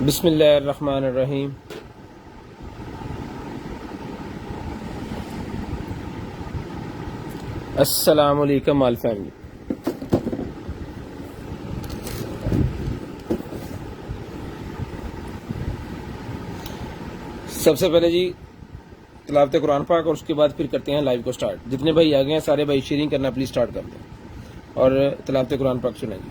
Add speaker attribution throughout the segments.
Speaker 1: बिस्मिल्लाहिर्रहमानिर्रहीम। अस्सलामु अलैकुम ऑल फैमिली। सबसे पहले जी तिलावत कुरान पाक और उसके बाद फिर करते हैं लाइव को स्टार्ट। जितने भाई आ गए हैं सारे भाई शेयरिंग करना प्लीज स्टार्ट कर दें और तिलावत कुरान पाक सुनेंगे।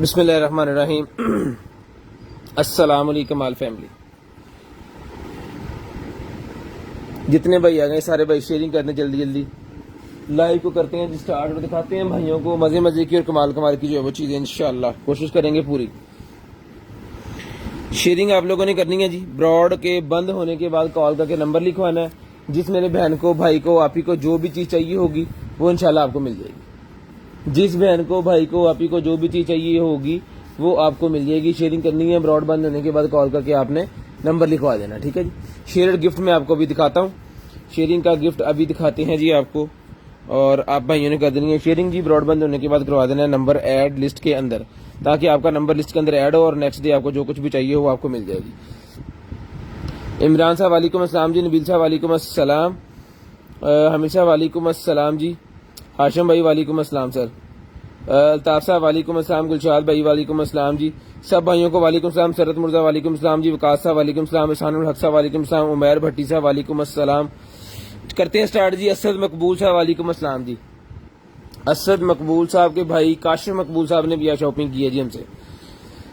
Speaker 1: बिस्मिल्लाहिर्रहमानिर्रहीम। अस्सलाम वालेकुम आल फैमिली। जितने भाई आ गए सारे भाई शेयरिंग करने जल्दी जल्दी लाइव को करते हैं स्टार्ट और दिखाते हैं भाइयों को मजे मजे की और कमाल कमाल की जो है वो चीजें इंशाल्लाह कोशिश करेंगे पूरी। शेयरिंग आप लोगों ने करनी है जी। ब्रॉड के बंद होने के बाद कॉल करके नंबर लिखवाना है। जिस मेरे बहन को भाई को आप ही को जो भी चीज चाहिए होगी वो इंशाल्लाह आपको मिल जाएगी। जिस बहन को भाई को आप ही को जो भी चीज चाहिए होगी वो आपको मिल जाएगी। शेयरिंग करनी है। ब्रॉड बंद होने के बाद कॉल करके आपने नंबर लिखवा देना, ठीक है जी। शेयर्ड गिफ्ट मैं आपको अभी दिखाता हूँ। शेयरिंग का गिफ्ट अभी दिखाते हैं जी आपको और आप भाइयों ने कर देनी है शेयरिंग जी। ब्रॉड बंद होने के बाद करवा देना है नंबर ऐड लिस्ट के अंदर, ताकि आपका नंबर लिस्ट के अंदर ऐड हो और नेक्स्ट डे आपको जो कुछ भी चाहिए हो वो आपको मिल जाएगी। इमरान साहब वालेकुम अस्सलाम जी। नबील साहब वालेकुम अस्सलाम। हमीद साहब वालेकुम अस्सलाम जी। हाशिम भाई वालेकुम अस्सलाम सर। अल्ताफ साहब वालेकुम अस्सलाम। गुलशाद भाई वालेकुम अस्सलाम जी। सब भाइयों को वालेकुम अस्सलाम। सरत मुर्जा वालेकुम अस्सलाम जी। वकास साहब वालेकुम अस्सलाम। इहसानुल हक साहब वालेकुम अस्सलाम। उमैर भट्टी साहब वालेकुम अस्सलाम। करते हैं स्टार्ट जी। असद मकबूल साहब वालेकुम अस्सलाम जी। असद मकबूल साहब के भाई काशिफ मकबूल साहब ने भी शॉपिंग की है जी हमसे।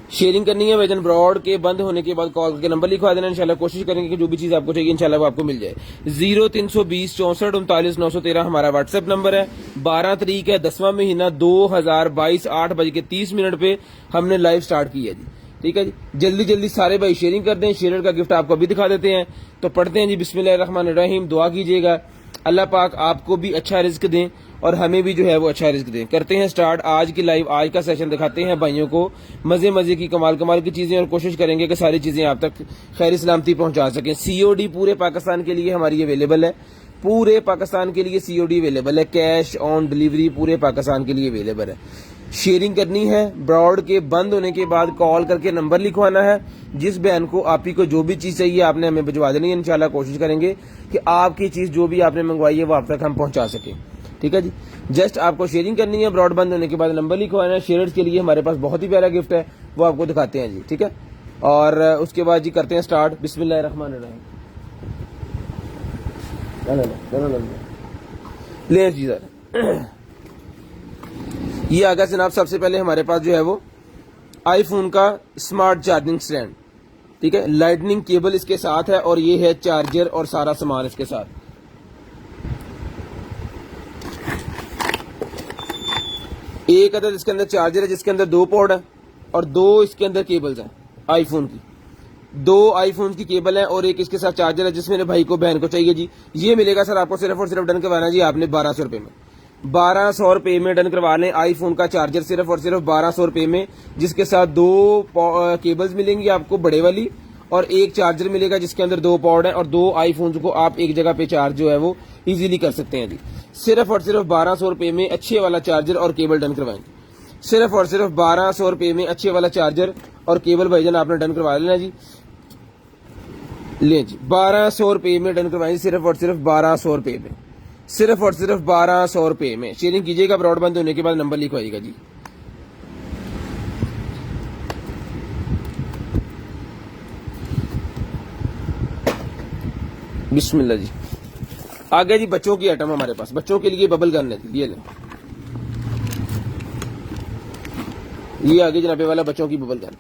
Speaker 1: शेयरिंग करनी है वेजन ब्रॉड के बंद होने के बाद कॉल करके नंबर लिखवा देना। इंशाल्लाह कोशिश करेंगे कि जो भी चीज आपको चाहिए इंशाल्लाह वो आपको मिल जाए। 0320 64 39 913 हमारा व्हाट्सएप नंबर है। 12 तारीख है 10वां महीना 2022 8:30 पे हमने लाइव स्टार्ट की है जी, ठीक है जी। जल्दी जल्दी सारे भाई शेयरिंग कर दें। शेयर का गिफ्ट आपको अभी दिखा देते हैं तो पढ़ते हैं जी। बिस्मिल्लाहिर्रहमानिर्रहीम। दुआ कीजिएगा अल्लाह पाक आपको भी अच्छा रिज्क दें और हमें भी जो है वो अच्छा रिज्क दें। करते हैं स्टार्ट आज की लाइव। आज का सेशन दिखाते हैं भाइयों को मजे मजे की कमाल कमाल की चीजें और कोशिश करेंगे कि सारी चीजें आप तक खैर सलामती पहुंचा सकें। सीओडी पूरे पाकिस्तान के लिए हमारी अवेलेबल है। पूरे पाकिस्तान के लिए सीओडी अवेलेबल है। कैश ऑन डिलीवरी पूरे पाकिस्तान के लिए अवेलेबल है। शेयरिंग करनी है। ब्रॉड के बंद होने के बाद कॉल करके नंबर लिखवाना है। जिस बहन को आप ही को जो भी चीज चाहिए आपने हमें भिजवा देनी है। इंशाल्लाह कोशिश करेंगे कि आपकी चीज जो भी आपने मंगवाई है वो आप तक हम पहुंचा सके, ठीक है जी। जस्ट आपको शेयरिंग करनी है। ब्रॉड बंद होने के बाद नंबर लिखवाना है। शेयर्स के लिए हमारे पास बहुत ही प्यारा गिफ्ट है वो आपको दिखाते हैं जी, ठीक है। और उसके बाद जी करते हैं स्टार्ट। बिस्मिल्लाहिर्रहमानिर्रहीम। ले जी सर। ये आ गया जनाब। सबसे पहले हमारे पास जो है वो आईफोन का स्मार्ट चार्जिंग स्टैंड, ठीक है। लाइटनिंग केबल इसके साथ है और ये है चार्जर और सारा सामान इसके साथ। एक अदद इसके अंदर चार्जर है जिसके अंदर 2 पोर्ट है और 2 इसके अंदर केबल्स हैं आईफोन की। 2 आईफोन की केबल है और एक इसके साथ चार्जर है जिस मेरे भाई को बहन को चाहिए जी। ये मिलेगा सर आपको सिर्फ और सिर्फ डन करवाना जी आपने 1200 रुपए में। 1200 रुपए में डन करवा लें। आईफोन का चार्जर सिर्फ और सिर्फ 1200 रुपए में, जिसके साथ 2 केबल्स मिलेंगी आपको बड़े वाली और एक चार्जर मिलेगा जिसके अंदर 2 पॉड हैं और 2 आईफोन को आप एक जगह पे चार्ज जो है वो इजीली कर सकते हैं जी। सिर्फ और सिर्फ 1200 रुपए में अच्छे वाला चार्जर और केबल डन करवाएंगे। सिर्फ और सिर्फ 1200 रुपए में अच्छे वाला चार्जर और केबल भाईजान आपने डन करवा लेना जी। ले जी 1200 रुपए में डन करवाएंगे। सिर्फ और सिर्फ 1200 रुपए में, सिर्फ और सिर्फ 1200 रुपए में। शेयरिंग कीजिएगा। ब्रॉड बंद होने के बाद नंबर लिखवाइएगा जी। बिस्मिल्लाह जी। आ गया जी बच्चों की आइटम हमारे पास। बच्चों के लिए बबल गन है जी। ये लें, ये आगे जनाबे वाला बच्चों की बबल गन,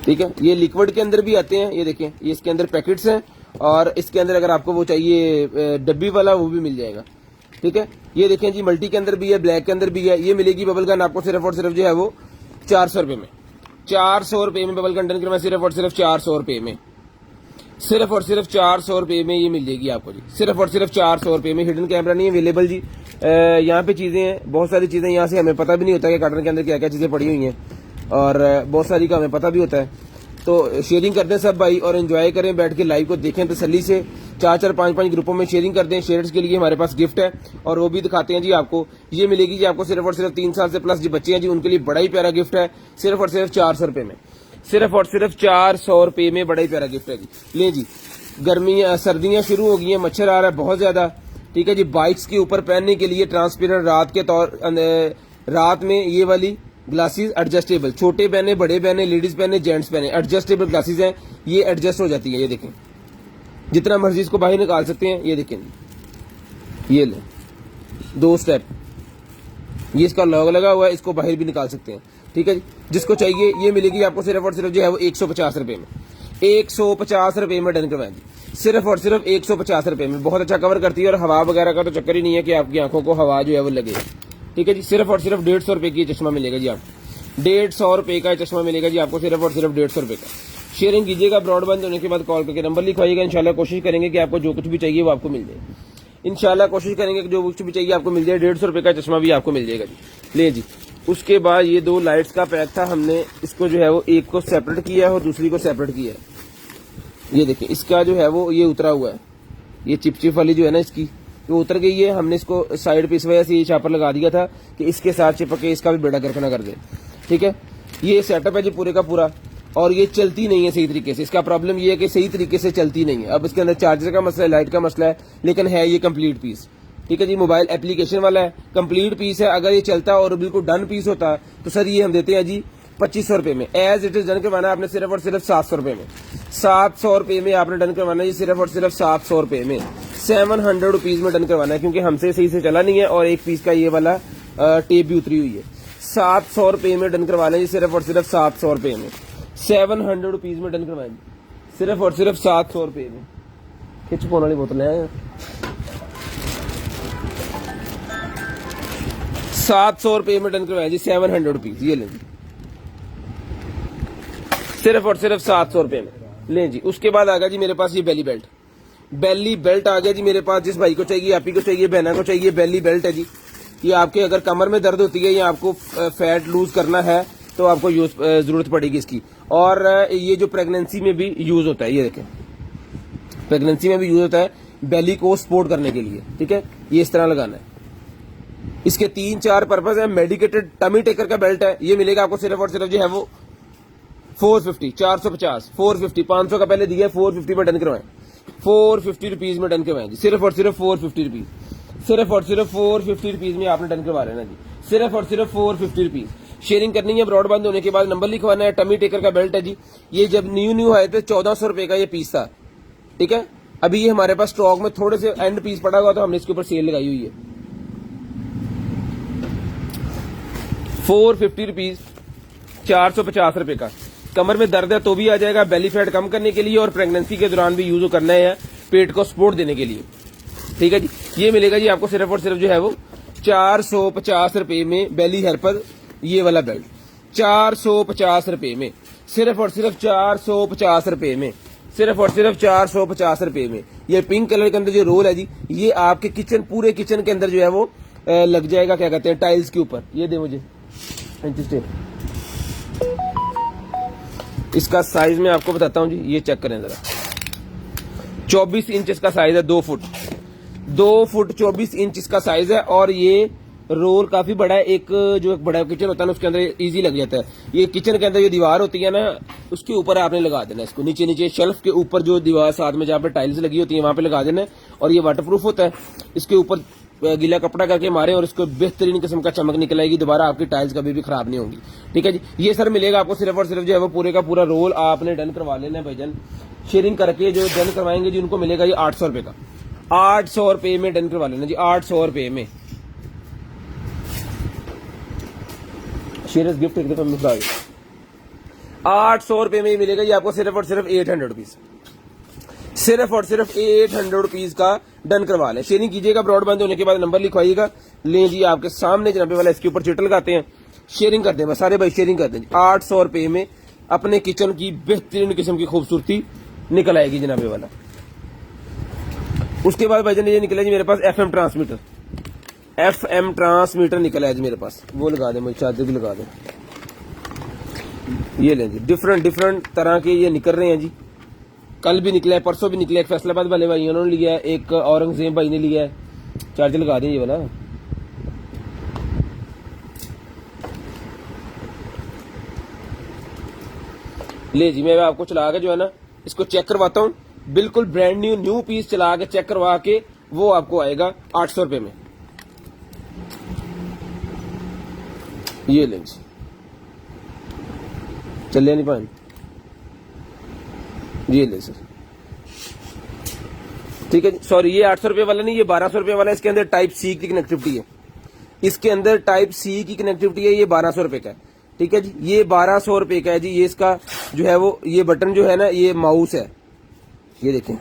Speaker 1: ठीक है। ये लिक्विड के अंदर भी आते हैं। ये देखें ये इसके अंदर पैकेट्स हैं और इसके अंदर अगर आपको वो चाहिए डब्बी वाला वो भी मिल जाएगा, ठीक है। ये देखें जी मल्टी के अंदर भी है, ब्लैक के अंदर भी है। ये मिलेगी बबल गन आपको सिर्फ और सिर्फ जो है वो 400 रुपए में। 400 रुपए में बबल गन डन करना सिर्फ और सिर्फ 400 रुपए में। सिर्फ और सिर्फ 400 रुपये में ये मिल जाएगी आपको जी, सिर्फ और सिर्फ 400 रुपये में। हिडन कैमरा नहीं अवेलेबल जी। यहाँ पे चीज़ें हैं, बहुत सारी चीज़ें यहाँ से हमें पता भी नहीं होता कि कार्टन के अंदर क्या क्या चीज़ें पड़ी हुई हैं, और बहुत सारी का हमें पता भी होता है। तो शेयरिंग कर दें सब भाई और एंजॉय करें, बैठ के लाइव को देखें तसल्ली से। 4-4 5-5 ग्रुपों में शेयरिंग कर दें। शेयर्स के लिए हमारे पास गिफ्ट है और वो भी दिखाते हैं जी आपको। ये मिलेगी जी आपको सिर्फ और सिर्फ 3 साल से प्लस जो बच्चे हैं जी उनके लिए बड़ा ही प्यारा गिफ्ट है, सिर्फ और सिर्फ 400 रुपये में। सिर्फ और सिर्फ 400 रुपये में बड़ा ही प्यारा गिफ्ट है जी। ले जी, गर्मी सर्दियां शुरू हो गई हैं, मच्छर आ रहा है बहुत ज्यादा, ठीक है जी। बाइक्स के ऊपर पहनने के लिए ट्रांसपेरेंट रात में ये वाली ग्लासेस एडजस्टेबल, छोटे पहने, बड़े पहने, लेडीज पहने, जेंट्स पहने, एडजस्टेबल ग्लासेस हैं। ये एडजस्ट हो जाती है, ये देखें, जितना मर्जी इसको बाहर निकाल सकते हैं। ये देखें, ये ले 2 स्टेप, ये इसका लॉक लगा हुआ है, इसको बाहर भी निकाल सकते हैं, ठीक है जी। जिसको चाहिए ये मिलेगी आपको सिर्फ और सिर्फ जो है वो 150 रुपये में। 150 रुपये में डन करवाएं जी, सिर्फ और सिर्फ 150 रुपये में। बहुत अच्छा कवर करती है और हवा वगैरह का तो चक्कर ही नहीं है कि आपकी आंखों को हवा जो है वो लगे, ठीक है जी। सिर्फ और सिर्फ 150 रुपये की चश्मा मिलेगा जी आपको, 150 रुपये का चश्मा मिलेगा जी आपको, सिर्फ और सिर्फ 150 रुपये का। शेयरिंग कीजिएगा, ब्रॉडबैंड होने के बाद कॉल करके नंबर लिखवाइएगा। इंशाल्लाह कोशिश करेंगे कि आपको जो कुछ भी चाहिए वो आपको मिल जाए। इंशाल्लाह कोशिश करेंगे कि जो कुछ भी चाहिए आपको मिल जाए। 150 रुपये का चश्मा भी आपको मिल जाएगा जी। ले जी, उसके बाद ये 2 लाइट्स का पैक था, हमने इसको जो है वो एक को सेपरेट किया है और दूसरी को सेपरेट किया है। ये देखिए, इसका जो है वो ये उतरा हुआ है, ये चिप वाली जो है ना इसकी वो उतर गई है। हमने इसको साइड पे इस वजह से ये चापर लगा दिया था कि इसके साथ चिपक के इसका भी बेड़ा गर्क ना कर दे, ठीक है। ये सेटअप है जी पूरे का पूरा, और ये चलती नहीं है सही तरीके से। इसका प्रॉब्लम ये है कि सही तरीके से चलती नहीं है। अब इसके अंदर चार्जर का मसला है, लाइट का मसला है, लेकिन है ये कंप्लीट पीस, ठीक है जी। मोबाइल एप्लीकेशन वाला है, कंप्लीट पीस है। अगर ये चलता और बिल्कुल डन पीस होता तो सर ये हम देते हैं जी 2500 रुपये में। एज इट इज डन करवाना है आपने सिर्फ और सिर्फ 700 रुपये में। 700 रुपये में आपने डन करवाना है जी, सिर्फ और सिर्फ 700 रुपये में। 700 रुपीज में डन करवाना है, क्योंकि हमसे सही से चला नहीं है और एक पीस का ये वाला टेप भी उतरी हुई है। 700 रुपये में डन करवाना है जी, सिर्फ और सिर्फ 700 रुपये में। 700 रुपीज में डन करवाएंगे, सिर्फ और सिर्फ 700 रुपये में। खिंच पोने वाली बोतल है, 700 रुपये में डन करवाएं जी, 700 रुपीज। ये लें जी, सिर्फ और सिर्फ 700 रुपये में। लें जी, उसके बाद आ गया जी मेरे पास ये बेली बेल्ट। बेली बेल्ट आ गया जी मेरे पास। जिस भाई को चाहिए, आप ही को चाहिए, बहना को चाहिए, बेली बेल्ट है जी। ये आपके अगर कमर में दर्द होती है या आपको फैट लूज करना है तो आपको जरूरत पड़ेगी इसकी। और ये जो प्रेगनेंसी में भी यूज होता है, ये देखें, प्रेगनेंसी में भी यूज होता है बेली को सपोर्ट करने के लिए, ठीक है। ये इस तरह लगाना है। इसके 3-4 पर्पज है। मेडिकेटेड टमी टेकर का बेल्ट है, ये मिलेगा आपको सिर्फ और सिर्फ जो है वो 450, 450, 450, 500 का पहले दिया है, 450 में डन करवाएं। 450 रुपीज में डन करवाएं जी, सिर्फ और सिर्फ 450 रुपीज। सिर्फ और सिर्फ 450 रुपीज में आपने डन करवा लेना जी, सिर्फ और सिर्फ 450 रुपीज। शेयरिंग करनी है, ब्रॉडबैंड होने के बाद नंबर लिखवाना है। टमी टेकर का बेल्ट है जी। ये जब न्यू आए थे 1400 रुपए का ये पीस था, ठीक है। अभी ये हमारे पास स्टॉक में थोड़े से एंड पीस पड़ा हुआ, तो हमने इसके ऊपर सेल लगाई हुई है। 450 रुपीज, 450 रुपए का। कमर में दर्द है तो भी आ जाएगा, बेली फैट कम करने के लिए और प्रेगनेंसी के दौरान भी यूज करना है, पेट को सपोर्ट देने के लिए, ठीक है जी। ये मिलेगा जी आपको सिर्फ और सिर्फ जो है वो 450 रुपए में। बेली हेल्पर ये वाला बेल्ट 450 रुपए में, सिर्फ और सिर्फ 450 रुपए में, सिर्फ और सिर्फ 450 रुपए में। ये पिंक कलर के अंदर जो रोल है जी, ये आपके किचन, पूरे किचन के अंदर जो है वो लग जाएगा, क्या कहते हैं, टाइल्स के ऊपर। ये दे मुझे इंच टेप। इसका साइज मैं आपको बताता हूं जी, ये चेक करें जरा। 24 इंच इसका साइज है, 2 फुट 24 इंच इसका साइज है। और ये रोल काफी बड़ा है। एक जो एक बड़ा किचन होता है ना, उसके अंदर इजी लग जाता है। ये किचन के अंदर जो दीवार होती है ना, उसके ऊपर आपने लगा देना इसको, नीचे शेल्फ के ऊपर जो दीवार साथ में जहाँ पे टाइल्स लगी होती है वहां पे लगा देना है। और ये वाटरप्रूफ होता है। इसके ऊपर गीला कपड़ा करके मारे और इसको बेहतरीन किस्म का चमक निकल आएगी, दोबारा आपकी टाइल्स कभी भी खराब नहीं होंगी, ठीक है जी। ये सर मिलेगा आपको सिर्फ और सिर्फ जो है वो पूरे का पूरा रोल आपने डन करवा लेना है भाईजान। शेयरिंग करके जो डन करवाएंगे जी उनको मिलेगा ये 800 रुपए का। 800 रुपए में डन करवा लेना जी, 800 रुपए में। शेयर्स गिफ्ट एकदम मिल जाएगा। 800 रुपए में मिलेगा जी आपको सिर्फ और सिर्फ 800 रुपीज। सिर्फ और सिर्फ 800 रुपीज का डन करवा लें। शेयरिंग कीजिएगा, ब्रॉडबैंड होने के बाद नंबर लिखवाइएगा। लें जी आपके सामने जनाबे वाला इसके ऊपर चिट लगाते हैं, शेयरिंग करते हैं बस, सारे भाई शेयरिंग करते हैं। 800 रुपए में अपने किचन की बेहतरीन किस्म की खूबसूरती निकल आएगी जनाब ये वाला। उसके बाद भाईजान ये निकला जी मेरे पास FM ट्रांसमीटर, FM ट्रांसमीटर निकला है जी मेरे पास। वो लगा दे, मुझे चार्जर भी लगा दे। ये लें जी, डिफरेंट तरह के ये निकल रहे हैं जी। कल भी निकला है, परसों भी निकला है। एक फैसलाबाद वाले भाई उन्होंने लिया है, एक औरंगजेब भाई ने लिया है। चार्जर लगा दें ये वाला। ले जी, मैं आपको चला के जो है ना इसको चेक करवाता हूँ। बिल्कुल ब्रांड न्यू पीस चला के चेक करवा के वो आपको आएगा 800 रुपए में। ये लें जी, चलिए नहीं पाए, ये ले सर, ठीक है जी। सॉरी, ये 800 रुपए वाला नहीं, ये 1200 रुपए वाला है। इसके अंदर टाइप सी की कनेक्टिविटी है, इसके अंदर टाइप सी की कनेक्टिविटी है। ये 1200 रुपए का है, ठीक है जी। ये 1200 रुपए का है जी। ये इसका जो है वो ये बटन जो है ना ये माउस है, ये देखें,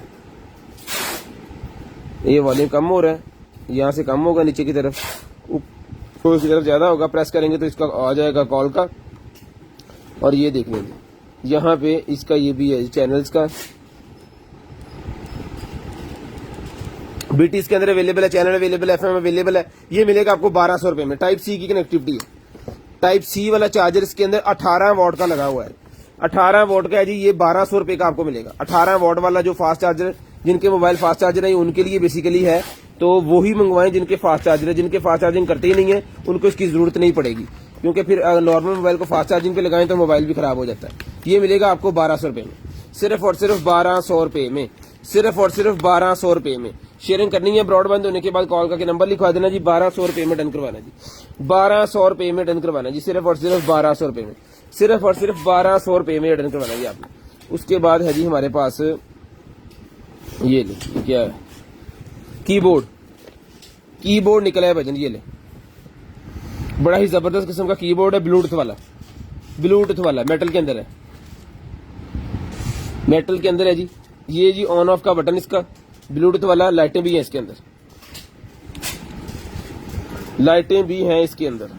Speaker 1: ये वॉल्यूम कम हो रहा है, यहां से कम होगा नीचे की तरफ, ऊपर की तरफ ज्यादा होगा। प्रेस करेंगे तो इसका आ जाएगा कॉल का। और ये देख लीजिए यहाँ पे इसका ये भी है चैनल्स का, बीटीज के अंदर अवेलेबल है, चैनल अवेलेबल है, FM अवेलेबल है। ये मिलेगा आपको 1200 रुपए में। टाइप सी की कनेक्टिविटी है। टाइप सी वाला चार्जर इसके अंदर 18 वॉट का लगा हुआ है, 18 वॉट का है जी। ये 1200 रुपए का आपको मिलेगा। 18 वॉट वाला जो फास्ट चार्जर, जिनके मोबाइल फास्ट चार्जर है उनके लिए बेसिकली है, तो वो ही मंगवाएं जिनके फास्ट चार्जर है। जिनके फास्ट चार्जिंग करते ही नहीं है उनको इसकी जरूरत नहीं पड़ेगी, क्योंकि फिर नॉर्मल मोबाइल को फास्ट चार्जिंग पे लगाएं तो मोबाइल भी खराब हो जाता है। ये मिलेगा आपको 1200 रुपए में, सिर्फ और सिर्फ 1200 रुपए में, सिर्फ और सिर्फ 1200 रुपए में। शेयरिंग करनी है ब्रॉडबैंड होने के बाद कॉल करके नंबर लिखवा देना जी। 1200 रुपए में डन करवाना जी, 1200 रुपए में डन करवाना जी। सिर्फ और सिर्फ 1200 रुपए में, सिर्फ और सिर्फ 1200 रुपए में डन करवाना जी आपने। उसके बाद है जी हमारे पास ये ले, क्या है, कीबोर्ड। कीबोर्ड निकला है भजन, ये ले, बड़ा ही जबरदस्त किस्म का कीबोर्ड है, ब्लूटूथ वाला, ब्लूटूथ वाला, मेटल के अंदर है, मेटल के अंदर है जी। ये जी ऑन ऑफ का बटन इसका, ब्लूटूथ वाला। लाइटें भी हैं इसके अंदर, लाइटें भी हैं इसके अंदर,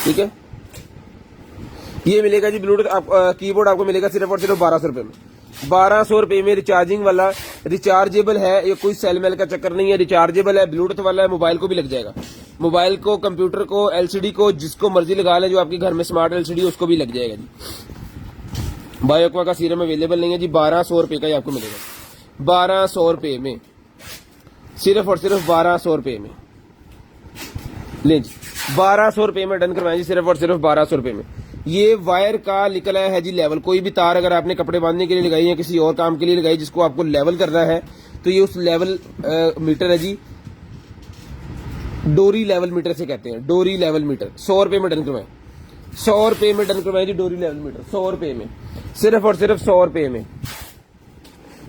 Speaker 1: ठीक है। ये मिलेगा जी ब्लूटूथ कीबोर्ड आपको मिलेगा सिर्फ और सिर्फ 1200 रुपए में। 1200 रुपए में रिचार्जिंग वाला, रिचार्जेबल है, ये कोई सेल मेल का चक्कर नहीं है, रिचार्जेबल है, ब्लूटूथ वाला है, मोबाइल को भी लग जाएगा, मोबाइल को, कंप्यूटर को, LCD को, जिसको मर्जी लगा ले, जो आपके घर में स्मार्ट LCD उसको भी लग जाएगा जी। बायोक्वा का सीरम अवेलेबल नहीं है जी, 1200 रुपए का ही आपको मिलेगा, 1200 रुपए में, सिर्फ और सिर्फ 1200 रुपए में। ले जी, 1200 रुपए में डन करवाएं जी, सिर्फ और सिर्फ 1200 रुपए में। ये वायर का निकला है जी लेवल। कोई भी तार अगर आपने कपड़े बांधने के लिए लगाई है, किसी और काम के लिए लगाई, जिसको आपको लेवल करना है, तो ये उस लेवल मीटर है जी, डोरी लेवल मीटर से कहते हैं, डोरी लेवल मीटर। 100 रुपए में डन करवाएं, 100 रुपए में डन करवाएं जी, डोरी लेवल मीटर 100 रुपए में, सिर्फ और सिर्फ 100 रुपए में।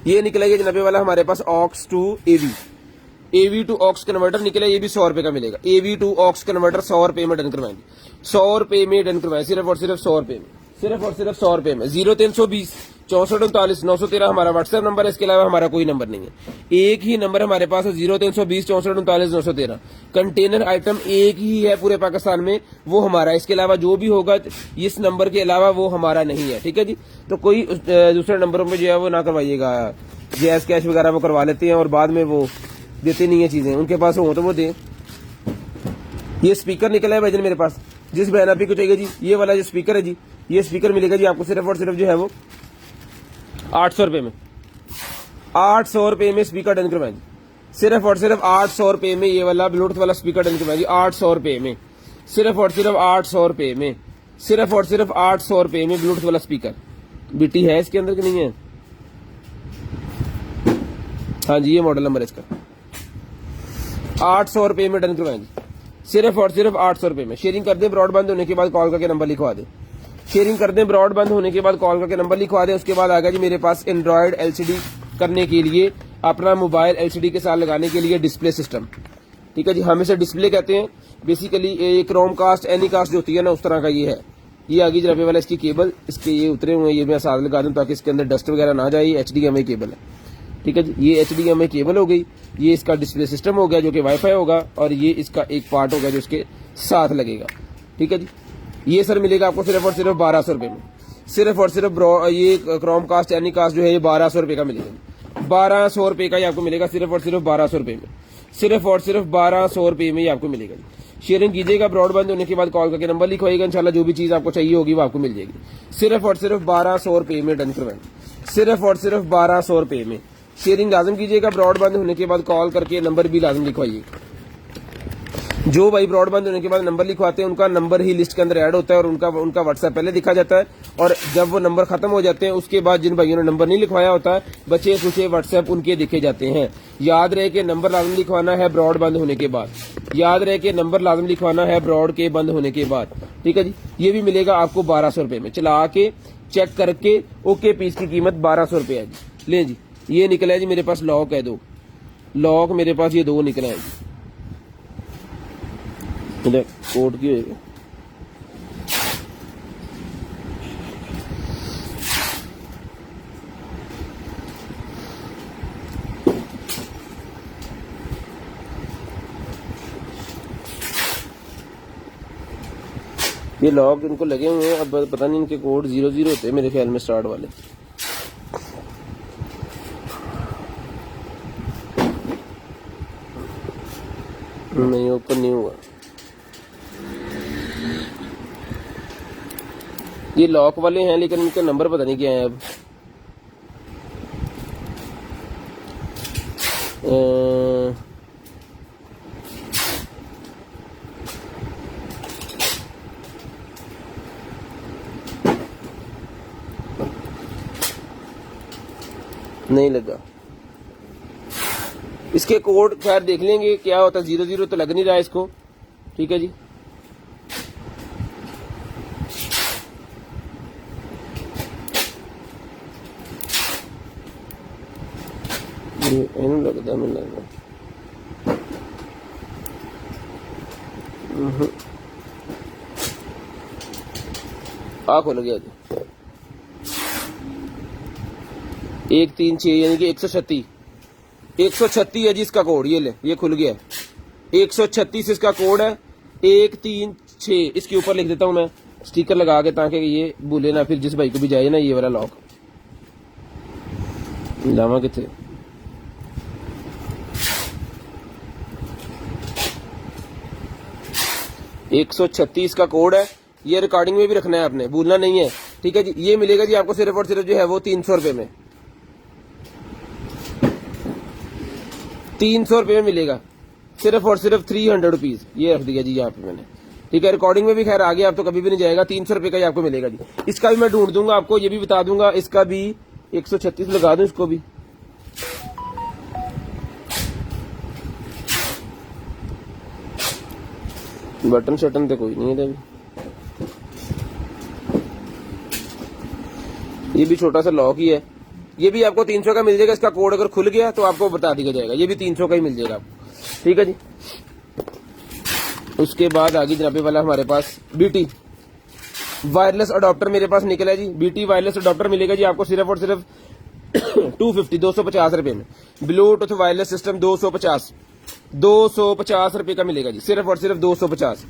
Speaker 1: ये निकलेगा जनाबे वाला हमारे पास aux to AV to aux converter निकला, ये भी 100 रुपए का मिलेगा। AV टू ऑक्स कन्वर्टर 100 रुपए में डन करवाएंगे, 100 रुपए में डन करवाएं, सिर्फ और सिर्फ 100 रुपए में, सिर्फ और सिर्फ 100 रुपए में। 0320 64 39 913 हमारा व्हाट्सएप नंबर है। इसके अलावा हमारा कोई नंबर नहीं है, एक ही नंबर हमारे पास है, 0320 64 39 913। कंटेनर आइटम एक ही है पूरे पाकिस्तान में, वो हमारा। इसके अलावा जो भी होगा इस नंबर के अलावा वो हमारा नहीं है, ठीक है जी। तो कोई दूसरे नंबरों में जो है वो ना करवाइएगा, जैस कैश वगैरह वो करवा लेते हैं और बाद में वो देते नहीं है चीजें, उनके पास हो तो वो दे। ये स्पीकर निकला है भाईजान मेरे पास, जिस बहन आपी को चाहिए जी, ये वाला जो स्पीकर है जी, ये स्पीकर मिलेगा जी आपको सिर्फ और सिर्फ जो है वो 800 रुपए में, 800 रुपए में स्पीकर डन करवाएं, सिर्फ और सिर्फ 800 रुपए में। ये वाला ब्लूटूथ वाला स्पीकर डन करवाएं जी 800 रुपए में, सिर्फ और सिर्फ 800 रुपए में, सिर्फ और सिर्फ 800 रुपए में ब्लूटूथ वाला स्पीकर। बीटी है इसके अंदर कि नहीं है? हाँ जी, ये मॉडल नंबर है इसका। 800 रुपए में डन करवाएं जी, सिर्फ और सिर्फ 800 रुपए में। शेयरिंग कर दें ब्रॉडबैंड होने के बाद कॉल करके नंबर लिखवा दें, शेयरिंग कर दें ब्रॉडबैंड होने के बाद कॉल करके नंबर लिखवा दें। उसके बाद आएगा जी मेरे पास एंड्रॉयड LCD करने के लिए, अपना मोबाइल LCD के साथ लगाने के लिए डिस्प्ले सिस्टम, ठीक है जी। हम इसे डिस्प्ले कहते हैं बेसिकली। ये क्रोम कास्ट, एनी कास्ट जो होती है ना, उस तरह का ये है। ये आगे जराबे वाला इसकी केबल, इसके ये उतरे हुए हैं, ये मैं साथ लगा दूं ताकि इसके अंदर डस्ट वगैरह ना जाए। HDMI केबल है, ठीक है जी। ये HDMI केबल हो गई, ये इसका डिस्प्ले सिस्टम हो गया जो कि वाईफाई होगा, और ये इसका एक पार्ट होगा जो इसके साथ लगेगा, ठीक है जी। ये सर मिलेगा आपको सिर्फ और सिर्फ 1200 रुपए में, सिर्फ और सिर्फ ये क्रोम कास्ट एनी कास्ट जो है ये 1200 रुपये का मिलेगा। 1200 रुपये का ये आपको मिलेगा सिर्फ और सिर्फ 1200 रुपये में, सिर्फ और सिर्फ 1200 रुपये में ये आपको मिलेगा जी। शेयरिंग कीजिएगा, ब्रॉडबैंड होने के बाद कॉल करके नंबर लिखवाइएगा, इंशाल्लाह जो भी चीज़ आपको चाहिए होगी वो आपको मिल जाएगी। सिर्फ और सिर्फ 1200 रुपये में डन करवाएं, सिर्फ और सिर्फ 1200 रुपये में। शेयरिंग लाजम कीजिएगा, ब्रॉडबैंड होने के बाद कॉल करके नंबर भी लाजम लिखवाइएगा। जो भाई ब्रॉडबैंड होने के बाद नंबर लिखवाते हैं उनका नंबर ही लिस्ट के अंदर ऐड होता है और उनका व्हाट्सएप पहले दिखा जाता है, और जब वो नंबर खत्म हो जाते हैं उसके बाद जिन भाइयों ने नंबर नहीं लिखवाया होता है बचे कुछ व्हाट्सएप उनके दिखे जाते हैं। याद रहे कि नंबर लाजम लिखवाना है ब्रॉड बंद होने के बाद, याद रहे कि नंबर लाजम लिखवाना है ब्रॉड के बंद होने के बाद, ठीक है जी। ये भी मिलेगा आपको 1200 रुपये में, चला के चेक करके ओके पीस की कीमत 1200 रुपये है जी। ले जी, ये निकला है जी मेरे पास लॉक है, 2 लॉक मेरे पास ये 2 निकला है जी। कोड की होएगा ये लॉक इनको लगे हुए हैं, अब पता नहीं इनके कोड 00 होते हैं मेरे ख्याल में स्टार्ट वाले। नहीं ओपन नहीं हुआ, ये लॉक वाले हैं लेकिन इनका नंबर पता नहीं क्या है अब। नहीं लगा, इसके कोड खैर देख लेंगे क्या होता है। 00 तो लग नहीं रहा है इसको, ठीक है जी। लगता मैं लग रहा आ खोल गया जी 136 यानी कि 136 है जी इसका कोड। ये ले, ये खुल गया 136 इसका कोड है 136। इसके ऊपर लिख देता हूं मैं स्टिकर लगा के ताकि ये भूले ना, फिर जिस भाई को भी जाए ना ये वाला लॉक लावा कितने 136 का कोड है, ये रिकॉर्डिंग में भी रखना है आपने, भूलना नहीं है, ठीक है जी। ये मिलेगा जी आपको सिर्फ और सिर्फ जो है वो 300 रुपये में, 300 रुपये में मिलेगा सिर्फ और सिर्फ 300 रुपीज। ये रख दिया जी यहाँ पे मैंने, ठीक है। रिकॉर्डिंग में भी खैर आगे आप तो कभी भी नहीं जाएगा, 300 रुपये का ही आपको मिलेगा जी। इसका भी मैं ढूंढ दूंगा आपको, ये भी बता दूंगा, इसका भी 136 लगा दूं इसको भी। बटन शटन तो कोई नहीं है अभी। ये भी छोटा सा लॉक ही है, ये भी आपको 300 का मिल जाएगा। इसका कोड अगर खुल गया तो आपको बता दिया जाएगा, ये भी 300 का ही मिल जाएगा आपको, ठीक है जी। उसके बाद आगे जनाबे वाला हमारे पास बीटी वायरलेस अडॉप्टर मेरे पास निकला है जी। बीटी वायरलेस अडॉप्टर मिलेगा जी आपको सिर्फ और सिर्फ 250 रुपए में। ब्लूटूथ वायरलेस सिस्टम 250 रुपए का मिलेगा जी, सिर्फ और सिर्फ 250,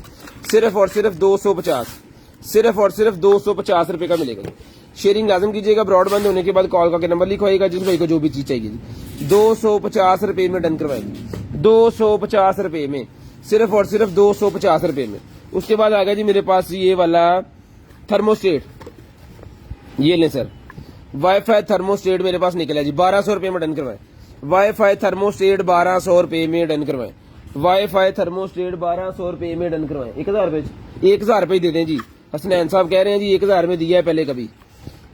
Speaker 1: सिर्फ और सिर्फ 250, सिर्फ और सिर्फ 250 रुपए का मिलेगा जी। शेयरिंग लाजम कीजिएगा, ब्रॉडबैंड होने के बाद कॉल करके नंबर लिखवाइएगा जिस भाई को जो भी चीज चाहिए जी। 250 रुपए में डन करवाएंगे, 250 रुपए में, सिर्फ और सिर्फ 250 रुपए में। उसके बाद आ गया जी मेरे पास ये वाला थर्मोस्टेट, ये ले सर, वाईफाई थर्मोस्टेट मेरे पास निकला जी 1200 रुपए में डन करवाए। वाईफाई थर्मोस्टेट 1200 रुपए में डन करवाए, वाईफाई थर्मोस्टेट 1200 रुपए में डन करवाए। 1000 रुपए, 1000 रुपए दे दें जी। हसनैन साहब कह रहे हैं जी 1000 में दिया है पहले कभी,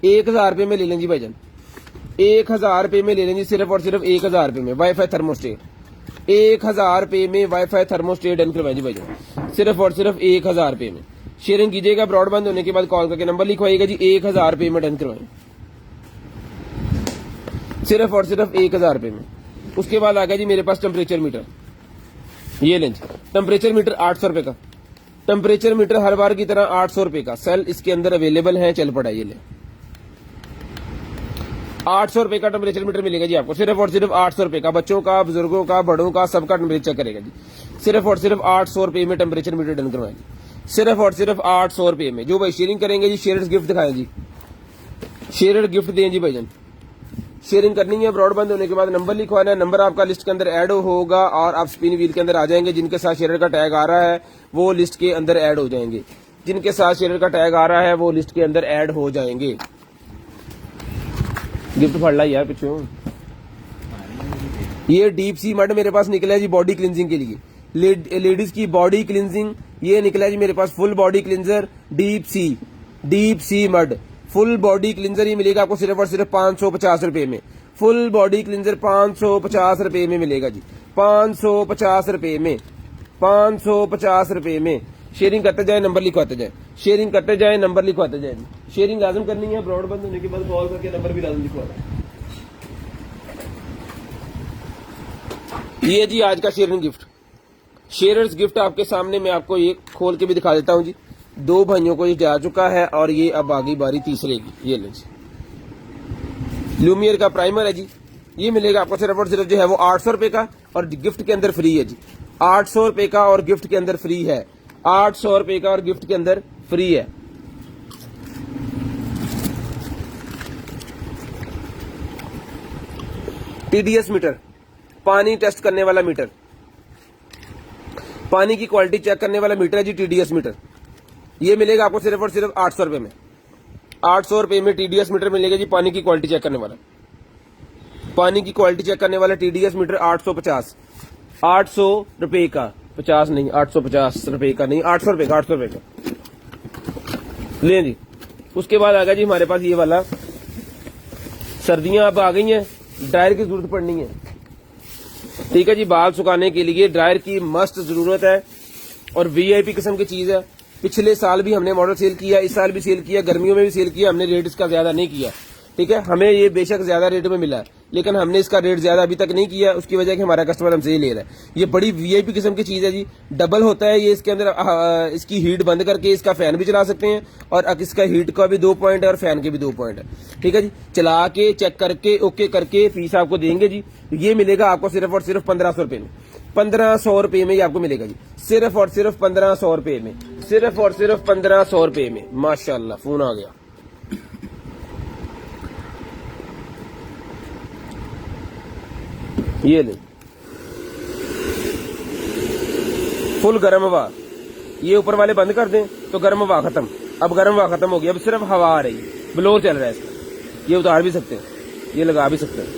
Speaker 1: 1000 रुपए में ले लें जी भाईजान, 1000 रुपए में ले लें जी, सिर्फ और सिर्फ 1000 रुपए में वाईफाई थर्मोस्टेट, 1000 रुपए में वाईफाई थर्मोस्टेट डन करवाए जी भाईजान, सिर्फ और सिर्फ 1000 रुपए में। शेयरिंग कीजिएगा, ब्रॉडबैंड होने के बाद कॉल करके नंबर लिखवाइएगा जी, 1000 रुपए में डन करवाए, सिर्फ और सिर्फ 1000 रुपए में। उसके बाद आ गया जी मेरे पास टेम्परेचर मीटर, ये लें जी, टेम्परेचर मीटर 800 रुपए का, टेम्परेचर मीटर हर बार की तरह 800 रुपए का सेल इसके अंदर अवेलेबल है, चल पड़ा ये ले, 800 रुपए का टेम्परेचर मीटर मिलेगा जी आपको, सिर्फ और सिर्फ 800 रुपए का। बच्चों का, बुजुर्गों का, बड़ों का, सबका टेम्परेचर करेगा जी, सिर्फ और सिर्फ 800 रुपए में टेम्परेचर मीटर डन करवाएंगे, सिर्फ और सिर्फ 800 रुपए में। जो भाई शेयरिंग करेंगे जी, शेयर्स गिफ्ट दिखाएं जी, शेयरर गिफ्ट दें जी भाईजान। शेयरिंग करनी है, ब्रॉडबैंड होने के बाद नंबर लिखवाना है, नंबर आपका लिस्ट के अंदर ऐड होगा और आप स्पिन व्हील के अंदर आ जाएंगे। जिनके साथ शेयरर का टैग आ रहा है वो लिस्ट के अंदर ऐड हो जाएंगे। जिनके साथ शेयरर का टैग आ रहा है वो लिस्ट के अंदर ऐड हो जाएंगे। गिफ्ट फड़ ला यार पीछे। ये डीप सी मड मेरे पास निकला है जी बॉडी क्लिनजिंग के लिए, लेडीज की बॉडी क्लिनजिंग ये निकला है जी मेरे पास। Full body cleanser deep sea mud full body cleanser ये मिलेगा आपको सिर्फ और सिर्फ 550 रुपए में। फुल बॉडी क्लिनजर 550 रुपए में मिलेगा जी, 550 रुपए में, 550 रुपए में। शेयरिंग करते जाए, नंबर लिखवाते जाए, शेयरिंग करते जाए, नंबर लिखवाते जाए। शेयरिंग लाजम करनी है, ब्रॉडबैंड होने के बाद कॉल करके नंबर भी लाजम लिखवाना है। ये जी आज का शेयरिंग गिफ्ट, शेयरर्स गिफ्ट आपके सामने मैं आपको ये खोल के भी दिखा देता हूं जी। 2 भाइयों को ये जा चुका है और ये अब आगे बारी तीसरे की। ये ले जी, लूमियर का प्राइमर है जी, ये मिलेगा आपको सिर्फ और सिर्फ जो है वो 800 रुपए का और गिफ्ट के अंदर फ्री है जी। 800 रुपए का और गिफ्ट के अंदर फ्री है, 800 रुपए का और गिफ्ट के अंदर फ्री है। टीडीएस मीटर, पानी टेस्ट करने वाला मीटर, पानी की क्वालिटी चेक करने वाला मीटर है जी, टीडीएस मीटर। ये मिलेगा आपको सिर्फ और सिर्फ 800 रुपए में। 800 रुपए में टीडीएस मीटर मिलेगा जी, पानी की क्वालिटी चेक करने वाला, पानी की क्वालिटी चेक करने वाला टीडीएस मीटर 850, 800 रुपए का, 50 नहीं, 850 रुपए का नहीं, 800 रुपए का, 800 रुपए का ले जी। उसके बाद आ गया जी हमारे पास ये वाला, सर्दियां अब आ गई हैं, ड्रायर की जरूरत पड़नी है, ठीक है जी। बाल सुखाने के लिए ड्रायर की मस्त जरूरत है और वीआईपी किस्म की चीज है। पिछले साल भी हमने मॉडल सेल किया, इस साल भी सेल किया, गर्मियों में भी सेल किया, हमने रेट इसका ज्यादा नहीं किया, ठीक है। हमें ये बेशक ज्यादा रेट में मिला है लेकिन हमने इसका रेट ज्यादा अभी तक नहीं किया, उसकी वजह कि हमारा कस्टमर हमसे ही ले रहा है। ये बड़ी वीआईपी किस्म की चीज है जी, डबल होता है ये। इसके अंदर इसकी हीट बंद करके इसका फैन भी चला सकते हैं और इसका हीट का भी 2 पॉइंट है और फैन के भी 2 पॉइंट है, ठीक है जी। चला के चेक करके ओके करके पीस आपको देंगे जी। ये मिलेगा आपको सिर्फ और सिर्फ 1500 रुपए में, 1500 रुपए में ये आपको मिलेगा जी, सिर्फ और सिर्फ 1500 रुपए में, सिर्फ और सिर्फ 1500 रुपए में। माशाल्लाह फोन आ गया। ये ले फुल गर्म हवा, ये ऊपर वाले बंद कर दें तो गर्म हवा खत्म। अब गर्म हवा खत्म हो गई, अब सिर्फ हवा आ रही है, ब्लोअर चल रहा है इसका। ये उतार भी सकते हैं, ये लगा भी सकते हैं,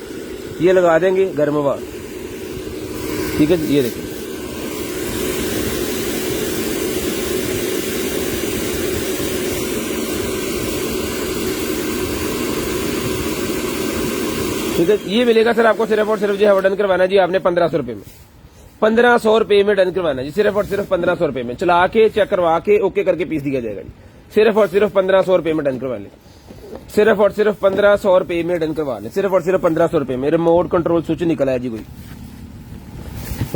Speaker 1: ये लगा देंगे गर्म हवा, ठीक है जी। ये देखिए ठीक है, ये मिलेगा सर आपको सिर्फ और सिर्फ जो है डन करवाना जी आपने 1500 रुपए में, 1500 रुपए में डन करवाना जी, सिर्फ और सिर्फ 1500 रुपए में। चला के चेक करवा के ओके करके पीस दिया जाएगा जी, सिर्फ और सिर्फ 1500 रुपए में डन करवा लें, सिर्फ और सिर्फ 1500 रुपए में डन करवा लें, सिर्फ और सिर्फ 1500 रुपए में। रिमोट कंट्रोल स्विच निकला है जी, कोई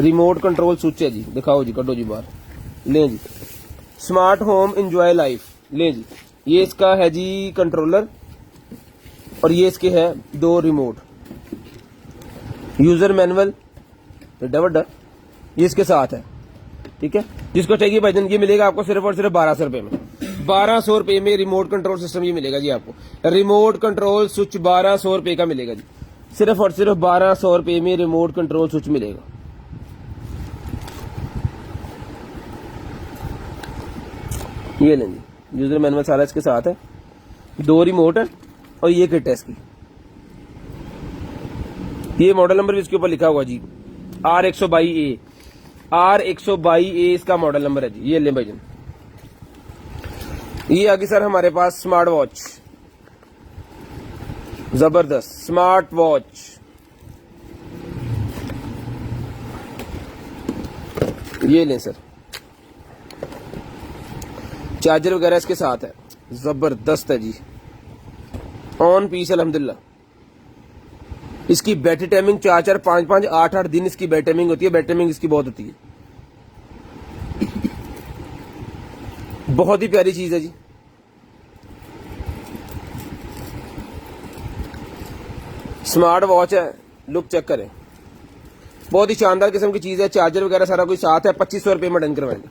Speaker 1: रिमोट कंट्रोल स्विच है जी, दिखाओ जी, कटो जी बाहर, ले जी। स्मार्ट होम एंजॉय लाइफ, ले जी। ये इसका है जी कंट्रोलर और ये इसके है 2 रिमोट, यूजर मैनुअल डबल ये इसके साथ है, ठीक है। जिसको चाहिए भाईजान ये मिलेगा आपको सिर्फ और सिर्फ 1200 रुपए में, 1200 रुपए में रिमोट कंट्रोल सिस्टम ये मिलेगा जी आपको। रिमोट कंट्रोल स्विच 1200 रुपए का मिलेगा जी, सिर्फ और सिर्फ 1200 रुपए में रिमोट कंट्रोल स्विच मिलेगा। ये लेंगे, यूजर मैनुअल सारा इसके साथ है, 2 रिमोट है और ये किट है इसकी। ये मॉडल नंबर भी इसके ऊपर लिखा हुआ जी, R122A, R122A इसका मॉडल नंबर है जी। ये ले भाईजान। ये आगे सर हमारे पास स्मार्ट वॉच, जबरदस्त स्मार्ट वॉच, ये लें सर, चार्जर वगैरह इसके साथ है, जबरदस्त है जी, ऑन पीस अल्हम्दुलिल्लाह। इसकी बैटरी टाइमिंग 4-4, 5-5, 8-8 दिन इसकी बैटरी टाइमिंग होती है, बैटरी टाइमिंग इसकी बहुत होती है, बहुत ही प्यारी चीज है जी। स्मार्ट वॉच है, लुक चेक करें, बहुत ही शानदार किस्म की चीज है। चार्जर वगैरह सारा कुछ साथ है, 2500 रुपए में डन करवाएंगे,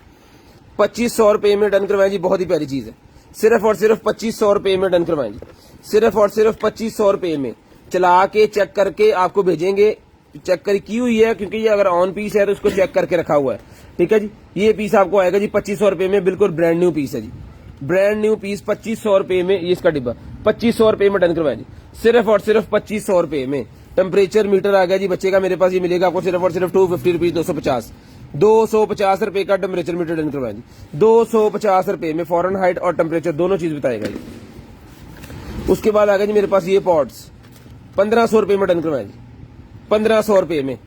Speaker 1: 2500 रुपए में डन करवाएं जी, बहुत ही प्यारी चीज है, सिर्फ और सिर्फ 2500 रुपए में डन करवाएं जी। सिर्फ और सिर्फ 2500 रुपए में। चला के चेक करके आपको भेजेंगे। चेक कर की हुई है क्योंकि ये अगर ऑन पीस है तो इसको चेक करके रखा हुआ है, ठीक है जी। ये पीस आपको आएगा जी 2500 रुपए में, बिल्कुल ब्रांड न्यू पीस है जी, ब्रांड न्यू पीस 2500 रुपए में। ये इसका डिब्बा 2500 रुपए में डन करवाया जी, सिर्फ और सिर्फ 2500 रुपए में। टेम्परेचर मीटर आ गया जी बच्चे का मेरे पास, ये मिलेगा आपको सिर्फ और सिर्फ 250 रुपीज, 250 रुपए का टेम्परेचर मीटर डन करवाया जी, 250 रुपए में। फॉरन हाइट और टेम्परेचर दोनों चीज बताएगा जी। उसके बाद आ गया जी मेरे पास ये पॉट्स 1500 रुपए में डन करवाया जी, 1500 रुपए में,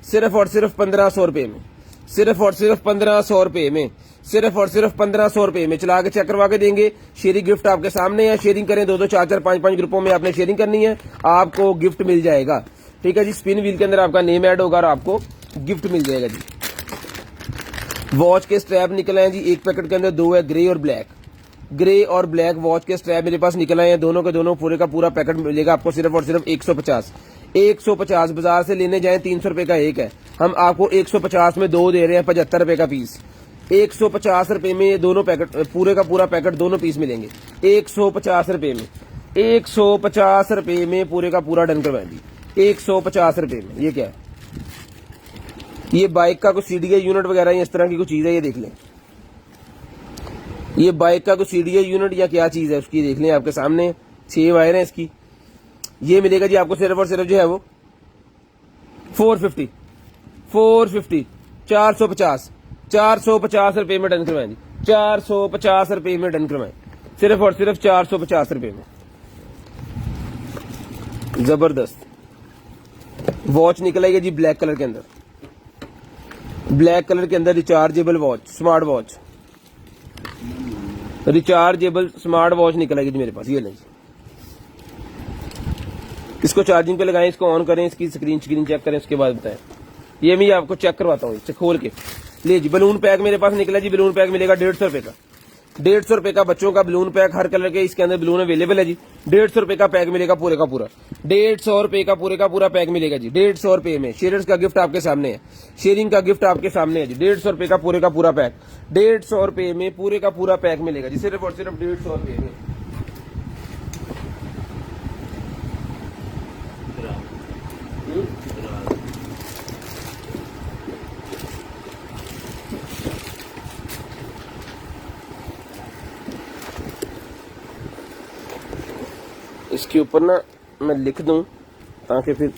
Speaker 1: सिर्फ और सिर्फ 1500 रुपए में, सिर्फ और सिर्फ 1500 रुपए में, सिर्फ और सिर्फ 1500 रुपए में। चला के चेक करवा के देंगे। शेयरिंग गिफ्ट आपके सामने है, शेयरिंग करें 2-2, 4-4, 5-5 ग्रुपों में आपने शेयरिंग करनी है, आपको गिफ्ट मिल जाएगा, ठीक है जी। स्पिन व्हील के अंदर आपका नेम ऐड होगा और आपको गिफ्ट मिल जाएगा जी। वॉच के स्ट्रैप निकले हैं जी, एक पैकेट के अंदर 2 है, ग्रे और ब्लैक, ग्रे और ब्लैक वॉच के स्ट्रैप मेरे पास निकल आए हैं, दोनों के दोनों पूरे का पूरा पैकेट मिलेगा आपको सिर्फ और सिर्फ 150। बाजार से लेने जाएं 300 रुपए का एक है, हम आपको 150 में 2 दे रहे हैं, 75 रुपए का पीस। 150 रुपए में ये दोनों पैकेट, पूरे का पूरा पैकेट दोनों पीस मिलेंगे 150 रुपए में, 150 रुपए में पूरे का पूरा डन करवाएं जी, 150 रुपए में। ये क्या है? ये बाइक का कुछ सीडीआई यूनिट वगैरह इस तरह की कुछ चीज है, ये देख लें। ये बाइक का कुछ सीडीआई यूनिट या क्या चीज है उसकी देख लें, आपके सामने 6 वायर है इसकी। ये मिलेगा जी आपको सिर्फ और सिर्फ जो है वो 450, 450 रुपए में डन करवाएं जी, 450 रुपए में डन करवाएं, सिर्फ और सिर्फ 450 रुपए में। जबरदस्त वॉच निकल आएगी जी ब्लैक कलर के अंदर, ब्लैक कलर के अंदर rechargeable watch, smart watch, rechargeable smart watch निकलेगी जी मेरे पास। ये नहीं, इसको चार्जिंग पे लगाएं, इसको ऑन करें, इसकी स्क्रीन चेक करें, उसके बाद बताएं। ये मैं आपको चेक करवाता हूँ, इसे खोल के ले जी। बलून पैक मेरे पास निकला जी, बलून पैक मिलेगा 150 रुपए का, 150 रुपए का बच्चों का बलून पैक, हर कलर के इसके अंदर बलून अवेलेबल है जी। 150 रुपए का पैक मिलेगा पूरे का पूरा, 150 रुपए का पूरे का पूरा पैक मिलेगा जी, 150 रुपए में। शेयर्स का गिफ्ट आपके सामने है, शेयरिंग का गिफ्ट आपके सामने है जी, 150 रुपए का पूरे का पूरा पैक, 150 रुपए में पूरे का पूरा पैक मिलेगा जी, सिर्फ और सिर्फ 150 रुपए में। इसके ऊपर ना मैं लिख दूं ताकि फिर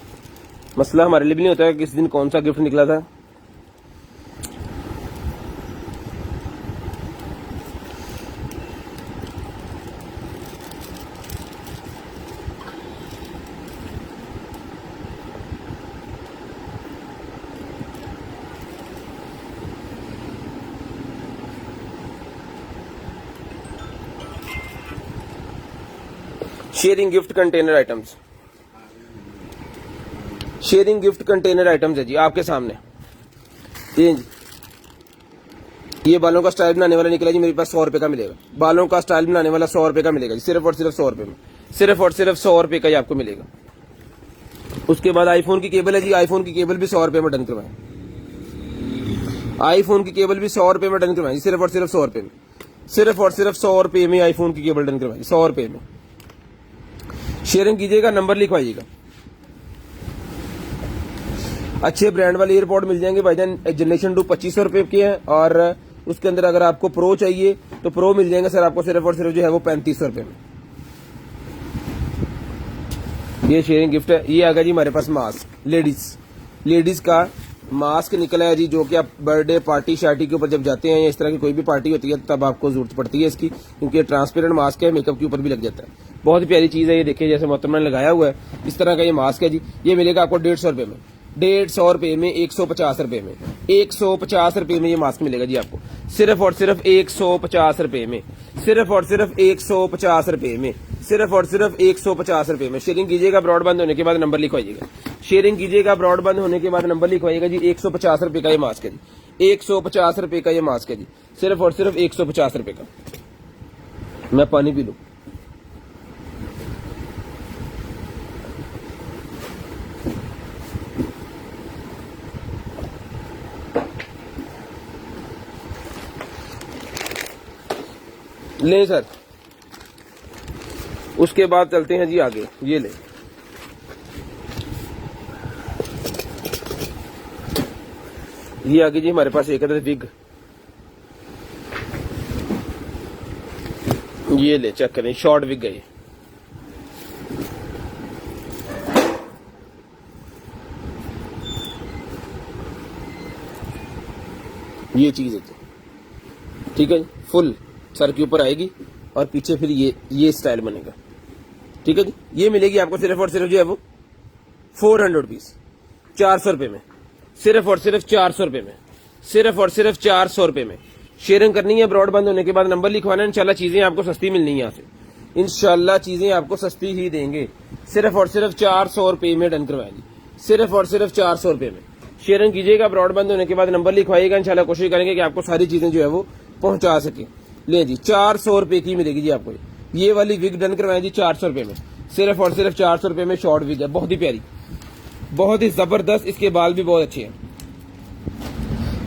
Speaker 1: मसला हमारे लिए भी नहीं होता है किस दिन कौन सा गिफ्ट निकला था। Sharing gift container items, sharing gift container items है जी आपके सामने। ये बालों का स्टाइल बनाने वाला निकला जी मेरे पास 100 रुपए का मिलेगा, बालों का स्टाइल बनाने वाला 100 रुपए का मिलेगा जी, सिर्फ और सिर्फ 100 रुपए में, सिर्फ और सिर्फ 100 रुपए का ही आपको मिलेगा। उसके बाद आईफोन की केबल है जी, आईफोन की केबल भी 100 रुपए में डन करवाएं, आईफोन की केबल भी 100 रुपए में डन करवाएं, सिर्फ और सिर्फ 100 रुपए में, सिर्फ और सिर्फ 100 रुपए में आईफोन की केबल डन करवाएं, 100 रुपए में। शेयरिंग कीजिएगा, नंबर लिखवाइएगा। अच्छे ब्रांड वाले एयरपॉड मिल जाएंगे भाईजान, जनरेशन 2 2500 रुपए के हैं, और उसके अंदर अगर आपको प्रो चाहिए तो प्रो मिल जाएंगे सर आपको सिर्फ और सिर्फ जो है वो 3500 रुपए में। ये शेयरिंग गिफ्ट है। ये आ गया जी हमारे पास मास्क, लेडीज का मास्क निकला है जी, जो कि आप बर्थडे पार्टी शार्टी के ऊपर जब जाते हैं या इस तरह की कोई भी पार्टी होती है तब आपको जरूरत पड़ती है इसकी, क्योंकि ट्रांसपेरेंट मास्क है, मेकअप के ऊपर भी लग जाता है। बहुत ही प्यारी चीज है ये, देखिए जैसे मोहतरमा ने लगाया हुआ है इस तरह का ये मास्क है जी। ये मिलेगा आपको 150 रुपए में, 150 रुपए में, 150 रुपए में, 150 रुपए में ये मास्क मिलेगा जी आपको, सिर्फ और सिर्फ 150 रुपए में, सिर्फ और सिर्फ 150 रुपए में, सिर्फ और सिर्फ 150 रुपए में। शेयरिंग कीजिएगा, ब्रॉड बंद होने के बाद नंबर लिखवाइएगा। शेयरिंग कीजिएगा, ब्रॉड बंद होने के बाद नंबर लिखवाइएगा जी। 150 रुपए का ये मास्क है जी, 150 रुपए का ये मास्क है जी, सिर्फ और सिर्फ 150 रुपए का। मैं पानी पी लूं। ले सर, उसके बाद चलते हैं जी आगे, ये ले ये आगे जी हमारे पास एक अदर विग, ये ले चेक करें, शॉर्ट विग है ये चीज है जी, ठीक है जी। फुल सर के ऊपर आएगी और पीछे फिर ये स्टाइल बनेगा, ठीक है जी। ये मिलेगी आपको सिर्फ और सिर्फ जो है वो 400 रुपीज, 400 रुपए में, सिर्फ और सिर्फ 400 रुपए में, सिर्फ और सिर्फ 400 रुपए में। शेयरिंग करनी है, ब्रॉड बंद होने के बाद नंबर लिखवाना है, इंशाल्लाह चीजें आपको सस्ती मिलनी है यहाँ से, इंशाल्लाह चीजें आपको सस्ती ही देंगे। सिर्फ और सिर्फ 400 रुपए में डन करवाएंगे, सिर्फ और सिर्फ 400 रुपए में। शेयरिंग कीजिएगा, ब्रॉड बंद होने के बाद नंबर लिखवाइएगा, इंशाल्लाह कोशिश करेंगे कि आपको सारी चीजें जो है वो पहुंचा सके। ले जी 400 रुपए की मिलेगी जी आपको, ये वाली विग डन करवाएं जी 400 रुपए में, सिर्फ और सिर्फ 400 रुपए में। शॉर्ट विग है, बहुत ही प्यारी, बहुत ही जबरदस्त, इसके बाल भी बहुत अच्छे हैं।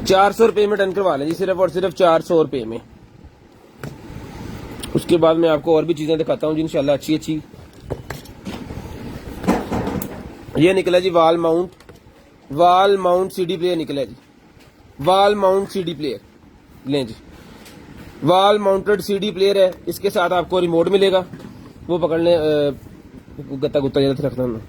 Speaker 1: 400 रुपए में डन करवा लें जी, सिर्फ और सिर्फ 400 रुपए में। उसके बाद मैं आपको और भी चीजें दिखाता हूँ जी इंशाल्लाह अच्छी अच्छी। ये निकला जी वाल माउंट सीडी प्लेयर निकला जी, वाल माउंट सीडी प्लेयर लें जी, वाल माउंटेड सीडी प्लेयर है। इसके साथ आपको रिमोट मिलेगा, वो पकड़ने गत्ता गुत्ता जैसा रखना ना,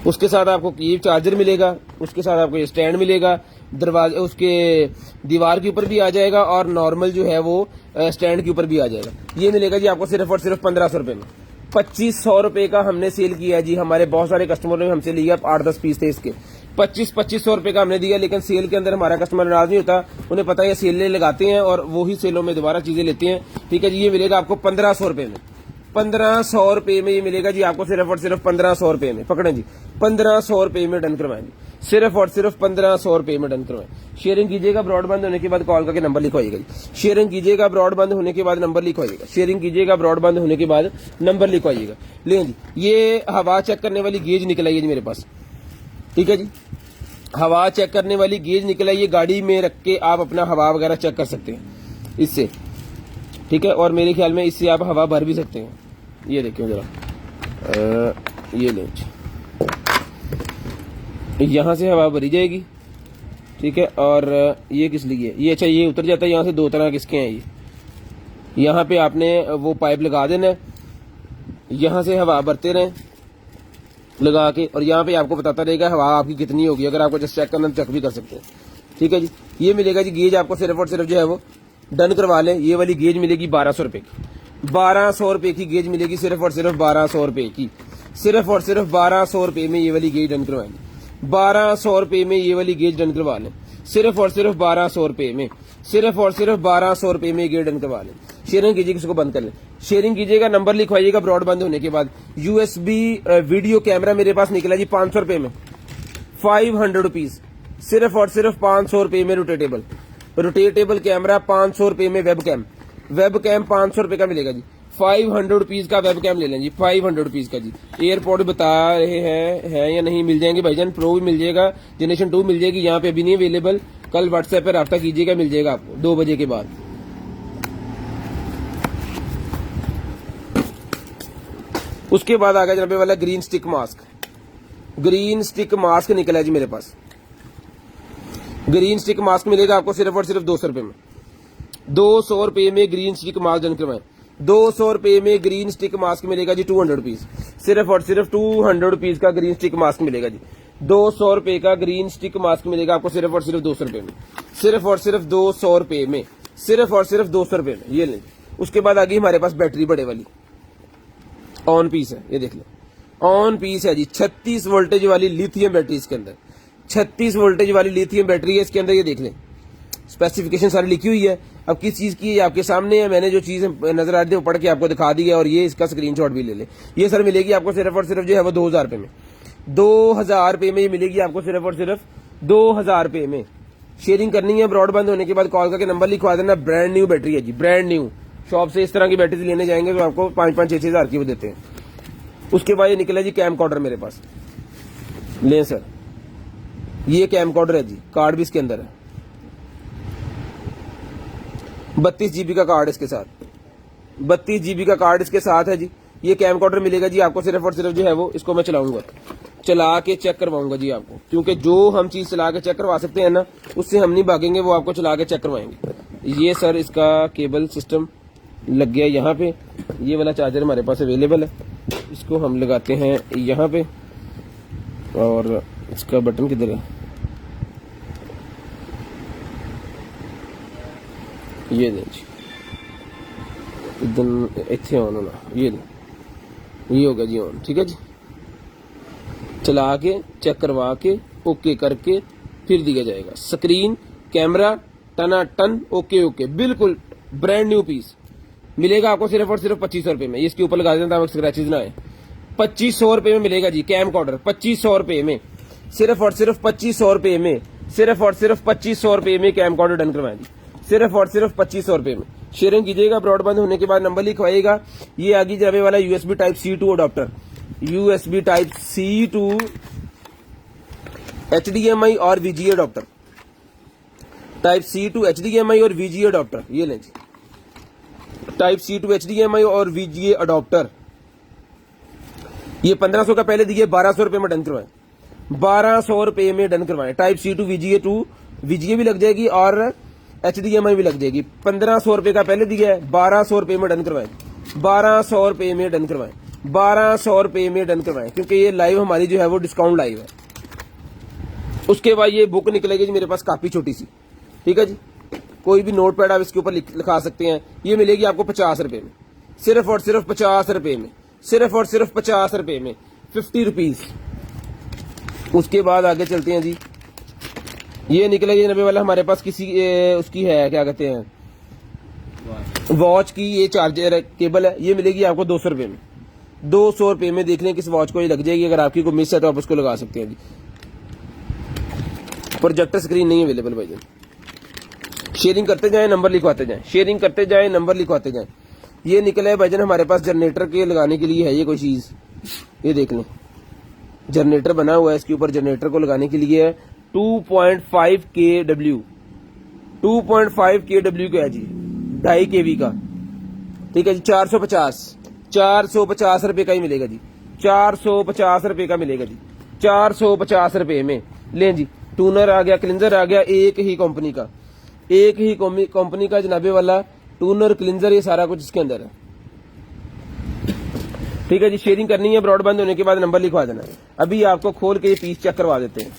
Speaker 1: उसके साथ आपको ये चार्जर मिलेगा, उसके साथ आपको ये स्टैंड मिलेगा, दरवाजे उसके दीवार के ऊपर भी आ जाएगा और नॉर्मल जो है वो स्टैंड के ऊपर भी आ जाएगा। ये मिलेगा जी आपको सिर्फ और सिर्फ 1500 रुपए में। 2500 रुपए का हमने सेल किया जी, हमारे बहुत सारे कस्टमरों ने हमसे लिया, 8-10 पीस थे इसके, 2500 रुपए का हमने दिया। लेकिन सेल के अंदर हमारा कस्टमर नाराज नहीं होता, उन्हें पता है सेल लगाते हैं और वो ही सेलों में दोबारा चीजें लेते हैं, ठीक है जी। ये मिलेगा आपको 1500 रुपए में, 1500 रुपए में ये मिलेगा जी आपको, सिर्फ और सिर्फ 1500 रुपए में। पकड़े जी 1500 रुपए में डन करवाएं जी, सिर्फ और सिर्फ 1500 रुपए में डन करवाएं। शेयरिंग कीजिएगा, ब्रॉड बंद होने के बाद कॉल करके नंबर लिखवाइएगा जी। शेयरिंग कीजिएगा, ब्रॉड बंद होने के बाद नंबर लिखवाइएगा। शेयरिंग कीजिएगा, ब्रॉड बंद होने के बाद नंबर लिखवाइएगा। लें जी, ये हवा चेक करने वाली गेज निकल आई है जी मेरे पास, ठीक है जी। हवा चेक करने वाली गेज निकल आई, ये गाड़ी में रख के आप अपना हवा वगैरह चेक कर सकते हैं इससे, ठीक है। और मेरे ख्याल में इससे आप हवा भर भी सकते हैं। ये देखिए जरा, ये लें, यहां से हवा भरी जाएगी, ठीक है। और ये किस लिए, ये अच्छा ये उतर जाता है यहाँ से, 2 तरह किसके हैं ये। यहाँ पे आपने वो पाइप लगा देना है, यहाँ से हवा भरते रहें लगा के, और यहाँ पे आपको बताता रहेगा हवा आपकी कितनी होगी। अगर आपको जस्ट चेक करना चेक भी कर सकते हैं, ठीक है जी। ये मिलेगा जी गेज आपको, सिर्फ और सिर्फ जो है वो डन करवा लें। ये वाली गेज मिलेगी 1200 रुपए की, 1200 रुपए की गेज मिलेगी, सिर्फ और सिर्फ 1200 रुपए की, सिर्फ और सिर्फ 1200 रुपए में ये वाली गेज डन करवाएंगे। 1200 रुपए में ये वाली गेज डन करवा लें, सिर्फ और सिर्फ 1200 रुपए में, सिर्फ और सिर्फ 1200 रुपए में गेज डन करवा लें। शेयरिंग कीजिएगा, इसको बंद कर लें। शेयरिंग कीजिएगा, नंबर लिखवाइएगा ब्रॉड बंद होने के बाद। यूएसबी वीडियो कैमरा मेरे पास निकला जी 500 रुपए में, 500 रुपीज, सिर्फ और सिर्फ 500 रुपए में। रोटेटेबल कैमरा 500 रुपए में। वेब कैम 500 रुपए का मिलेगा जी, 500 रुपीज का वेब कैम ले लें जी, 500 रुपीज का जी। एयरपोर्ट बता रहे हैं या नहीं, मिल जाएंगे भाईजान, प्रो भी मिल जाएगा, जनरेशन 2 मिल जाएगी, यहाँ पे अभी नहीं अवेलेबल। कल व्हाट्सएप पे राब्ता कीजिएगा, मिल जाएगा आपको 2 बजे के बाद। उसके बाद आ गया जनाबे वाला green stick mask. Green stick mask निकला जी मेरे पास। ग्रीन स्टिक मास्क मिलेगा आपको सिर्फ और सिर्फ 200 रुपए में, 200 रुपए में ग्रीन स्टिक मास्क डन करवाएं। 200 रुपए में ग्रीन स्टिक मास्क मिलेगा जी, 200 रुपीज, सिर्फ और सिर्फ 200 रुपीज का ग्रीन स्टिक मास्क मिलेगा जी। 200 रुपए का ग्रीन स्टिक मास्क मिलेगा आपको सिर्फ और सिर्फ 200 रुपए में, सिर्फ और सिर्फ 200 रुपए में, सिर्फ और सिर्फ 200 रुपए में। ये लें। उसके बाद आ गई हमारे पास बैटरी बड़े वाली, ऑन पीस है, ये देख लें, ऑन पीस है जी। 36 वोल्टेज वाली लिथियम बैटरी इसके अंदर, 36 वोल्टेज वाली लिथियम बैटरी है इसके अंदर। ये देख लें, स्पेसिफिकेशन सारी लिखी हुई है। अब किस चीज की है आपके सामने है, मैंने जो चीज नजर आ रही है वो पढ़ के आपको दिखा दी है, और ये इसका स्क्रीनशॉट भी ले ले। ये सर मिलेगी आपको सिर्फ और सिर्फ जो है वो 2000 रुपए में, 2000 रुपए में ये मिलेगी आपको सिर्फ और सिर्फ 2000 रुपए में। शेयरिंग करनी है, ब्रॉड बंद होने के बाद कॉल करके नंबर लिखवा देना। ब्रांड न्यू बैटरी है जी, ब्रांड न्यू। शॉप से इस तरह की बैटरी लेने जाएंगे तो आपको 5-5, 6-6 हजार की वो देते हैं। उसके बाद ये निकला जी कैम कॉर्डर मेरे पास, लें सर, ये कैम कॉर्डर है जी, कार्ड भी इसके अंदर है, 32 GB का कार्ड इसके साथ, 32 GB का कार्ड इसके साथ है जी। ये कैमकॉर्डर मिलेगा जी आपको सिर्फ और सिर्फ जो है वो इसको मैं चलाऊंगा, चला के चेक करवाऊंगा जी आपको, क्योंकि जो हम चीज चला के चेक करवा सकते हैं ना उससे हम नहीं भागेंगे, वो आपको चला के चेक करवाएंगे। ये सर इसका केबल सिस्टम लग गया यहाँ पे, ये वाला चार्जर हमारे पास अवेलेबल है, इसको हम लगाते हैं यहाँ पे और इसका बटन किधर है, ये दें जी एकदम इतने ऑन होना, ये होगा जी ऑन, ठीक है जी। चला के चेक करवा के ओके करके फिर दिया जाएगा। स्क्रीन कैमरा टना टन ओके ओके बिल्कुल ब्रांड न्यू पीस मिलेगा आपको सिर्फ और सिर्फ 2500 रुपए में। इसके ऊपर लगा देना ताकि स्क्रैचेज ना आए। 2500 रुपए में मिलेगा जी कैम कॉर्डर, 2500 रुपए में, सिर्फ और सिर्फ 2500 रुपए में, सिर्फ और सिर्फ 2500 रुपए में कैम कॉर्डर डन करवाएं जी, सिर्फ और सिर्फ 2500 रुपए में। शेयरिंग कीजिएगा, ब्रॉडबैंड होने के बाद नंबर लिखवाइएगा। ये आगे जाने वाला USB type C to adapter, USB type C to HDMI और VGA adapter, type C to HDMI और VGA अडॉप्टर, ये लें जी, टाइप सी टू HDMI और VGA अडॉप्टर। ये 1500 का पहले दिए, 1200 रुपए में डन करवाएं, 1200 रुपए में डन करवाएं। टाइप सी टू VGA भी लग जाएगी और HDMI भी लग जाएगी। 1500 रुपए का पहले दिया है, 1200 रुपए में डन करवाएं, 1200 रुपए में डन करवाएं, 1200 रुपए में डन करवाएं, क्योंकि ये लाइव हमारी जो है वो डिस्काउंट लाइव है। उसके बाद ये बुक निकलेगी जी मेरे पास काफी छोटी सी, ठीक है जी, कोई भी नोट पैड आप इसके ऊपर लिखा सकते हैं। ये मिलेगी आपको 50 रुपए में, सिर्फ और सिर्फ 50 रुपए में, सिर्फ और सिर्फ 50 रुपए में, 50 रुपीज। उसके बाद आगे चलते हैं जी, ये निकलेगी नबे वाला हमारे पास किसी उसकी है, क्या कहते हैं, वॉच की ये चार्जर केबल है, ये मिलेगी आपको 200 रुपए में, 200 रुपए में। देख लें किस वॉच को ये लग जाएगी, अगर आपकी को मिस है तो आप उसको लगा सकते हैं जी। प्रोजेक्टर स्क्रीन नहीं अवेलेबल भाई। शेयरिंग करते जाएं, नंबर लिखवाते जाएं, शेयरिंग करते जाएं, नंबर लिखवाते जाएं। ये निकला है भाईजान हमारे पास जनरेटर के लगाने के लिए है ये कोई चीज, ये देख लें, जनरेटर बना हुआ है, इसके ऊपर जनरेटर को लगाने के लिए है। 2.5 kW, 2.5 kW का है जी, 2.5 kV का, ठीक है जी। 450 रुपए का ही मिलेगा जी, 450 रुपए का मिलेगा जी, 450 रुपए में लें जी। टूनर आ गया, क्लिंजर आ गया, एक ही कंपनी का, एक ही कंपनी का जनाबे वाला टूनर क्लिंजर, ये सारा कुछ इसके अंदर है, ठीक है जी। शेयरिंग करनी है, ब्रॉडबैंड होने के बाद नंबर लिखवा देना है। अभी आपको खोल के ये पीस चेक करवा देते हैं,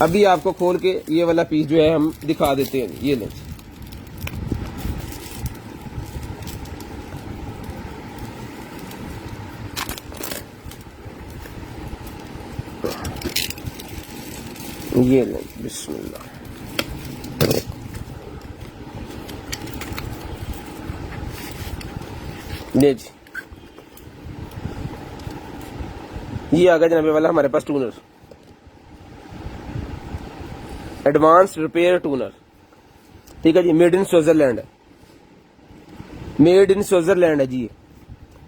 Speaker 1: अभी आपको खोल के ये वाला पीस जो है हम दिखा देते हैं, ये लें। ये लें, बिस्मिल्लाह। ले जी, ये आ गया जनाबे वाला हमारे पास टूनर, एडवांस रिपेयर टूनर, ठीक है जी। मेड इन स्विट्जरलैंड है, मेड इन स्विट्जरलैंड है जी ये,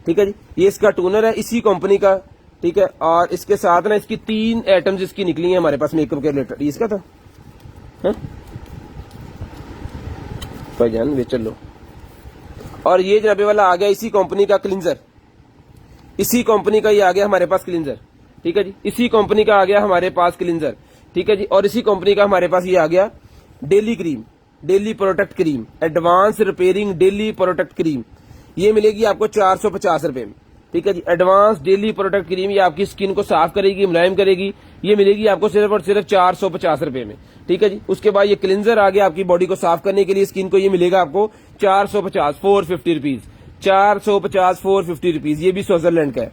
Speaker 1: ठीक है जी। ये इसका टूनर है, इसी कंपनी का, ठीक है। और इसके साथ ना इसकी 3 आइटम्स इसकी निकली हैं हमारे पास मेकअप के रिलेटेड, इसका था भाईजान वे चलो। और ये जनाबे वाला आ गया इसी कंपनी का क्लिंजर, इसी कंपनी का ये आ गया हमारे पास क्लिंजर, ठीक है जी। इसी कंपनी का आ गया हमारे पास क्लिंजर, ठीक है जी। और इसी कंपनी का हमारे पास ये आ गया daily cream, daily protect cream, advance repairing daily protect cream, ये मिलेगी आपको 450 रुपए में, ठीक है जी। एडवांस डेली प्रोटेक्ट क्रीम, ये आपकी स्किन को साफ करेगी, मुलायम करेगी, ये मिलेगी आपको सिर्फ और सिर्फ 450 रुपए में, ठीक है जी। उसके बाद ये क्लिंजर आ गया आपकी बॉडी को साफ करने के लिए, स्किन को, ये मिलेगा आपको 450, 450 रुपीज, 450, 450 रुपीज। ये भी स्विट्जरलैंड का है,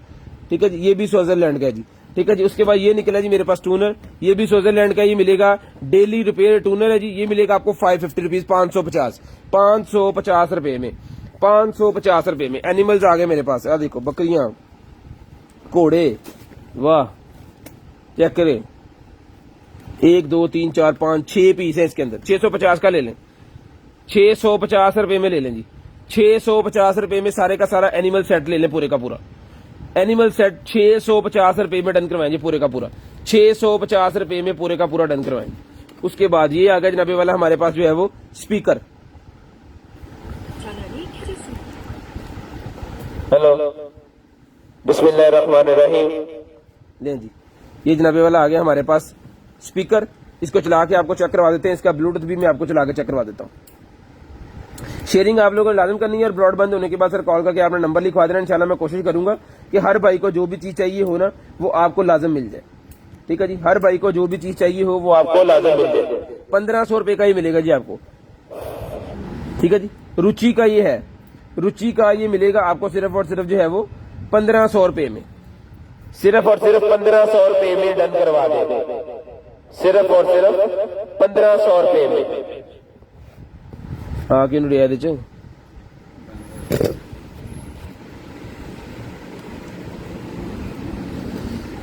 Speaker 1: ठीक है जी, ये भी स्विट्जरलैंड का है जी, ठीक है जी। उसके बाद ये निकला जी मेरे पास टूनर, ये भी स्विट्जरलैंड का, ये मिलेगा डेली रिपेयर टूनर है जी, ये मिलेगा आपको 550 रुपीज, 550 रुपए में, 550 रुपए में। एनिमल्स आ गए मेरे पास, आ देखो बकरियां, घोड़े, वाह चेक करें, 1 2 3 4 5 6 पीस है इसके अंदर। 650 का ले लें, 650 रुपए में ले लें जी, 650 रुपए में सारे का सारा एनिमल सेट ले लें, पूरे का पूरा एनिमल सेट 650 रुपए में डन करवाएंगे, पूरे का पूरा 650 रुपए में पूरे का पूरा डन करवाएंगे। उसके बाद ये आ गया जनाबे वाला हमारे पास जो है वो स्पीकर, हेलो, बिस्मिल्लाहिर्रहमानिर्रहीम। लें जी, ये जनाबे वाला आ गया हमारे पास स्पीकर। इसको चला के आपको चेक करवा देते हैं। इसका ब्लूटूथ भी मैं आपको चला के चेक करवा देता हूँ। शेयरिंग आप लोगों को लाजम करनी है और ब्रॉड बंद होने के बाद सर कॉल करके आपने नंबर लिखवा देना। इंशाल्लाह मैं कोशिश करूंगा कि हर भाई को जो भी चीज चाहिए हो ना वो आपको लाजम मिल जाए। ठीक है जी, हर भाई को जो भी चीज चाहिए हो वो आपको लाजम मिल जाए। 1500 रुपए का ही मिलेगा जी आपको। ठीक है जी, रुचि का ये है, रुचि का ये मिलेगा आपको सिर्फ और सिर्फ जो है वो 1500 रुपए में, सिर्फ और सिर्फ 1500 रुपए में डन करवा देंगे। सिर्फ और सिर्फ 1500 रुपए में। हाँ कि नुड़िया दे चो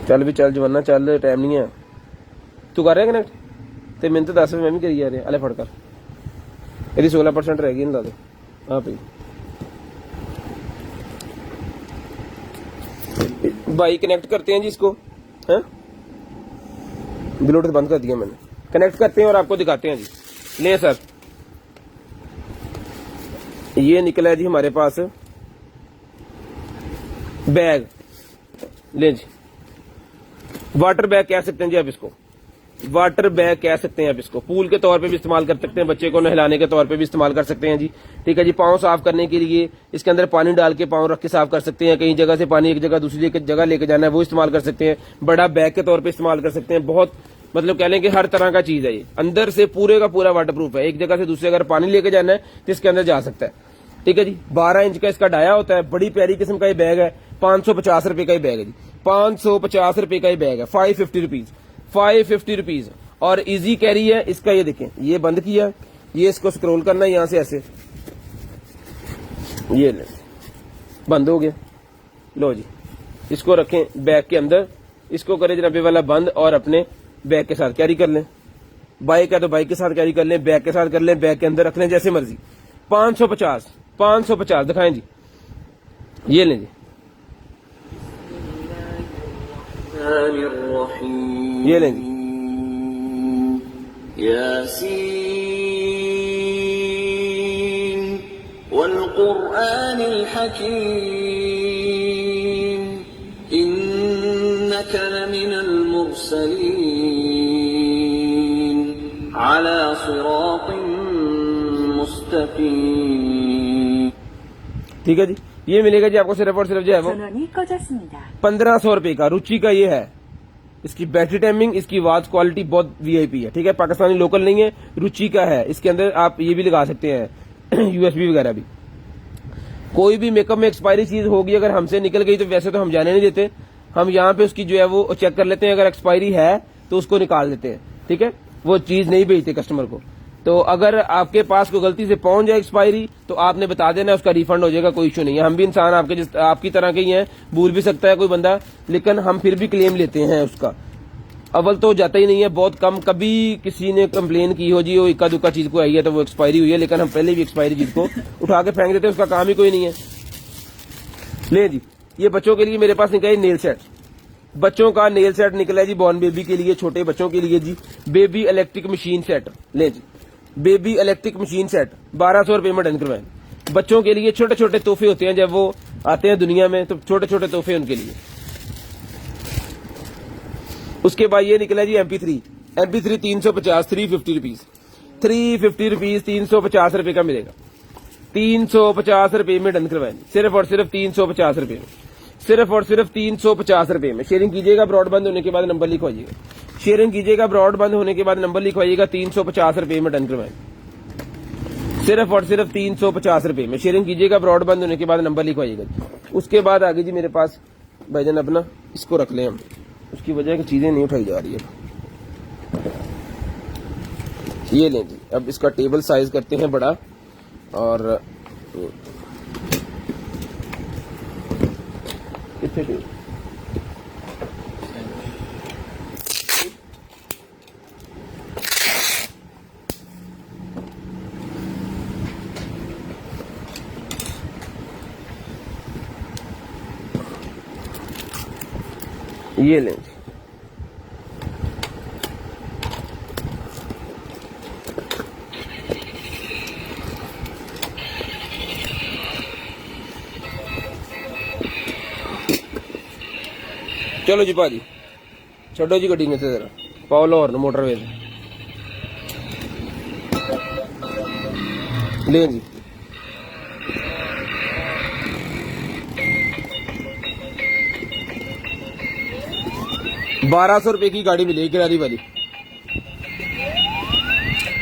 Speaker 1: चल भी चल जवाना चल, टाइम नहीं है। तू कर रहा है कनेक्ट ते मैंने तो 10 मैं भी करी जा रहा। अले फड़ कर, यदि 16% रह गई ना दे। हाँ भाई भाई कनेक्ट करते हैं जी इसको, हैं ब्लूटूथ बंद कर दिया मैंने। कनेक्ट करते हैं और आपको दिखाते हैं जी। ले सर, ये निकला है जी हमारे पास बैग। ले जी, वाटर बैग कह सकते हैं जी आप इसको, वाटर बैग कह सकते हैं आप इसको। पूल के तौर पे भी इस्तेमाल कर सकते हैं, बच्चे को नहलाने के तौर पे भी इस्तेमाल कर सकते हैं जी। ठीक है जी, पाँव साफ करने के लिए इसके अंदर पानी डाल के पाँव रख के साफ कर सकते हैं। कहीं जगह से पानी एक जगह दूसरी जगह लेके जाना है वो इस्तेमाल कर सकते हैं। बड़ा बैग के तौर पे इस्तेमाल कर सकते हैं। बहुत मतलब कह लें कि हर तरह का चीज है ये। अंदर से पूरे का पूरा वाटर प्रूफ है। एक जगह से दूसरी अगर पानी लेके जाना है तो इसके अंदर जा सकता है। ठीक है जी, 12 इंच का इसका डाया होता है। बड़ी प्यारी किस्म का ये बैग है। 550 रुपए का ही बैग है जी, 550 रुपए का ही बैग है। 550 रुपीज, 550 रुपीज। और इजी कैरी है इसका। ये देखें, ये बंद किया, ये इसको स्क्रॉल करना है यहां से ऐसे, ये ले बंद हो गया। लो जी, इसको रखें बैग के अंदर, इसको करें जनाबे वाला बंद और अपने बैग के साथ कैरी कर लें। बाइक है तो बाइक के साथ कैरी कर लें, बैग के साथ कर लें, बैग के अंदर रख लें, जैसे मर्जी। 550 550 दिखाएं जी, ये लें जी, ये लें जी।
Speaker 2: यासीन वल कुरआनिल हकीम इन्नका लमिनल मुरसलीन अला सिरातिन मुस्तकीम।
Speaker 1: ठीक है जी, ये मिलेगा जी आपको सिर्फ और सिर्फ जो है वो 1500 रुपए का। रुचि का ये है। इसकी बैटरी टाइमिंग, इसकी आवाज क्वालिटी बहुत वीआईपी है। ठीक है, पाकिस्तानी लोकल नहीं है, रुचि का है। इसके अंदर आप ये भी लगा सकते हैं यूएसबी वगैरह भी। कोई भी मेकअप में एक्सपायरी चीज होगी अगर हमसे निकल गई तो वैसे तो हम जाने नहीं देते, हम यहाँ पे उसकी जो है वो चेक कर लेते हैं। अगर एक्सपायरी है तो उसको निकाल देते हैं। ठीक है, वो चीज नहीं भेजते कस्टमर को। तो अगर आपके पास कोई गलती से पहुंच जाए एक्सपायरी तो आपने बता देना, उसका रिफंड हो जाएगा, कोई इशू नहीं है। हम भी इंसान आपकी तरह के ही हैं, भूल भी सकता है कोई बंदा, लेकिन हम फिर भी क्लेम लेते हैं उसका। अव्वल तो जाता ही नहीं है, बहुत कम। कभी किसी ने कंप्लेन की हो जी वो इक्का दुक्का चीज को आई है तो वो एक्सपायरी हुई है, लेकिन हम पहले भी एक्सपायरी चीज को उठा के फेंक देते हैं, उसका काम ही कोई नहीं है। ले जी, ये बच्चों के लिए मेरे पास निकला नेल सेट। बच्चों का नेल सेट निकला है जी, बॉर्न बेबी के लिए, छोटे बच्चों के लिए जी। Baby electric machine set. ले जी, बेबी इलेक्ट्रिक मशीन सेट 1200 रुपए में डन करवाएं। बच्चों के लिए छोटे छोटे तोहफे होते हैं जब वो आते हैं दुनिया में, तो छोटे छोटे तोहफे उनके लिए। उसके बाद ये निकला जी MP3 350, 350 रुपीज, 350 रुपीज, 350 रुपए का मिलेगा। 350 रुपए में डन करवाएं, सिर्फ और सिर्फ 350 रुपए में, सिर्फ और सिर्फ 350 रुपए में। शेयरिंग कीजिएगा, ब्रॉडबैंड होने के बाद नंबर लिखवाइएगा। शेयरिंग कीजिएगा, ब्रॉडबैंड होने के बाद नंबर लिखवाइएगा। 350 रुपए में डन करवाएं, सिर्फ और सिर्फ 350 रुपए में। शेयरिंग कीजिएगा, ब्रॉडबैंड होने के बाद नंबर लिखवाइएगा। उसके बाद आगे जी मेरे पास भाईजान अपना इसको रख लें हम, उसकी वजह की चीजें नहीं उठाई जा रही है। ये लें जी, अब इसका टेबल साइज करते हैं बड़ा, और ये लें जी। चलो जी भाजी छो जी गड्डी ने जरा पाओ लाहौर मोटरवे ले जी। ₹1200 की गाड़ी मिलेगी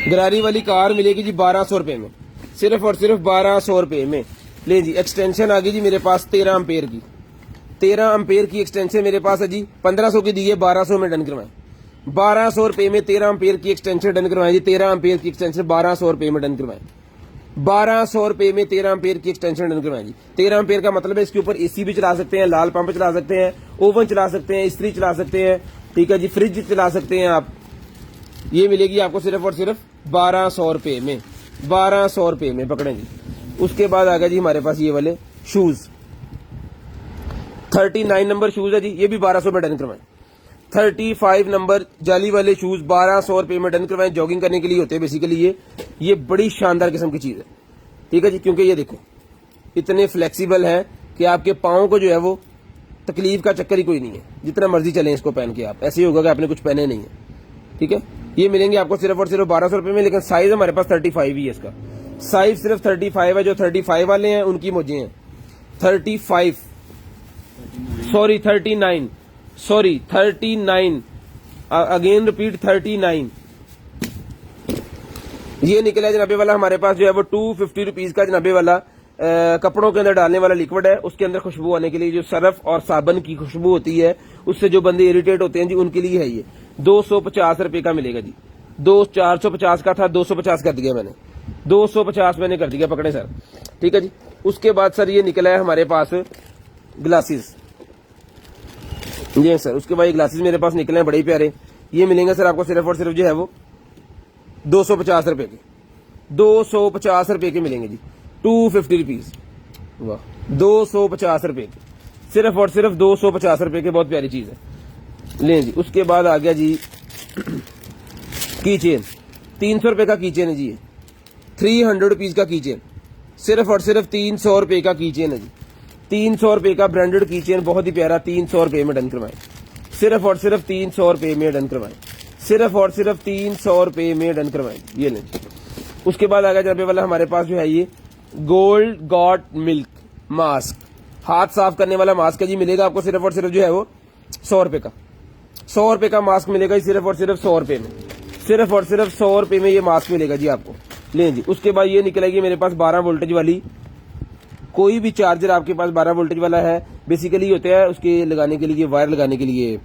Speaker 1: गरारी वाली कार मिलेगी जी ₹1200 में, सिर्फ और सिर्फ ₹1200 में। ले जी एक्सटेंशन आ गई जी मेरे पास 13 एम्पेयर की, 13 एम्पेयर की एक्सटेंशन मेरे पास है जी। 1500 की दी है, 1200 में डन करवाएं। ₹1200 में 13 एम्पेयर की एक्सटेंशन डन करवाएं जी। 13 एम्पेयर की एक्सटेंशन ₹1200 में डन करवाएं। ₹1200 में 13 एम्पेयर की एक्सटेंशन डन करवाएं जी। 13 एम्पेयर का मतलब है इसके ऊपर एसी भी चला सकते हैं, लाल पंप चला सकते हैं, ओवन चला सकते हैं, इस्त्री चला सकते हैं, ठीक है जी, फ्रिज चला सकते हैं आप। ये मिलेगी आपको सिर्फ और सिर्फ ₹1200 में, ₹1200 में पकड़े जी। उसके बाद आ गया जी हमारे पास ये वाले शूज, 39 नंबर शूज है जी, ये भी 1200 में डन करवाएं। 35 नंबर जाली वाले शूज ₹1200 में डन करवाएं। जॉगिंग करने के लिए होते हैं बेसिकली ये बड़ी शानदार किस्म की चीज है, ठीक है जी, क्योंकि ये देखो इतने फ्लेक्सिबल है कि आपके पाँव को जो है वो तकलीफ का चक्कर ही कोई नहीं है, जितना मर्जी चलें इसको पहन के आप, ऐसे ही होगा कि आपने कुछ पहने नहीं है, ठीक है। ये मिलेंगे आपको सिर्फ और सिर्फ ₹1200 में, लेकिन साइज हमारे पास 35 ही है, इसका साइज सिर्फ 35 है। जो 35 वाले हैं उनकी मोजे हैं 39 अगेन रिपीट 39। ये निकला जनाबे वाला हमारे पास जो है वो ₹250 का जनाबे वाला कपड़ों के अंदर डालने वाला लिक्विड है। उसके अंदर खुशबू आने के लिए जो सरफ और साबन की खुशबू होती है उससे जो बंदे इरिटेट होते हैं जी, उनके लिए है ये। ₹250 का मिलेगा जी। 450 का था, 250 कर दिया मैंने, 250 मैंने कर दिया, पकड़े सर, ठीक है जी। उसके बाद सर ये निकला है हमारे पास ग्लासेस, जी सर। उसके बाद ये ग्लासेस मेरे पास निकले हैं बड़े प्यारे। ये मिलेंगे सर आपको सिर्फ और सिर्फ जो है वो ₹250 के, ₹250 के मिलेंगे जी। ₹250, वाह, ₹250 के, सिर्फ और सिर्फ ₹250 के, बहुत प्यारी चीज है, लें जी। उसके बाद आ गया जी की चेन, ₹300 का की चेन है जी, ये ₹300 का की चेन, सिर्फ और सिर्फ ₹300 का की चेन है जी। ₹300 का ब्रांडेड की चेन, बहुत ही प्यारा, ₹300 में डन करवाएं, सिर्फ और सिर्फ ₹300 में डन करवाएं, सिर्फ और सिर्फ ₹300 में डन करवाएं, ये लें। उसके बाद आ गया जनाबे वाला हमारे पास जो है ये गोल्ड गॉट मिल्क मास्क, हाथ साफ करने वाला मास्क है जी, मिलेगा आपको सिर्फ और सिर्फ जो है वो ₹100 का, ₹100 का मास्क मिलेगा सिर्फ और सिर्फ ₹100 में, सिर्फ और सिर्फ ₹100 में ये मास्क मिलेगा जी आपको, लें जी। उसके बाद ये निकलेगी मेरे पास 12 वोल्टेज वाली, कोई भी चार्जर आपके पास 12 वोल्टेज वाला है, बेसिकली होता है उसके लगाने के लिए, वायर लगाने के लिए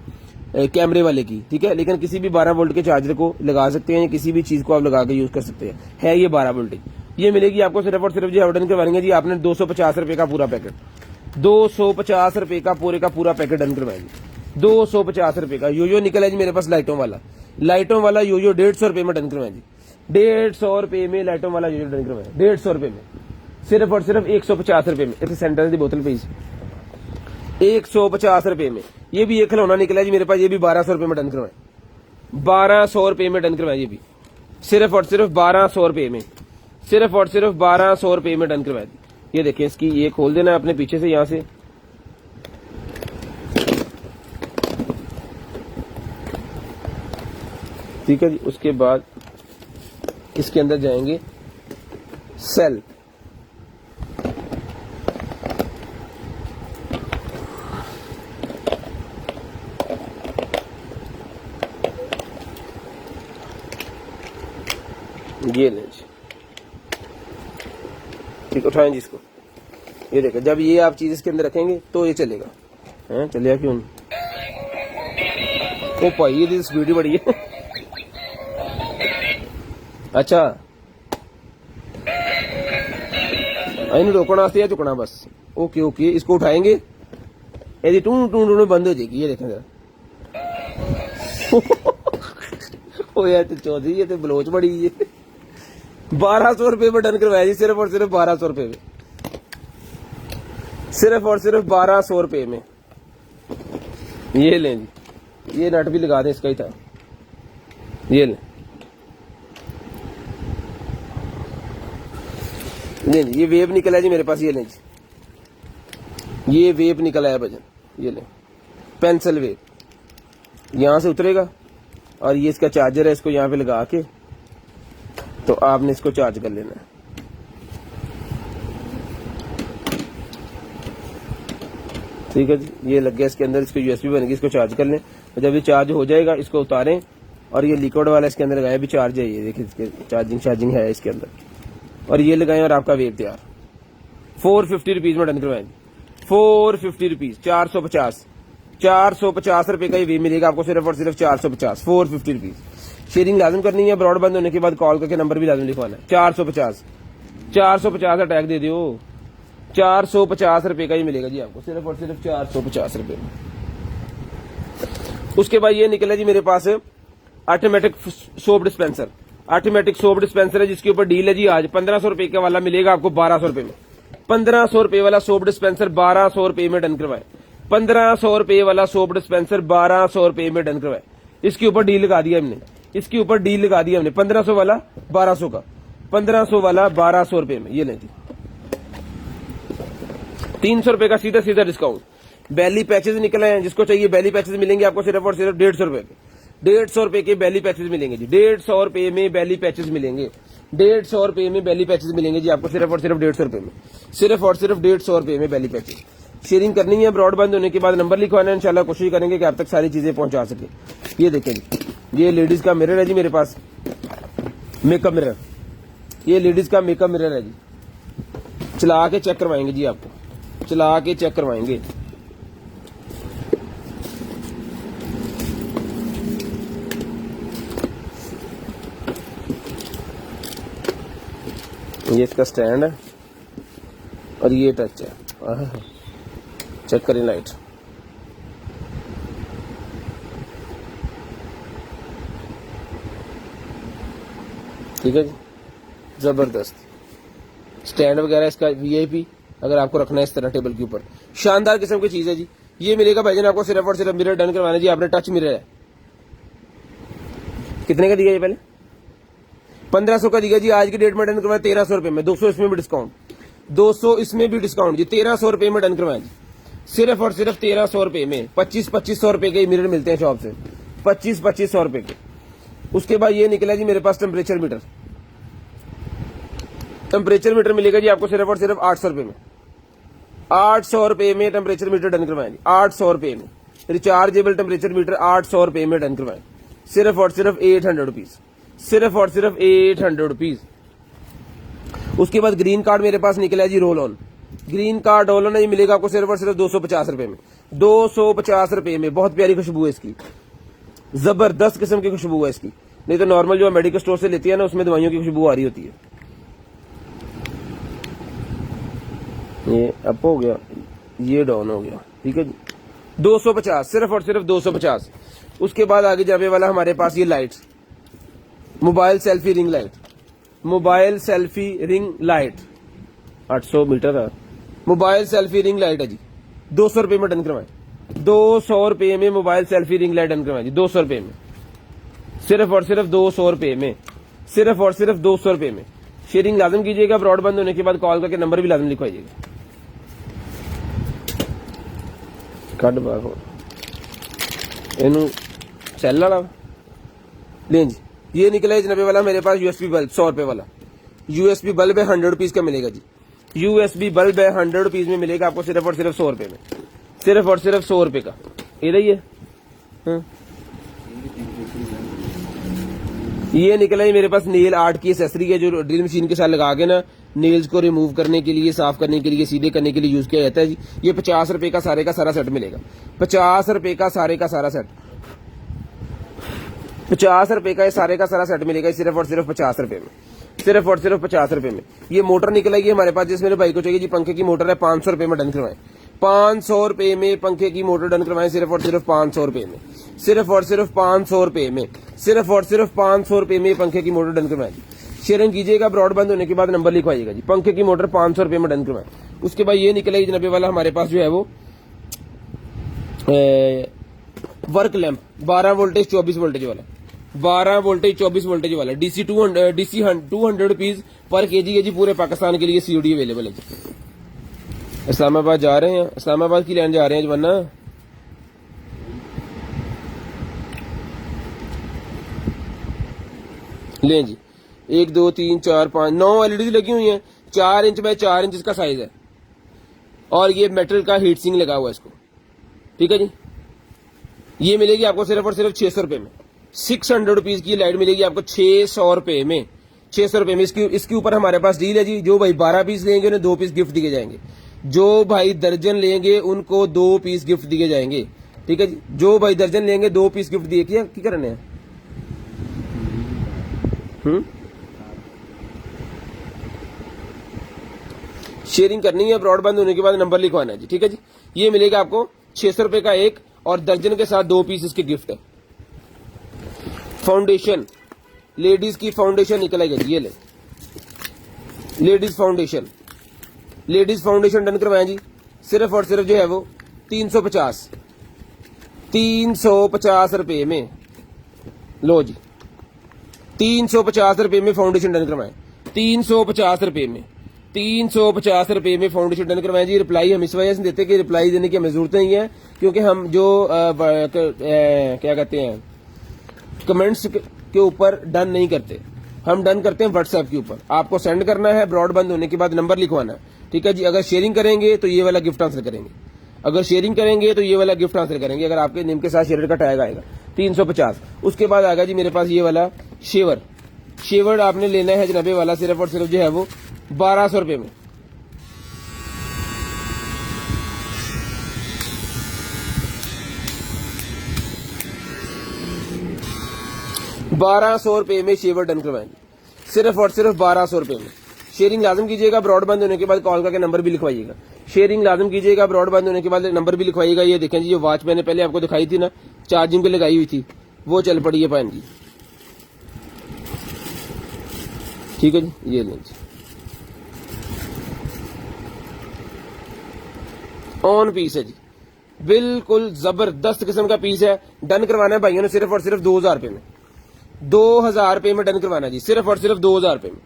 Speaker 1: कैमरे वाले की, ठीक है, लेकिन किसी भी 12 वोल्ट के चार्जर को लगा सकते हैं, किसी भी चीज को आप लगा के यूज कर सकते हैं, है ये 12 वोल्टेज। ये मिलेगी आपको सिर्फ और सिर्फ जो ऑर्डर करवाएंगे जी आपने ₹250 का पूरा पैकेट, ₹250 का पूरा पैकेट डन करवाएंगे, ₹250 का। योयो निकला है जी मेरे पास लाइटों वाला योयो ₹150 में डन करवाएंगे, ₹150 में लाइटों वाला योयो डन करवाएंगे, ₹150 में, सिर्फ और सिर्फ ₹150 में। इस सेंटर की बोतल प्लीज, ₹150 में। ये भी एक खिलौना निकला है जी मेरे पास, ये भी ₹1200 में डन करवाएं, ₹1200 में डन करवाएं, ये भी सिर्फ और सिर्फ ₹1200 में, सिर्फ और सिर्फ ₹1200 में डन करवाएं। ये देखें, इसकी ये खोल देना है अपने पीछे से, यहां से ठीक है जी। उसके बाद इसके अंदर जाएंगे सेल, ये लें जी, ठीक, उठाएं जी इसको। ये देखो, जब ये आप चीज इसके अंदर रखेंगे तो ये चलेगा, हैं चलेगा क्यों नहीं? ओ भाई ये स्पीड बड़ी है। अच्छा इन रोकना वास्ते या चुकना बस, ओके ओके। इसको उठाएंगे, यदि टू टू टू बंद हो जाएगी, ये देखें जरा। ओ यार तो चौधरी ये तो बलोच बड़ी है। ₹1200 में डन करवाया जी, सिर्फ और सिर्फ ₹1200 में, सिर्फ और सिर्फ ₹1200 में। ये लें जी, ये नट भी लगा दें, इसका ही था, ये लें जी। ये वेब निकला है जी मेरे पास, ये लें जी, ये वेब निकला है भजन, ये लें पेंसिल वेव, यहाँ से उतरेगा और ये इसका चार्जर है, इसको यहाँ पे लगा के तो आपने इसको चार्ज कर लेना है। ठीक है जी, ये लग गया इसके अंदर, इसको यूएसबी बनेगी, इसको चार्ज कर लें। और जब ये चार्ज हो जाएगा इसको उतारें और ये लिक्विड वाला इसके अंदर लगाया, भी चार्ज है, ये देखिए इसके चार्जिंग है इसके अंदर, और ये लगाएं और आपका वेव तैयार। 450 रुपीज में डन करवाएं, 450 रुपीज, 450 रुपए का ये वेव मिलेगा आपको सिर्फ और सिर्फ 450, 450 रुपीज। शेयरिंग लाजम करनी है, ब्रॉड बंद होने के बाद कॉल करके नंबर भी लाजम लिखवाना है। 450 अटैक दे दियो, 450 रुपए का ही मिलेगा जी आपको सिर्फ और सिर्फ 450 रुपए में। उसके बाद ये निकला जी मेरे पास automatic soap dispenser, automatic soap dispenser है जिसके ऊपर डील है जी आज 1500 रुपए का वाला मिलेगा आपको 1200 रुपए में। 1500 रुपए वाला सोप डिस्पेंसर 1200 रुपए में डन करवाए, 1500 रुपए वाला सोप डिस्पेंसर 1200 रुपए में डन करवाए। इसके ऊपर डील लगा दिया हमने, इसके ऊपर डील लगा दिया हमने, 1500 वाला 1200 का, 1500 वाला 1200 रुपए में, ये नहीं थी 300 रुपए का सीधा सीधा डिस्काउंट। बैली पैचेज निकले हैं, जिसको चाहिए बैली पैचेज मिलेंगे आपको सिर्फ और सिर्फ 150 रुपए के, 150 रुपए के बैली पैचेज मिलेंगे जी, 150 रुपए में बैली पैचेज मिलेंगे, 150 रुपए में बैली पैचेज मिलेंगे जी आपको सिर्फ और सिर्फ 150 रुपए में, सिर्फ और सिर्फ 150 रुपए में बैली पैचेज। शेयरिंग करनी है, ब्रॉड बंद होने के बाद नंबर लिखवाना है, इंशाल्लाह कोशिश करेंगे कि आप तक सारी चीजें पहुंचा सके। ये देखें जी, ये लेडीज का मिरर है जी मेरे पास, मेकअप मिरर, ये लेडीज का मेकअप मिरर है जी, चला के चेक करवाएंगे जी आपको, चला के चेक करवाएंगे। ये इसका स्टैंड है और ये टच है, चेक करें लाइट, ठीक है जी, जबरदस्त स्टैंड वगैरह इसका वीआईपी, अगर आपको रखना है इस तरह टेबल के ऊपर, शानदार किस्म की चीज है जी। ये मिलेगा भाईजान आपको सिर्फ और सिर्फ, मिरर डन करवाना जी आपने, टच मिरर है, कितने का दिया ये पहले 1500 का दिया जी, आज की डेट में डन करवाया 1300 रुपए में, 200 इसमें भी डिस्काउंट, 200 इसमें भी डिस्काउंट जी, 1300 रुपए में डन करवाया जी सिर्फ और सिर्फ 1300 रुपए में। 2500 रुपए के मिरर मिलते हैं शॉप से, 2500 रुपए के। उसके बाद ये निकला जी मेरे पास टेम्परेचर मीटर, टेम्परेचर मीटर मिलेगा जी आपको सिर्फ और सिर्फ 800 रुपए में, 800 रुपए में टेम्परेचर मीटर डन करवाएं जी, 800 रुपए में रिचार्जेबल टेम्परेचर मीटर 800 रुपए में डन करवाएं, सिर्फ और सिर्फ 800 रुपीज, सिर्फ और सिर्फ 800 रुपीज। उसके बाद ग्रीन कार्ड मेरे पास निकला है जी roll on, green card roll on ये मिलेगा आपको सिर्फ और सिर्फ 250 रुपए में, 250 रुपए में। बहुत प्यारी खुशबू है इसकी, जबरदस्त किस्म की खुशबू है इसकी, नहीं तो नॉर्मल जो मेडिकल स्टोर से लेती है ना उसमें दवाइयों की खुशबू आ रही होती है। ये अप हो गया, ये डाउन हो गया, ठीक है जी, 250, सिर्फ और सिर्फ 250। उसके बाद आगे जाने वाला हमारे पास ये lights, mobile selfie ring light, mobile selfie ring light 800 metre है, मोबाइल सेल्फी रिंग लाइट है जी, 200 रुपए में डन करवाएं, 200 रुपए में mobile selfie ring light done करवाएं जी, 200 रुपए में, सिर्फ और सिर्फ 200 रुपए में, सिर्फ और सिर्फ 200 रुपए में। शेयरिंग लाजम कीजिएगा, ब्रॉड बंद होने के बाद कॉल करके नंबर भी लाजम लिखवाइएगा। कट बार इन सेल वाला लें जी, ये निकला है जनाबे वाला मेरे पास यूएसबी बल्ब 100 रुपए वाला, यूएसबी बल्ब है 100 रुपीज का मिलेगा जी, यूएसबी बल्ब है 100 रुपीज में मिलेगा आपको सिर्फ और सिर्फ 100 रुपए में, सिर्फ और सिर्फ 100 रुपए का। इधर ही है ये निकला है मेरे पास नेल आर्ट की एसेसरी है, जो ड्रिल मशीन के साथ लगा के ना नेल्स को रिमूव करने के लिए, साफ करने के लिए, सीधे करने के लिए यूज किया जाता है जी। ये 50 रुपए का सारे का सारा सेट मिलेगा, 50 रुपए का सारे का सारा सेट, 50 रुपए का सारे का सारा सेट मिलेगा सिर्फ और सिर्फ 50 रुपए में, सिर्फ और सिर्फ 50 रुपए में। ये मोटर निकलेगी हमारे पास, जिस मेरे भाई को चाहिए जी पंखे की मोटर है, 500 रुपए में डन करवाएं, 500 रुपए में पंखे की मोटर डन करवाएं, सिर्फ और सिर्फ 500 रुपए में, सिर्फ और सिर्फ 500 रुपए में, सिर्फ और सिर्फ 500 रुपए में पंखे की मोटर डन करवाएं। शेयरिंग कीजिएगा, ब्रॉड बंद होने के बाद नंबर लिखवाइएगा जी, पंखे की मोटर 500 रुपए में डन करवाएं। उसके बाद ये निकलेगी जनाबे वाला हमारे पास जो है वो वर्क लैंप 12 वोल्टेज 24 वोल्टेज वाला, 12 वोल्टेज 24 वोल्टेज वाला, डीसी 200 रुपीज पर केजी है जी, पूरे पाकिस्तान के लिए सीओडी अवेलेबल है जी। इस्लामाबाद जा रहे हैं, इस्लामाबाद की लाइन जा रहे हैं जवाना, लें जी, 1 2 3 4 5 9 एलईडी लगी हुई हैं, 4 इंच बाय 4 इंच इसका साइज है, और ये मेटल का हीट सिंक लगा हुआ है इसको। ठीक है जी, ये मिलेगी आपको सिर्फ और सिर्फ 600 रुपए में। 600 रुपीज की लाइट मिलेगी आपको 600 रुपए में, 600 रुपए में। इसके ऊपर हमारे पास डील है जी, जो भाई 12 पीस लेंगे उन्हें 2 पीस गिफ्ट दिए जाएंगे, जो भाई दर्जन लेंगे उनको 2 पीस गिफ्ट दिए जाएंगे। ठीक है जी, जो भाई दर्जन लेंगे 2 पीस गिफ्ट दिए। क्या करने हैं? शेयरिंग करनी है, ब्रॉडबैंड होने के बाद नंबर लिखवाना है जी। ठीक है जी, ये मिलेगा आपको 600 रुपए का एक, और दर्जन के साथ 2 पीस इसके गिफ्ट है। फाउंडेशन, लेडीज की फाउंडेशन निकल आएगी जी, ये ले ladies foundation. Ladies foundation done करवाएं जी, सिर्फ और सिर्फ जो है वो 350 रुपए में। लो जी, 350 रुपए में फाउंडेशन डन करवाएं, 350 रुपए में, 350 रुपए में फाउंडेशन डन करवाएं जी। रिप्लाई हम इस वजह से देते हैं कि रिप्लाई देने की हमें जरूरत नहीं है, क्योंकि हम जो क्या कहते हैं कमेंट्स के ऊपर डन नहीं करते, हम डन करते हैं व्हाट्सएप के ऊपर। आपको सेंड करना है, ब्रॉडबैंड होने के बाद नंबर लिखवाना है। ठीक है जी, अगर शेयरिंग करेंगे तो ये वाला गिफ्ट आंसर करेंगे, अगर शेयरिंग करेंगे तो ये वाला गिफ्ट आंसर करेंगे, अगर आपके नेम के साथ शेयर का टैग आएगा। 350। उसके बाद आएगा जी मेरे पास ये वाला शेवर। शेवर आपने लेना है जनाबे वाला सिर्फ और सिर्फ जो है वो 1200 रुपए में। 1200 रुपए में शेवर डन करवाएंगे, सिर्फ और सिर्फ 1200 रुपए में। शेयरिंग लाजम कीजिएगा, ब्रॉडबैंड होने के बाद कॉल करके नंबर भी लिखवाइएगा। शेयरिंग लाजम कीजिएगा, ब्रॉडबैंड होने के बाद नंबर भी लिखवाइएगा। ये देखें जी, जो वॉच मैंने पहले आपको दिखाई थी ना, चार्जिंग पे लगाई हुई थी, वो चल पड़ी है पान जी। ठीक है जी, ये लें जी, ऑन पीस है जी, बिल्कुल जबरदस्त किस्म का पीस है। डन करवाना है भाइयों ने सिर्फ और सिर्फ 2000 रुपए में, 2000 रुपए में डन करवाना जी, सिर्फ और सिर्फ 2000 रुपए में,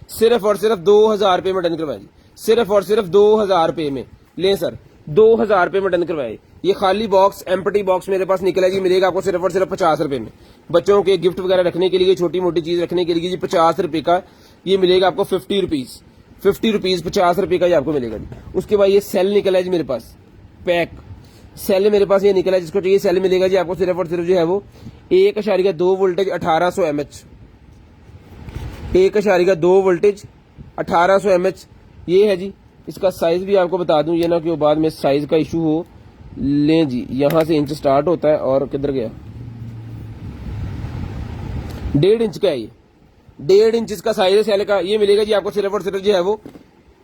Speaker 1: सिर्फ और सिर्फ 2000 रुपए में डन करवाए जी, सिर्फ और सिर्फ 2000 रुपए में। लें सर, 2000 रुपए में डन करवाए। ये खाली बॉक्स, एम्प्टी बॉक्स मेरे पास निकला जी, मिलेगा आपको सिर्फ और सिर्फ 50 रुपए में। बच्चों के गिफ्ट वगैरह रखने के लिए, छोटी मोटी चीज रखने के लिए जी 50 रुपए का ये मिलेगा आपको। 50 रुपीज, 50 रुपीज, 50 रुपए का ये आपको मिलेगा जी। उसके बाद ये सेल निकला है जी मेरे पास, पैक सेल मेरे पास ये निकला है, जिसको चाहिए सेल मिलेगा जी आपको सिर्फ और सिर्फ जो है वो 1.2 वोल्टेज 1800 mAh, 1.2 वोल्टेज 1800 mAh ये है जी। इसका साइज भी आपको बता दूं, ये ना कि बाद में साइज का इशू हो। लें जी, यहां से इंच स्टार्ट होता है और किधर गया, 1.5 इंच का है ये, 1.5 इंच इसका साइज है सेल का। ये मिलेगा जी आपको सिर्फ और सिर्फ जो है वो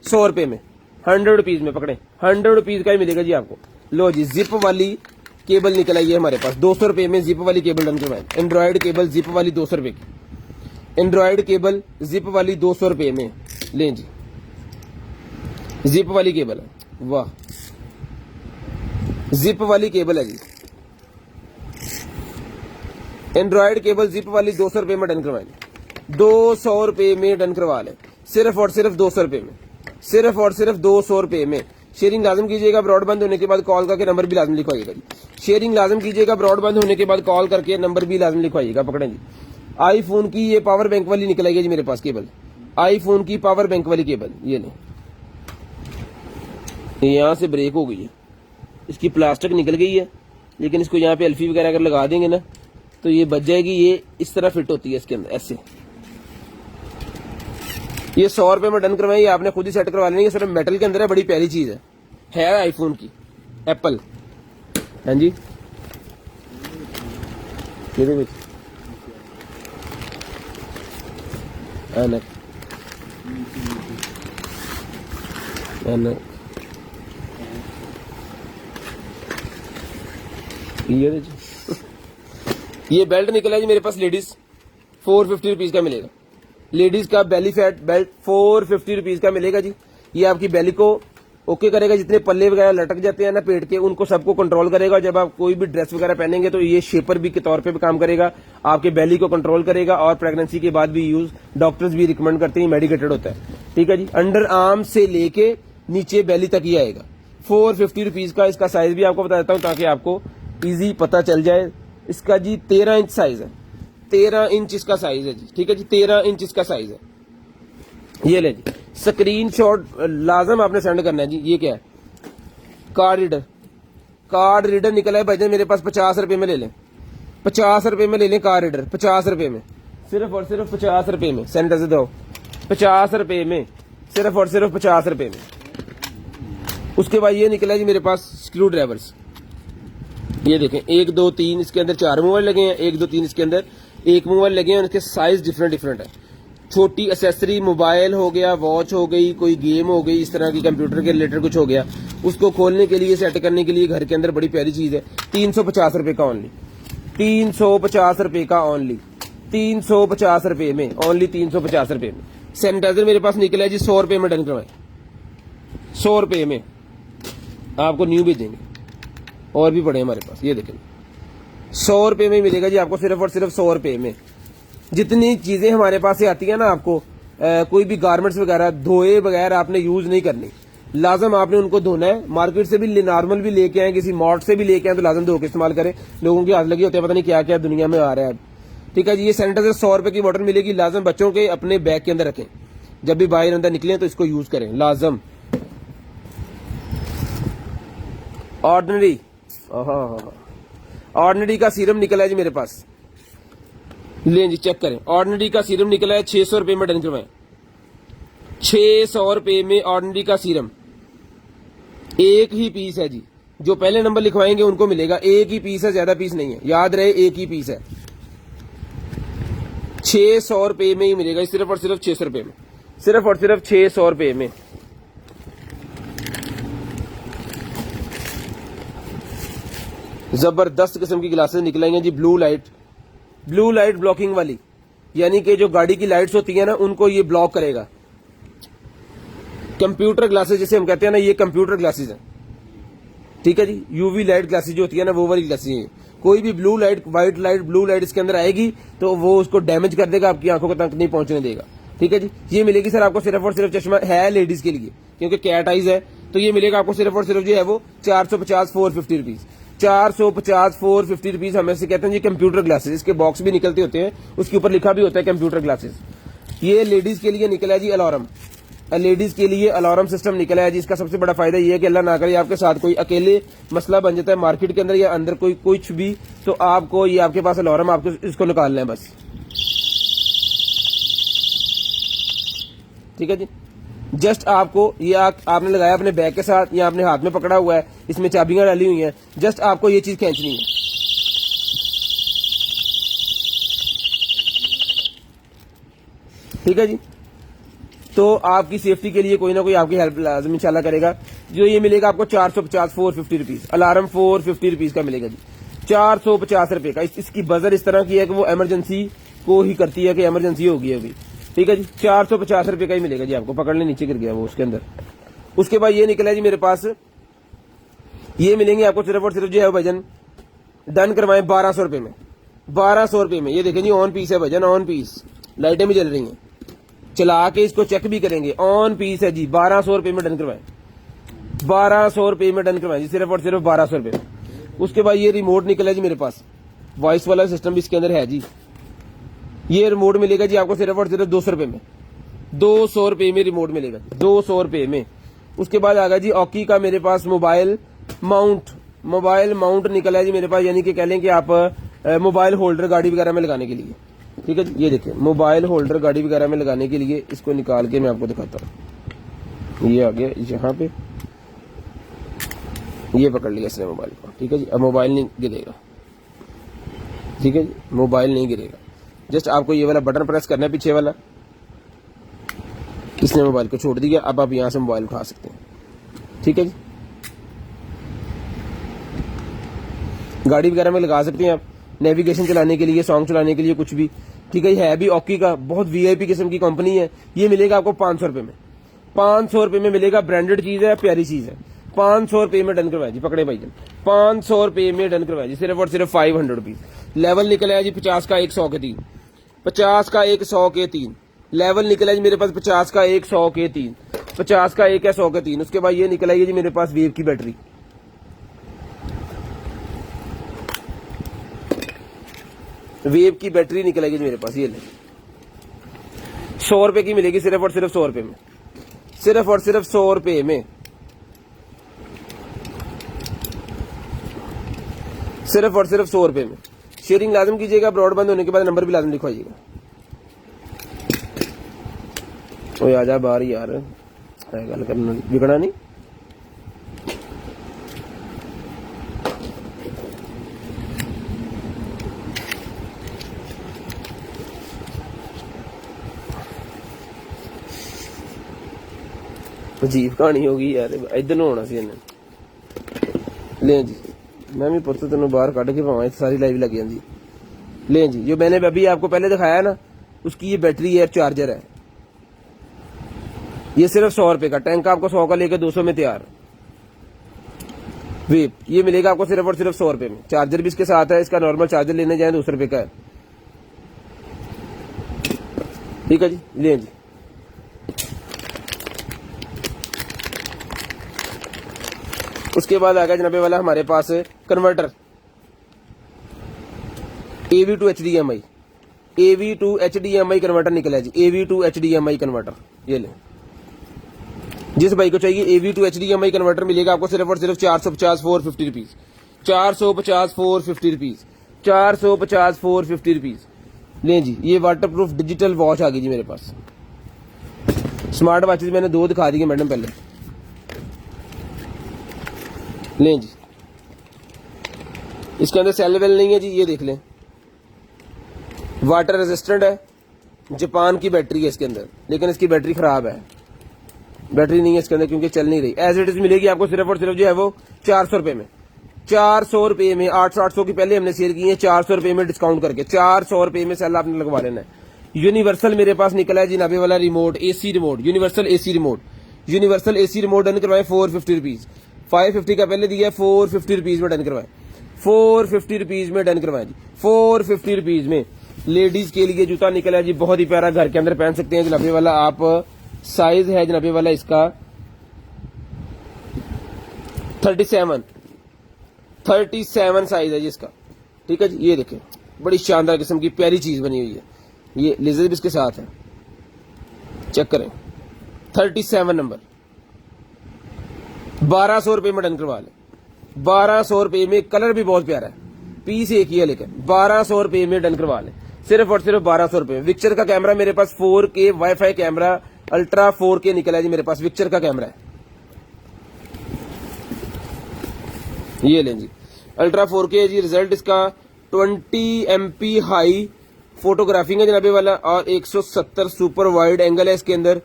Speaker 1: 100 रुपए में, 100 रुपीज में पकड़े, 100 रुपीज का ही मिलेगा जी आपको। लो जी, जिप वाली केबल निकल आई है हमारे पास, 200 रुपए में जिप वाली केबल डन करवाए। एंड्रॉइड केबल जिप वाली 200 रुपए की, एंड्रॉइड केबल जिप वाली 200 रुपए में। लें जी, जिप वाली केबल है, वाह, जिप वाली केबल है जी। एंड्रॉइड केबल जिप वाली 200 रुपए में डन करवाए, 200 रुपए में डन करवा लें, सिर्फ और सिर्फ 200 रुपए में, सिर्फ और सिर्फ 200 रुपए में। शेयरिंग लाजम कीजिएगा, ब्रॉडबैंड होने के बाद कॉल करके नंबर भी लाजम लिखवाइएगा जी। शेयरिंग लाजम कीजिएगा, ब्रॉडबैंड होने के बाद कॉल करके नंबर भी लाजम लिखवाइएगा। पकड़ें जी, आईफोन की ये पावर बैंक वाली निकल आई है जी मेरे पास केबल, आईफोन की पावर बैंक वाली केबल। ये नहीं, यहां से ब्रेक हो गई है, इसकी प्लास्टिक निकल गई है, लेकिन इसको यहाँ पे एल्फी वगैरह अगर लगा देंगे ना तो ये बच जाएगी। ये इस तरह फिट होती है इसके अंदर ऐसे। ये 100 रुपए में डन करवाई, आपने खुद ही सेट करवा लेनी है, सिर्फ मेटल के अंदर है, बड़ी प्यारी चीज है आईफोन की, एप्पल। हाँ जी, ये बेल्ट निकला है जी मेरे पास लेडीज, 450 रुपीज का मिलेगा। लेडीज का बेली फैट बेल्ट 450 रुपीज का मिलेगा जी। ये आपकी बेली को ओके करेगा, जितने पल्ले वगैरह लटक जाते हैं ना पेट के, उनको सबको कंट्रोल करेगा। जब आप कोई भी ड्रेस वगैरह पहनेंगे तो ये शेपर भी के तौर पे भी काम करेगा, आपके बेली को कंट्रोल करेगा, और प्रेगनेंसी के बाद भी यूज डॉक्टर्स भी रिकमेंड करते हैं, मेडिकेटेड होता है। ठीक है जी, अंडर आर्म से लेके नीचे बेली तक ही आएगा। 450 रुपीज का इसका साइज भी आपको बता देता हूँ ताकि आपको इजी पता चल जाए। इसका जी 13 इंच साइज है, 13 इंच इसका साइज है जी, ठीक है जी, 13 इंच इसका साइज है। ये ले जी, स्क्रीनशॉट लाजम आपने सेंड करना है जी। ये क्या है, कार्ड रीडर, कार्ड रीडर निकला है भाईजान मेरे पास, 50 रुपए में ले लें, 50 रुपए में ले लें कार्ड रीडर, 50 रुपए में, सिर्फ और सिर्फ 50 रुपए में। सैनिटाइजर दो, 50 रुपए में, सिर्फ और सिर्फ 50 रुपए में। उसके बाद ये निकला है जी मेरे पास स्क्रू ड्राइवर्स। ये देखें 1 2 3 इसके अंदर 4 मोबाइल लगे हैं, 1 2 3 इसके अंदर 1 मोबाइल लगे हैं, उसके साइज डिफरेंट डिफरेंट है। छोटी एसेसरी मोबाइल हो गया, वॉच हो गई, कोई गेम हो गई, इस तरह की कंप्यूटर के रिलेटेड कुछ हो गया, उसको खोलने के लिए, सेट करने के लिए घर के अंदर बड़ी प्यारी चीज है। 350 रुपए का ओनली, 350 रुपए का ओनली, 350 रुपए में, ओनली 350 रुपए में। सैनिटाइजर मेरे पास निकला है जी 100 रुपए में, डन करवाएं, 100 रुपए में आपको न्यू भेजेंगे, और भी बड़े हमारे पास। ये देखें 100 रुपए में मिलेगा जी आपको, सिर्फ और सिर्फ 100 रुपए में। जितनी चीजें हमारे पास से आती है ना, आपको कोई भी गारमेंट्स वगैरह धोए बगैर आपने यूज नहीं करनी, लाजम आपने उनको धोना है। मार्केट से भी नॉर्मल भी लेके आए, किसी मॉट से भी लेके आए तो लाजम धो के इस्तेमाल करें। लोगों की हाथ लगी होती है, पता नहीं क्या क्या दुनिया में आ रहा है अब, ठीक है जी। ये सैनिटाइजर 100 रुपए की बॉटल मिलेगी, लाजम बच्चों के अपने बैग के अंदर रखें, जब भी बाहर अंदर निकले तो इसको यूज करें लाजम। ऑर्डिनरी, ऑर्डिनरी का सीरम निकला है जी मेरे पास, लें जी चेक करें। ऑर्डिनरी का सीरम निकला है 600 रुपए में, डन करवाएं, 600 रुपए में ऑर्डिनरी का सीरम। एक ही पीस है जी, जो पहले नंबर लिखवाएंगे उनको मिलेगा, एक ही पीस है, ज्यादा पीस नहीं है, याद रहे एक ही पीस है। 600 रुपए में ही मिलेगा, सिर्फ और सिर्फ 600 रुपए में, सिर्फ और सिर्फ 600 रुपए में। जबरदस्त किस्म की ग्लासेस निकलेंगे जी, ब्लू लाइट ब्लॉकिंग वाली, यानी कि जो गाड़ी की लाइट्स होती है ना उनको ये ब्लॉक करेगा। कंप्यूटर ग्लासेस जिसे हम कहते हैं ना, ये कंप्यूटर ग्लासेस हैं, ठीक है जी। यूवी लाइट ग्लासेस जो होती है ना, वो वाली ग्लासेस हैं। कोई भी blue light, white light, blue light इसके अंदर आएगी तो वो उसको डैमेज कर देगा, आपकी आंखों तक नहीं पहुंचने देगा, ठीक है जी। ये मिलेगी सर आपको सिर्फ और सिर्फ, चश्मा है लेडीज के लिए क्योंकि कैट आइज है, तो ये मिलेगा आपको सिर्फ और सिर्फ जो है वो 450 450 रुपीज, 450 450 रुपीज। हमें से कहते हैं जी कंप्यूटर ग्लासेस, इसके बॉक्स भी निकलते होते हैं, उसके ऊपर लिखा भी होता है कंप्यूटर ग्लासेस। ये लेडीज के लिए निकला है जी अलार्म, लेडीज के लिए अलार्म सिस्टम निकला है जी। इसका सबसे बड़ा फायदा ये है कि अल्लाह ना करे आपके साथ कोई अकेले मसला बन जाता है मार्केट के अंदर या अंदर कोई कुछ भी, तो आपको ये आपके पास अलार्म, आपको इसको निकालना है बस, ठीक है जी। जस्ट आपको ये आपने लगाया अपने बैग के साथ या आपने हाथ में पकड़ा हुआ है, इसमें चाबियां डाली हुई हैं, जस्ट आपको ये चीज खींचनी है, ठीक है जी। तो आपकी सेफ्टी के लिए कोई ना कोई आपकी हेल्प लाजम इंशाल्लाह करेगा। जो ये मिलेगा आपको 450 450 रुपीज, अलार्म 450 रुपीज का मिलेगा जी, 450 रुपए का। इसकी बजर इस तरह की है कि वो इमरजेंसी को ही करती है कि इमरजेंसी होगी अभी, ठीक है जी। 450 रुपए का ही मिलेगा जी आपको, पकड़ ले नीचे गिर गया वो उसके अंदर। उसके बाद ये निकला है जी मेरे पास, ये मिलेंगे आपको सिर्फ और सिर्फ जो है भजन, डन करवाएं 1200 रुपए में, 1200 रुपए में। ये देखें जी ऑन पीस है भजन, ऑन पीस, लाइटें भी जल रही हैं, चला के इसको चेक भी करेंगे, ऑन पीस है जी, 1200 रुपए में डन करवाएं, 1200 रुपए में डन करवाएं जी, सिर्फ और सिर्फ 1200 रुपए में। उसके बाद ये रिमोट निकला है जी मेरे पास, वॉइस वाला सिस्टम भी इसके अंदर है जी। ये रिमोट मिलेगा जी आपको सिर्फ और सिर्फ 200 रुपए में, 200 रुपए में रिमोट मिलेगा, 200 रुपए में। उसके बाद आ गया जी ऑकी का मेरे पास मोबाइल माउंट निकला है जी मेरे पास, यानी कि कह लें कि आप मोबाइल होल्डर गाड़ी वगैरह में लगाने के लिए, ठीक है जी। ये देखिए मोबाइल होल्डर गाड़ी वगैरह में लगाने के लिए, इसको निकाल के मैं आपको दिखाता हूँ। ये आ गया यहाँ पे, ये पकड़ लिया इसने मोबाइल को, ठीक है जी। अब मोबाइल नहीं गिरेगा, ठीक है जी, मोबाइल नहीं गिरेगा। जस्ट आपको ये वाला बटन प्रेस करना है पीछे वाला, इसने मोबाइल को छोड़ दिया, अब आप यहां से मोबाइल उठा सकते हैं, ठीक है जी। गाड़ी वगैरह में लगा सकते हैं आप, नेविगेशन चलाने के लिए, सॉन्ग चलाने के लिए, कुछ भी, ठीक है भी ऑकी का, बहुत वीआईपी किस्म की कंपनी है। ये मिलेगा आपको 500 रुपए में, 500 रुपए में मिलेगा, ब्रांडेड चीज है, प्यारी चीज है। 500 रुपए में डन करवाया जी, पकड़े भाई जन, 500 रुपए में डन करवाया जी, सिर्फ और सिर्फ 500 रुपीज। लेवल निकला है जी 50 का 1 100 के 3, 50 का 1 100 के 3 लेवल निकला है जी मेरे पास, 50 का 1 100 के 3, 50 का 1 100 के 3। उसके बाद ये निकला है जी मेरे पास वेव की बैटरी, वेव की बैटरी निकलेगी जी मेरे पास, ये ले 100 रुपए की मिलेगी, सिर्फ और सिर्फ 100 रुपए में, सिर्फ और सिर्फ 100 रुपए में, सिर्फ और सिर्फ 100 रुपए में। शेयरिंग लाजम कीजिएगा, ब्रॉडबैंड होने के बाद नंबर भी लाजम लिखवाइएगा। ओए आजा बाहर यार, गल करना बिगड़ा नहीं। अजीब कहानी होगी यार, इधर होना सी इन्हें। ले जी, मैं भी पुत तेन बाहर कढ़ के पावा, सारी लाइव लग जाती। ले जी, जो मैंने अभी आपको पहले दिखाया ना, उसकी ये बैटरी है, चार्जर है, ये सिर्फ 100 रुपए का। टैंक आपको 100 का लेकर 200 में तैयार। वेप ये मिलेगा आपको सिर्फ और सिर्फ 100 रुपए में। चार्जर भी इसके साथ है, इसका नॉर्मल चार्जर लेने जाए 200 रुपए का है। ठीक है जी, ले जी। उसके बाद आ गया जनाबे वाला हमारे पास converter, AV to HDMI, AV to HDMI converter निकला है जी, AV टू HDMI कन्वर्टर। ये ले, जिस भाई को चाहिए AV टू HDMI कन्वर्टर मिलेगा आपको सिर्फ और सिर्फ 450 450 रुपीज, 450 450 रुपीज, 450 450 रुपीज। ले जी, ये वाटरप्रूफ डिजिटल वॉच आ गई जी मेरे पास। स्मार्ट वॉचेज मैंने 2 दिखा दी मैडम पहले। लें जी, इसके अंदर सेल वेल नहीं है जी, ये देख लें, वाटर रेजिस्टेंट है, जापान की बैटरी है इसके अंदर, लेकिन इसकी बैटरी खराब है, बैटरी नहीं है इसके अंदर क्योंकि चल नहीं रही। एज इट इज मिलेगी आपको सिर्फ और सिर्फ जो है वो 400 रुपए में, 400 रुपए में। 800 की पहले हमने शेयर की है, 400 रुपए में डिस्काउंट करके 400 रुपए में सेल आपने लगवा लेना है। यूनिवर्सल मेरे पास निकला है जी नाबे वाला remote, AC remote, universal AC remote, universal AC remote done करवाए 450 रुपीज, 550 का पहले दिया है, 450 रुपीज में डन करवाए, 450 रुपीज में डन करवाए जी, 450 रुपीज में। लेडीज के लिए जूता निकला है जी, बहुत ही प्यारा, घर के अंदर पहन सकते हैं जनाबे वाला आप। साइज है जनाबे वाला इसका 37 साइज है जी इसका। ठीक है जी, ये देखें, बड़ी शानदार किस्म की प्यारी चीज बनी हुई है। ये लेजर भी इसके साथ है, चेक करें, 37 नंबर, 1200 रुपए में डन करवा ले, 1200 रुपए में। कलर भी बहुत प्यारा है, पीस एक ही है लेकिन 1200 रुपए में डन करवा ले, सिर्फ और सिर्फ 1200 रुपए। विक्चर का कैमरा मेरे पास 4K wifi camera, ultra 4K निकला है जी मेरे पास, विक्चर का कैमरा है। ये लें जी, अल्ट्रा 4K है जी, रिजल्ट इसका 20 MP हाई फोटोग्राफिंग है जनाबे वाला, और 170 सुपर वाइड एंगल है इसके अंदर,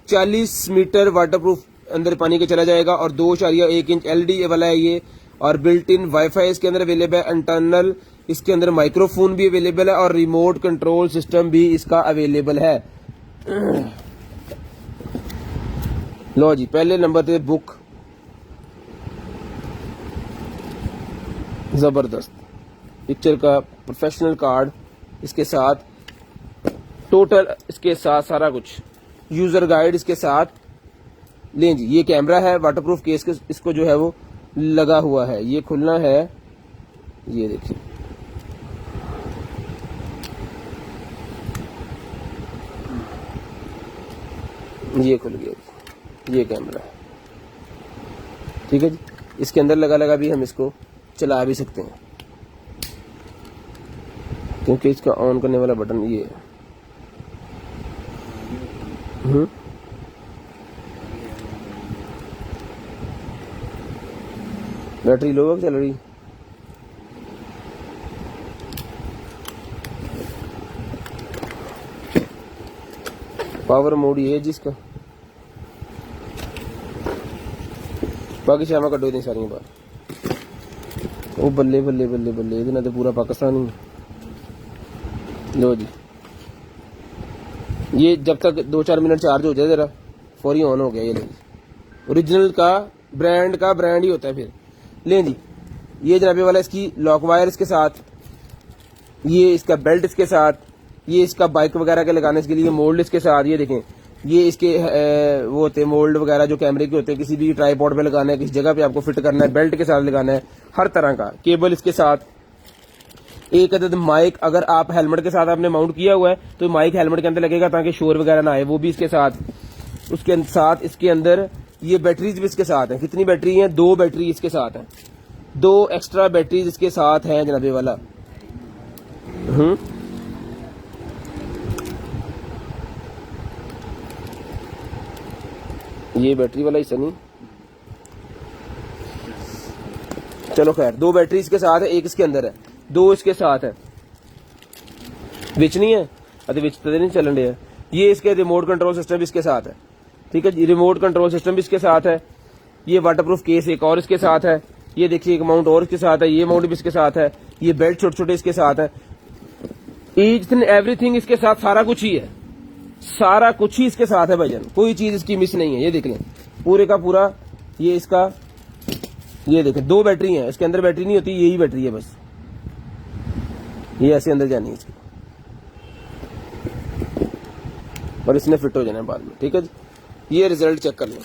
Speaker 1: 40 मीटर वाटरप्रूफ अंदर पानी के चला जाएगा, और 2.1 इंच LED वाला है ये, और बिल्ट इन वाईफाई इसके अंदर अवेलेबल है, इंटरनल इसके अंदर माइक्रोफोन भी अवेलेबल है, और रिमोट कंट्रोल सिस्टम भी इसका अवेलेबल है। लो जी, पहले नंबर पे बुक, जबरदस्त पिक्चर का प्रोफेशनल कार्ड इसके साथ, टोटल इसके साथ सारा कुछ, यूजर गाइड इसके साथ। लें जी, ये कैमरा है वाटरप्रूफ केस के, इसको जो है वो लगा हुआ है, ये खुलना है, ये देखिए, ये खुल गया, ये कैमरा है। ठीक है जी, इसके अंदर लगा भी हम इसको चला भी सकते हैं, क्योंकि इसका ऑन करने वाला बटन ये है। बैटरी लो चल रही, पावर मोड ये है जिसका, बाकी शामा कड्डो नहीं सारियां बाहर। ओ बल्ले बल्ले बल्ले बल्ले, इहदे नाल ते पूरा पाकिस्तान ही। लो जी, ये जब तक 2-4 मिनट चार्ज हो जाए जरा, फौरी ऑन हो गया। ये ले, ओरिजिनल का ब्रांड ही होता है। फिर लें जी, ये जनाबे वाला इसकी लॉक वायर इसके साथ, ये इसका बेल्ट इसके साथ, ये इसका बाइक वगैरह के लगाने के लिए मोल्ड इसके साथ। ये देखें, ये इसके वो होते हैं मोल्ड वगैरह जो कैमरे के होते हैं, किसी भी ट्राईपॉड पे लगाना है, किसी जगह पे आपको फिट करना है, बेल्ट के साथ लगाना है, हर तरह का केबल इसके साथ। एक अदद माइक, अगर आप हेलमेट के साथ आपने माउंट किया हुआ है तो माइक हेलमेट के अंदर लगेगा ताकि शोर वगैरह ना आए, वो भी इसके साथ। उसके साथ इसके अंदर ये बैटरीज भी इसके साथ हैं। कितनी बैटरी हैं? 2 बैटरी इसके साथ हैं, 2 एक्स्ट्रा बैटरीज इसके साथ हैं जनाबे वाला। ये बैटरी वाला हिस्सा नहीं, चलो खैर 2 बैटरी इसके साथ है, एक इसके अंदर है, 2 इसके साथ है। विच नहीं है, अरे विच तो नहीं चलन रहा है। ये इसके रिमोट कंट्रोल सिस्टम भी इसके साथ है, ठीक है जी, रिमोट कंट्रोल सिस्टम भी इसके साथ है। ये वाटरप्रूफ केस एक और इसके साथ है। ये देखिए एक माउंट और इसके साथ है, ये माउंट भी इसके साथ है। ये बेल्ट छोटे छोटे इसके साथ है। ईच एंड एवरीथिंग इसके साथ, सारा कुछ ही है, सारा कुछ ही इसके साथ है भाईजान, कोई चीज इसकी मिस नहीं है। ये देख लें पूरे का पूरा, ये इसका, ये देखें 2 बैटरी है इसके अंदर, बैटरी नहीं होती, यही बैटरी है बस, ये ऐसे अंदर जानी है इसकी और इसने फिट हो जाना है बाद में, ठीक है जी। ये रिजल्ट चेक कर लें,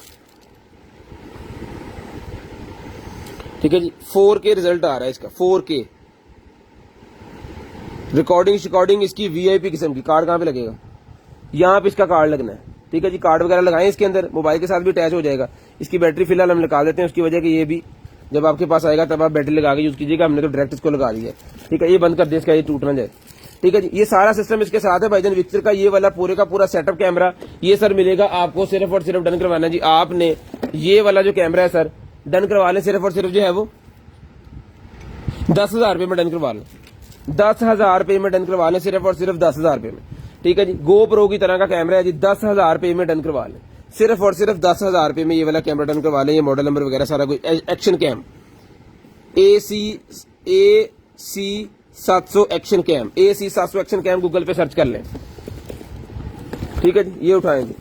Speaker 1: ठीक है जी। 4K रिजल्ट आ रहा है इसका, 4K रिकॉर्डिंग इसकी VIP किस्म की। कार्ड कहाँ पे लगेगा? यहाँ पे इसका कार्ड लगना है, ठीक है जी। कार्ड वगैरह लगाएं इसके अंदर, मोबाइल के साथ भी अटैच हो जाएगा। इसकी बैटरी फिलहाल हम लगा देते हैं, उसकी वजह कि ये भी जब आपके पास आएगा तब आप बैटरी लगा के यूज कीजिएगा। हमने तो डायरेक्ट इसको लगा दिया है, ठीक है। ये बंद कर दे इसका, ये टूट ना जाए, ठीक है जी। ये सारा सिस्टम इसके साथ है भाईजान। विक्टर का ये वाला पूरे का पूरा सेटअप कैमरा ये सर मिलेगा आपको सिर्फ और सिर्फ, डन करवाना जी आपने। ये वाला जो कैमरा है सर डन करवा लें, सिर्फ और सिर्फ जो है वो 10,000 रुपए में डन करवा लें, 10,000 रुपए में डन करवा लें, सिर्फ और सिर्फ 10,000 रुपए में, ठीक है जी। GoPro की तरह का कैमरा है जी, 10,000 रुपए में डन करवा लें, सिर्फ और सिर्फ 10,000 रुपए में ये वाला कैमरा डन करवा लें। ये मॉडल नंबर वगैरह सारा कुछ, action cam AC 700 action cam, AC 700 action cam Google पे सर्च कर लें, ठीक है जी। ये उठाएंगे,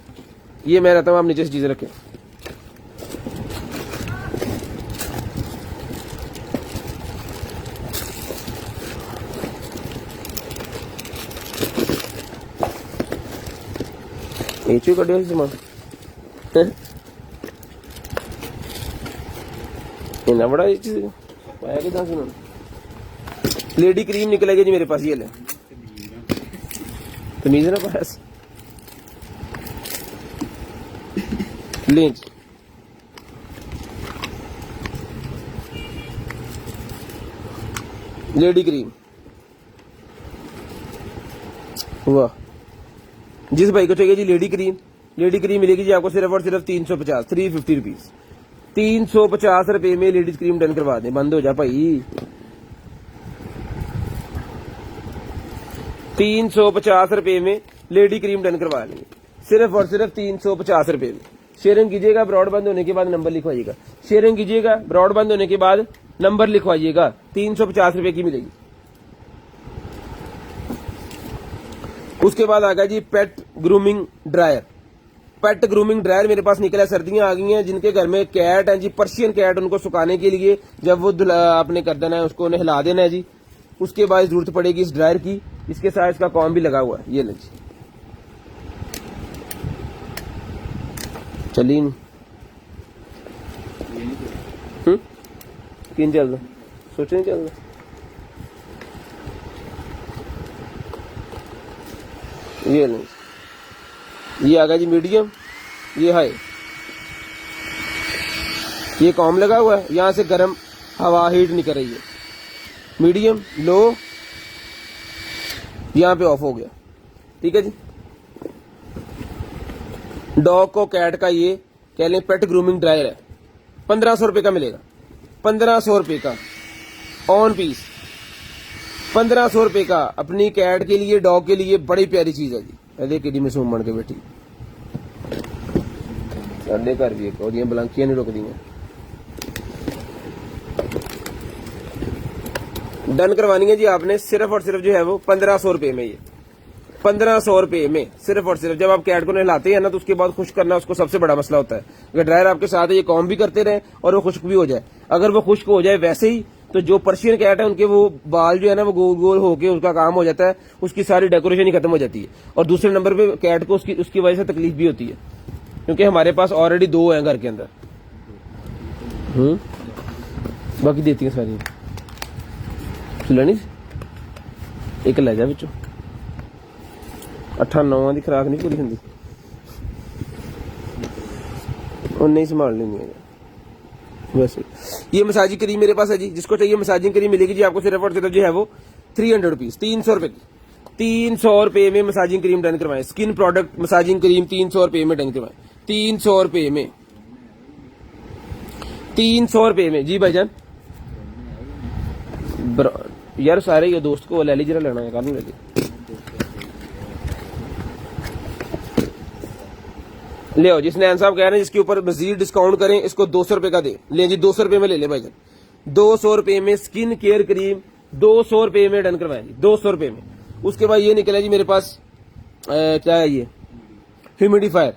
Speaker 1: ये मैं रहता हूं, आप नीचे से चीजें रखें। एचू का डेल सामान इतना बड़ा पाया कि सुना। लेडी क्रीम निकलेगी जी मेरे पास, ये ले तमीज ना पास लेंज। लेडी क्रीम, वाह। जिस भाई को चाहिए जी लेडी क्रीम मिलेगी जी आपको सिर्फ और सिर्फ 350 रुपीज, 350 रुपए में लेडीज क्रीम डन करवा दें। बंद हो जा भाई, 350 रुपए में लेडी क्रीम डन करवा लेंगे, सिर्फ और सिर्फ 350 रुपए में। शेयरिंग कीजिएगा, ब्रॉड बंद होने के बाद नंबर लिखवाइएगा। शेयरिंग कीजिएगा, ब्रॉड बंद होने के बाद नंबर लिखवाइएगा। 350 रुपए की मिलेगी। उसके बाद आ गया जी पेट ग्रूमिंग ड्रायर। पेट ग्रूमिंग ड्रायर मेरे पास निकला, सर्दियां आ गई हैं, जिनके घर में कैट है जी, पर्शियन कैट, उनको सुखाने के लिए जब वो आपने कर देना है, उसको हिला देना है जी, उसके बाद जरूरत पड़ेगी इस ड्रायर की। इसके साथ इसका कॉम भी लगा हुआ है, ये ले जी। चलिए किन चल रहा, सोचे नहीं चल रहा। ये नहीं, ये आ गया जी मीडियम, ये हाई। ये कॉम लगा हुआ है, यहां से गर्म हवा हीट निकल रही है। मीडियम, लो, यहां पे ऑफ हो गया, ठीक है जी। डॉग को कैट का ये कह लें पेट ग्रूमिंग ड्रायर है, 1500 रुपए का मिलेगा, 1500 रुपए का ऑन पीस, 1500 रुपए का अपनी कैट के लिए, डॉग के लिए बड़ी प्यारी चीज है जी। देख कि मासूम बन के बैठी, साढ़े घर भी एक और बलांकियां नहीं रुकदी। डन करवानी है जी आपने सिर्फ और सिर्फ जो है वो 1500 रुपए में। ये 1500 रुपए में सिर्फ और सिर्फ। जब आप कैट को नहलाते हैं ना तो उसके बाद खुश्क करना उसको सबसे बड़ा मसला होता है। अगर ड्रायर आपके साथ है, ये कॉम भी करते रहे और वो खुश्क भी हो जाए। अगर वो खुश्क हो जाए वैसे ही तो जो पर्शियन कैट है उनके वो बाल जो है ना वो गोल गोल होके उसका काम हो जाता है, उसकी सारी डेकोरेशन ही खत्म हो जाती है। और दूसरे नंबर पे कैट को उसकी वजह से तकलीफ भी होती है, क्योंकि हमारे पास ऑलरेडी 2 हैं घर के अंदर। बाकी देती है सारी सुलानी एक लै जा विचों 8-9 की खुराक नहीं पूरी होंगी उन्हें ही संभाल लेनी है वैसे। ये मसाजिंग क्रीम मेरे पास है जी, जिसको चाहिए मसाजिंग क्रीम मिलेगी जी आपको सिर्फ और सिर्फ जो है वो 300 रुपीज, 300 रुपए की, 300 रुपए में मसाजिंग क्रीम डन करवाएं। स्किन प्रोडक्ट मसाजिंग क्रीम 300 रुपए में डन करवाएं, 300 रुपए में, 300 रुपए में जी भाईजान। यार सारे ये दोस्त को ले ली जरा, लेना है कल ले ली। ले आओ, जिस नैन साहब कह रहे हैं जिसके ऊपर मजीद डिस्काउंट करें इसको 200 रुपए का दे, ले जी 200 रुपए में ले ले भाईजान। 200 रुपए में स्किन केयर क्रीम 200 रुपए में डन करवाएं जी, 200 रुपए में। उसके बाद ये निकला जी मेरे पास क्या है ये humidifier,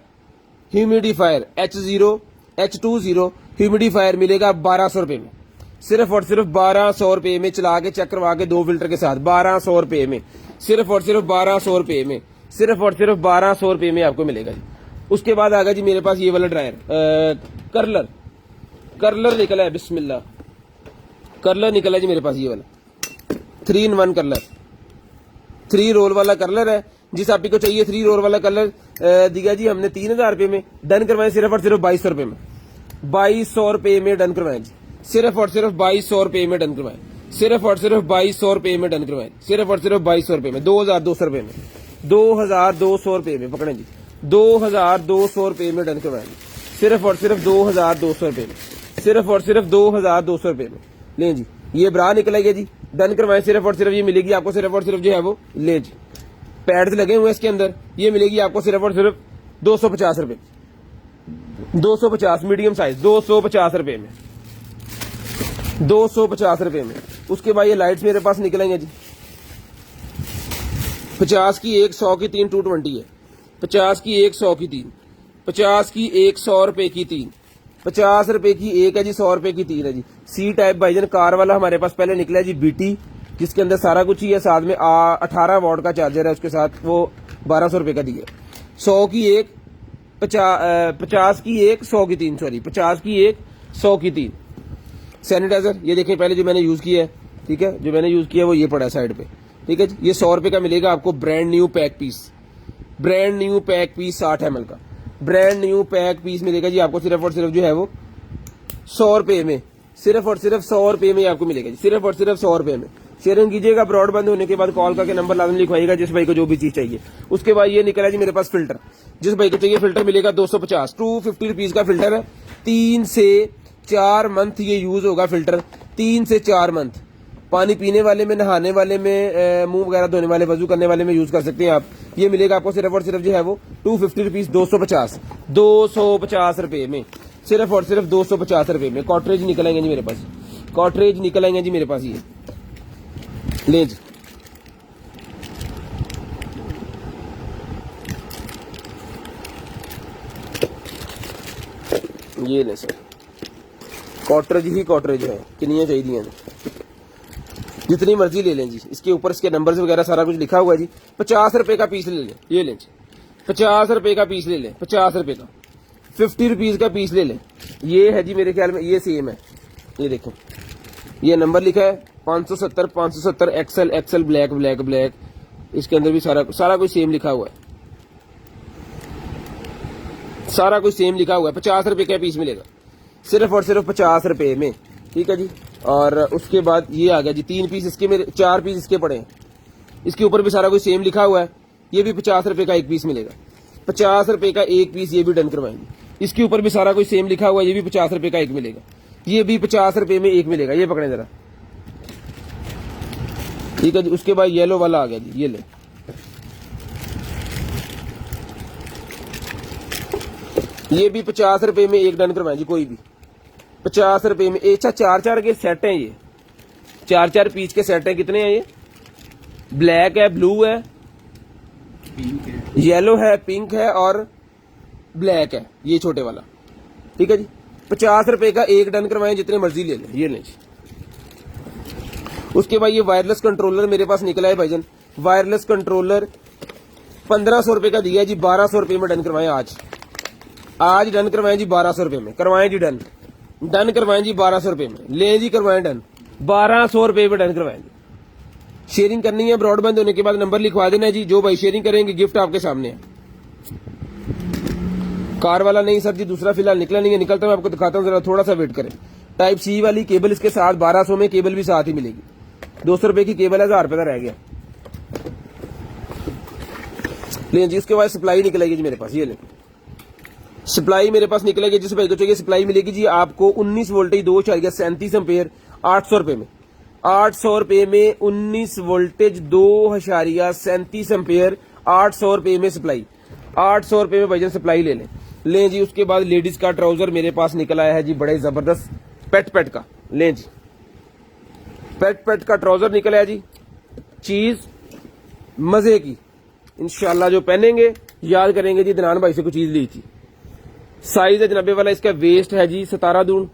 Speaker 1: humidifier H0 H20 humidifier मिलेगा 1200 रुपए में, सिर्फ और सिर्फ 1200 रुपए में, चला के चेक करवा के 2 फिल्टर के साथ 1200 रुपए में, सिर्फ और सिर्फ 1200 रुपए में, सिर्फ और सिर्फ 1200 रुपए में आपको मिलेगा जी। उसके बाद आ गया जी मेरे पास ये वाला ड्रायर कर्लर, कर्लर निकला है, बिस्मिल्लाह कर्लर निकला है जी मेरे पास ये वाला 3-in-1 कर्लर, 3 रोल वाला कर्लर है। जिस आप को चाहिए 3 रोल वाला कलर दिया जी हमने 3000 रुपए में, डन करवाएं सिर्फ और सिर्फ 2200 रुपए में, 2200 रुपए में डन करवाएं जी, सिर्फ और सिर्फ 2200 रुपए में डन करवाएं, सिर्फ और सिर्फ 2200 रुपए में डन करवाएं, सिर्फ और सिर्फ 2200 रुपए में, 2200 रुपए में, 2200 रुपए में पकड़े जी, 2200 रुपए में डन करवाएं, सिर्फ और सिर्फ 2200 रुपए में, सिर्फ और सिर्फ 2200 रुपए में। ले जी ये ब्रा निकलेगा जी, डन करवाएं सिर्फ और सिर्फ ये मिलेगी आपको सिर्फ और सिर्फ जो है वो, ले जी पैड्स लगे हुए हैं इसके अंदर, ये मिलेगी आपको सिर्फ और सिर्फ 250 रुपए, 250 मीडियम साइज 250 रुपए में, 250 रुपए में। उसके बाद ये लाइट्स मेरे पास निकलेंगे जी 50 की 1, 100 की 3, 220 है, 50 की 1, 100 की 3, 50 की 1, 100 रुपए की 3, 50 रुपए की 1 है जी, 100 रुपए की 3 है जी। सी टाइप भाईजान कार वाला हमारे पास पहले निकला है जी BT, जिसके अंदर सारा कुछ ही है, साथ में 18 वॉट का चार्जर है उसके साथ, वो 1200 रुपए का दिया। 100 की 1, 50 की 1, 100 की 3, सॉरी 50 की 1, 100 की 3। सैनिटाइजर ये देखें पहले जो मैंने यूज किया है, ठीक है, जो मैंने यूज किया है वो ये पड़ा है साइड पे, ठीक है जी। ये 100 रुपए का मिलेगा आपको, brand new pack piece, brand new pack piece 60 ml का, ब्रांड न्यू पैक पीस मिलेगा जी आपको सिर्फ और सिर्फ जो है वो 100 रुपए में, सिर्फ और सिर्फ 100 रुपए में आपको मिलेगा जी, सिर्फ और सिर्फ 100 रुपए में। शेयरिंग कीजिएगा, ब्रॉड बंद होने के बाद कॉल करके नंबर लाजमी लिखवाइएगा जिस भाई को जो भी चीज चाहिए। उसके बाद ये निकला जी मेरे पास फिल्टर, जिस भाई को चाहिए फिल्टर मिलेगा 250, 250 रुपीज का फिल्टर है, 3 से 4 मंथ ये यूज होगा फिल्टर, 3 से 4 मंथ। पानी पीने वाले में, नहाने वाले में, मुंह वगैरह धोने वाले, वजू करने वाले में यूज कर सकते हैं आप। ये मिलेगा आपको सिर्फ और सिर्फ जो है वो 250 रुपीज, 250 रुपए में, सिर्फ और सिर्फ 250 रुपए में। कॉटरेज निकलेंगे जी मेरे पास, कॉटरेज निकलेंगे जी मेरे पास, ये ले जी ये ले सर, कॉटरेज ही कॉटरेज है, कितनी चाहिए जितनी मर्जी ले लें जी। इसके ऊपर इसके नंबर्स वगैरह सारा कुछ लिखा हुआ है जी। 50 रुपए का पीस ले लें, ये लें जी, 50 रुपए का पीस ले लें, 50 रुपए का, 50 रुपीज का पीस ले लें। ये है जी मेरे ख्याल में, ये सेम है, ये देखो ये नंबर लिखा है 570 XL, XL black, black black, इसके अंदर भी सारा कुछ सेम लिखा हुआ है, सारा कुछ सेम लिखा हुआ है। 50 रुपए का पीस मिलेगा सिर्फ और सिर्फ 50 रुपए में, ठीक है जी। और उसके बाद ये आ गया जी 3 पीस इसके, मेरे 4 पीस इसके पड़े हैं, इसके ऊपर भी सारा कुछ सेम लिखा हुआ है। ये भी 50 रुपए का एक पीस मिलेगा, 50 रुपए का एक पीस, ये भी डन करवाएंगे। इसके ऊपर भी सारा कुछ सेम लिखा हुआ है, ये भी 50 रुपए का एक मिलेगा, ये भी 50 रुपए में एक मिलेगा। ये पकड़े जरा, ठीक है जी। उसके बाद येलो वाला आ गया जी, ये ले, ये भी 50 रुपए में एक डन करवाएं जी, कोई भी 50 रुपए में। अच्छा 4-4 के सेट हैं, ये 4-4 पीस के सेट हैं। कितने हैं ये? ब्लैक है, ब्लू है, येलो है, पिंक है और ब्लैक है, ये छोटे वाला, ठीक है जी। 50 रुपए का एक डन करवाएं, जितने मर्जी ले लें, ये लें जी। उसके बाद ये वायरलेस कंट्रोलर मेरे पास निकला है भाईजान, वायरलेस कंट्रोलर 1500 रुपए का दिया जी, 1200 रुपए में डन करवाएं। आज डन करवाएं जी 1200 रुपए में, करवाएं जी डन, डन करवाएं जी 1200 रुपए में, ले जी करवाएं डन, 1200 रुपए में डन करवाएं जी, शेयरिंग करनी है, ब्रॉड बंद होने के बाद नंबर लिखवा देना है जी। जो भाई शेयरिंग करेंगे गिफ्ट आपके सामने है। कार वाला नहीं सर जी, दूसरा फिलहाल निकला नहीं है, निकलता मैं आपको दिखाता हूँ, जरा थोड़ा सा वेट करें। टाइप सी वाली केबल इसके साथ 1200 में केबल भी साथ ही मिलेगी। 200 रुपए की केबल है, 1000 रुपए का रह गया। ले जी, उसके बाद सप्लाई निकलेगी जी मेरे पास, ये ले सप्लाई मेरे पास निकलेगी। जिस भाई को चाहिए सप्लाई मिलेगी जी आपको 19 वोल्टेज 2.37 एम्पेयर 800 रुपए में। 800 रुपए में 19 वोल्टेज 2.37 एम्पेयर 800 रुपए में सप्लाई। 800 रुपए में भाईजान सप्लाई ले लें जी। उसके बाद लेडीज का ट्राउजर मेरे पास निकल आया है जी, बड़े जबरदस्त पेट का। लें जी, पेट का ट्राउजर निकल आया जी, चीज मजे की। इंशाल्लाह जो पहनेंगे याद करेंगे जी दनान भाई से कुछ चीज ली थी। साइज है जनाबे वाला, इसका वेस्ट है जी 17 दून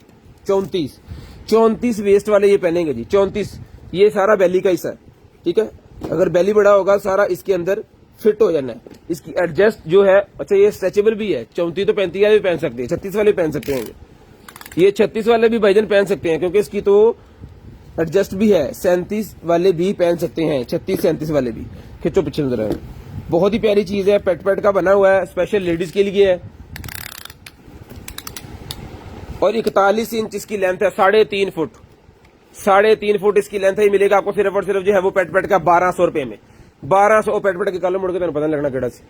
Speaker 1: 34 वेस्ट वाले ये पहनेंगे जी। 34 ये सारा बेली का हिस्सा है, ठीक है। अगर बेली बड़ा होगा सारा इसके अंदर फिट हो जाना है। इसकी एडजस्ट जो है, अच्छा ये स्ट्रेचेबल भी है। 34 तो 35 वाले भी पहन सकते हैं, 36 वाले भी पहन सकते हैं, ये 36 वाले भी भाईजान पहन सकते हैं, क्योंकि इसकी तो एडजस्ट भी है। 37 वाले भी पहन सकते हैं, 36 37 वाले भी। खिंचो पीछे नजर आए, बहुत ही प्यारी चीज है, पेट का बना हुआ है, स्पेशल लेडीज के लिए है। और 41 इंच इसकी लेंथ है, 3.5 फुट। 3.5 फुट इसकी लेंथ है। मिलेगा आपको सिर्फ और सिर्फ जो है वो पेट का 1200 रुपए में। 1200 पेट के कॉलम मुड़ के पता नहीं लगना केड़ा से।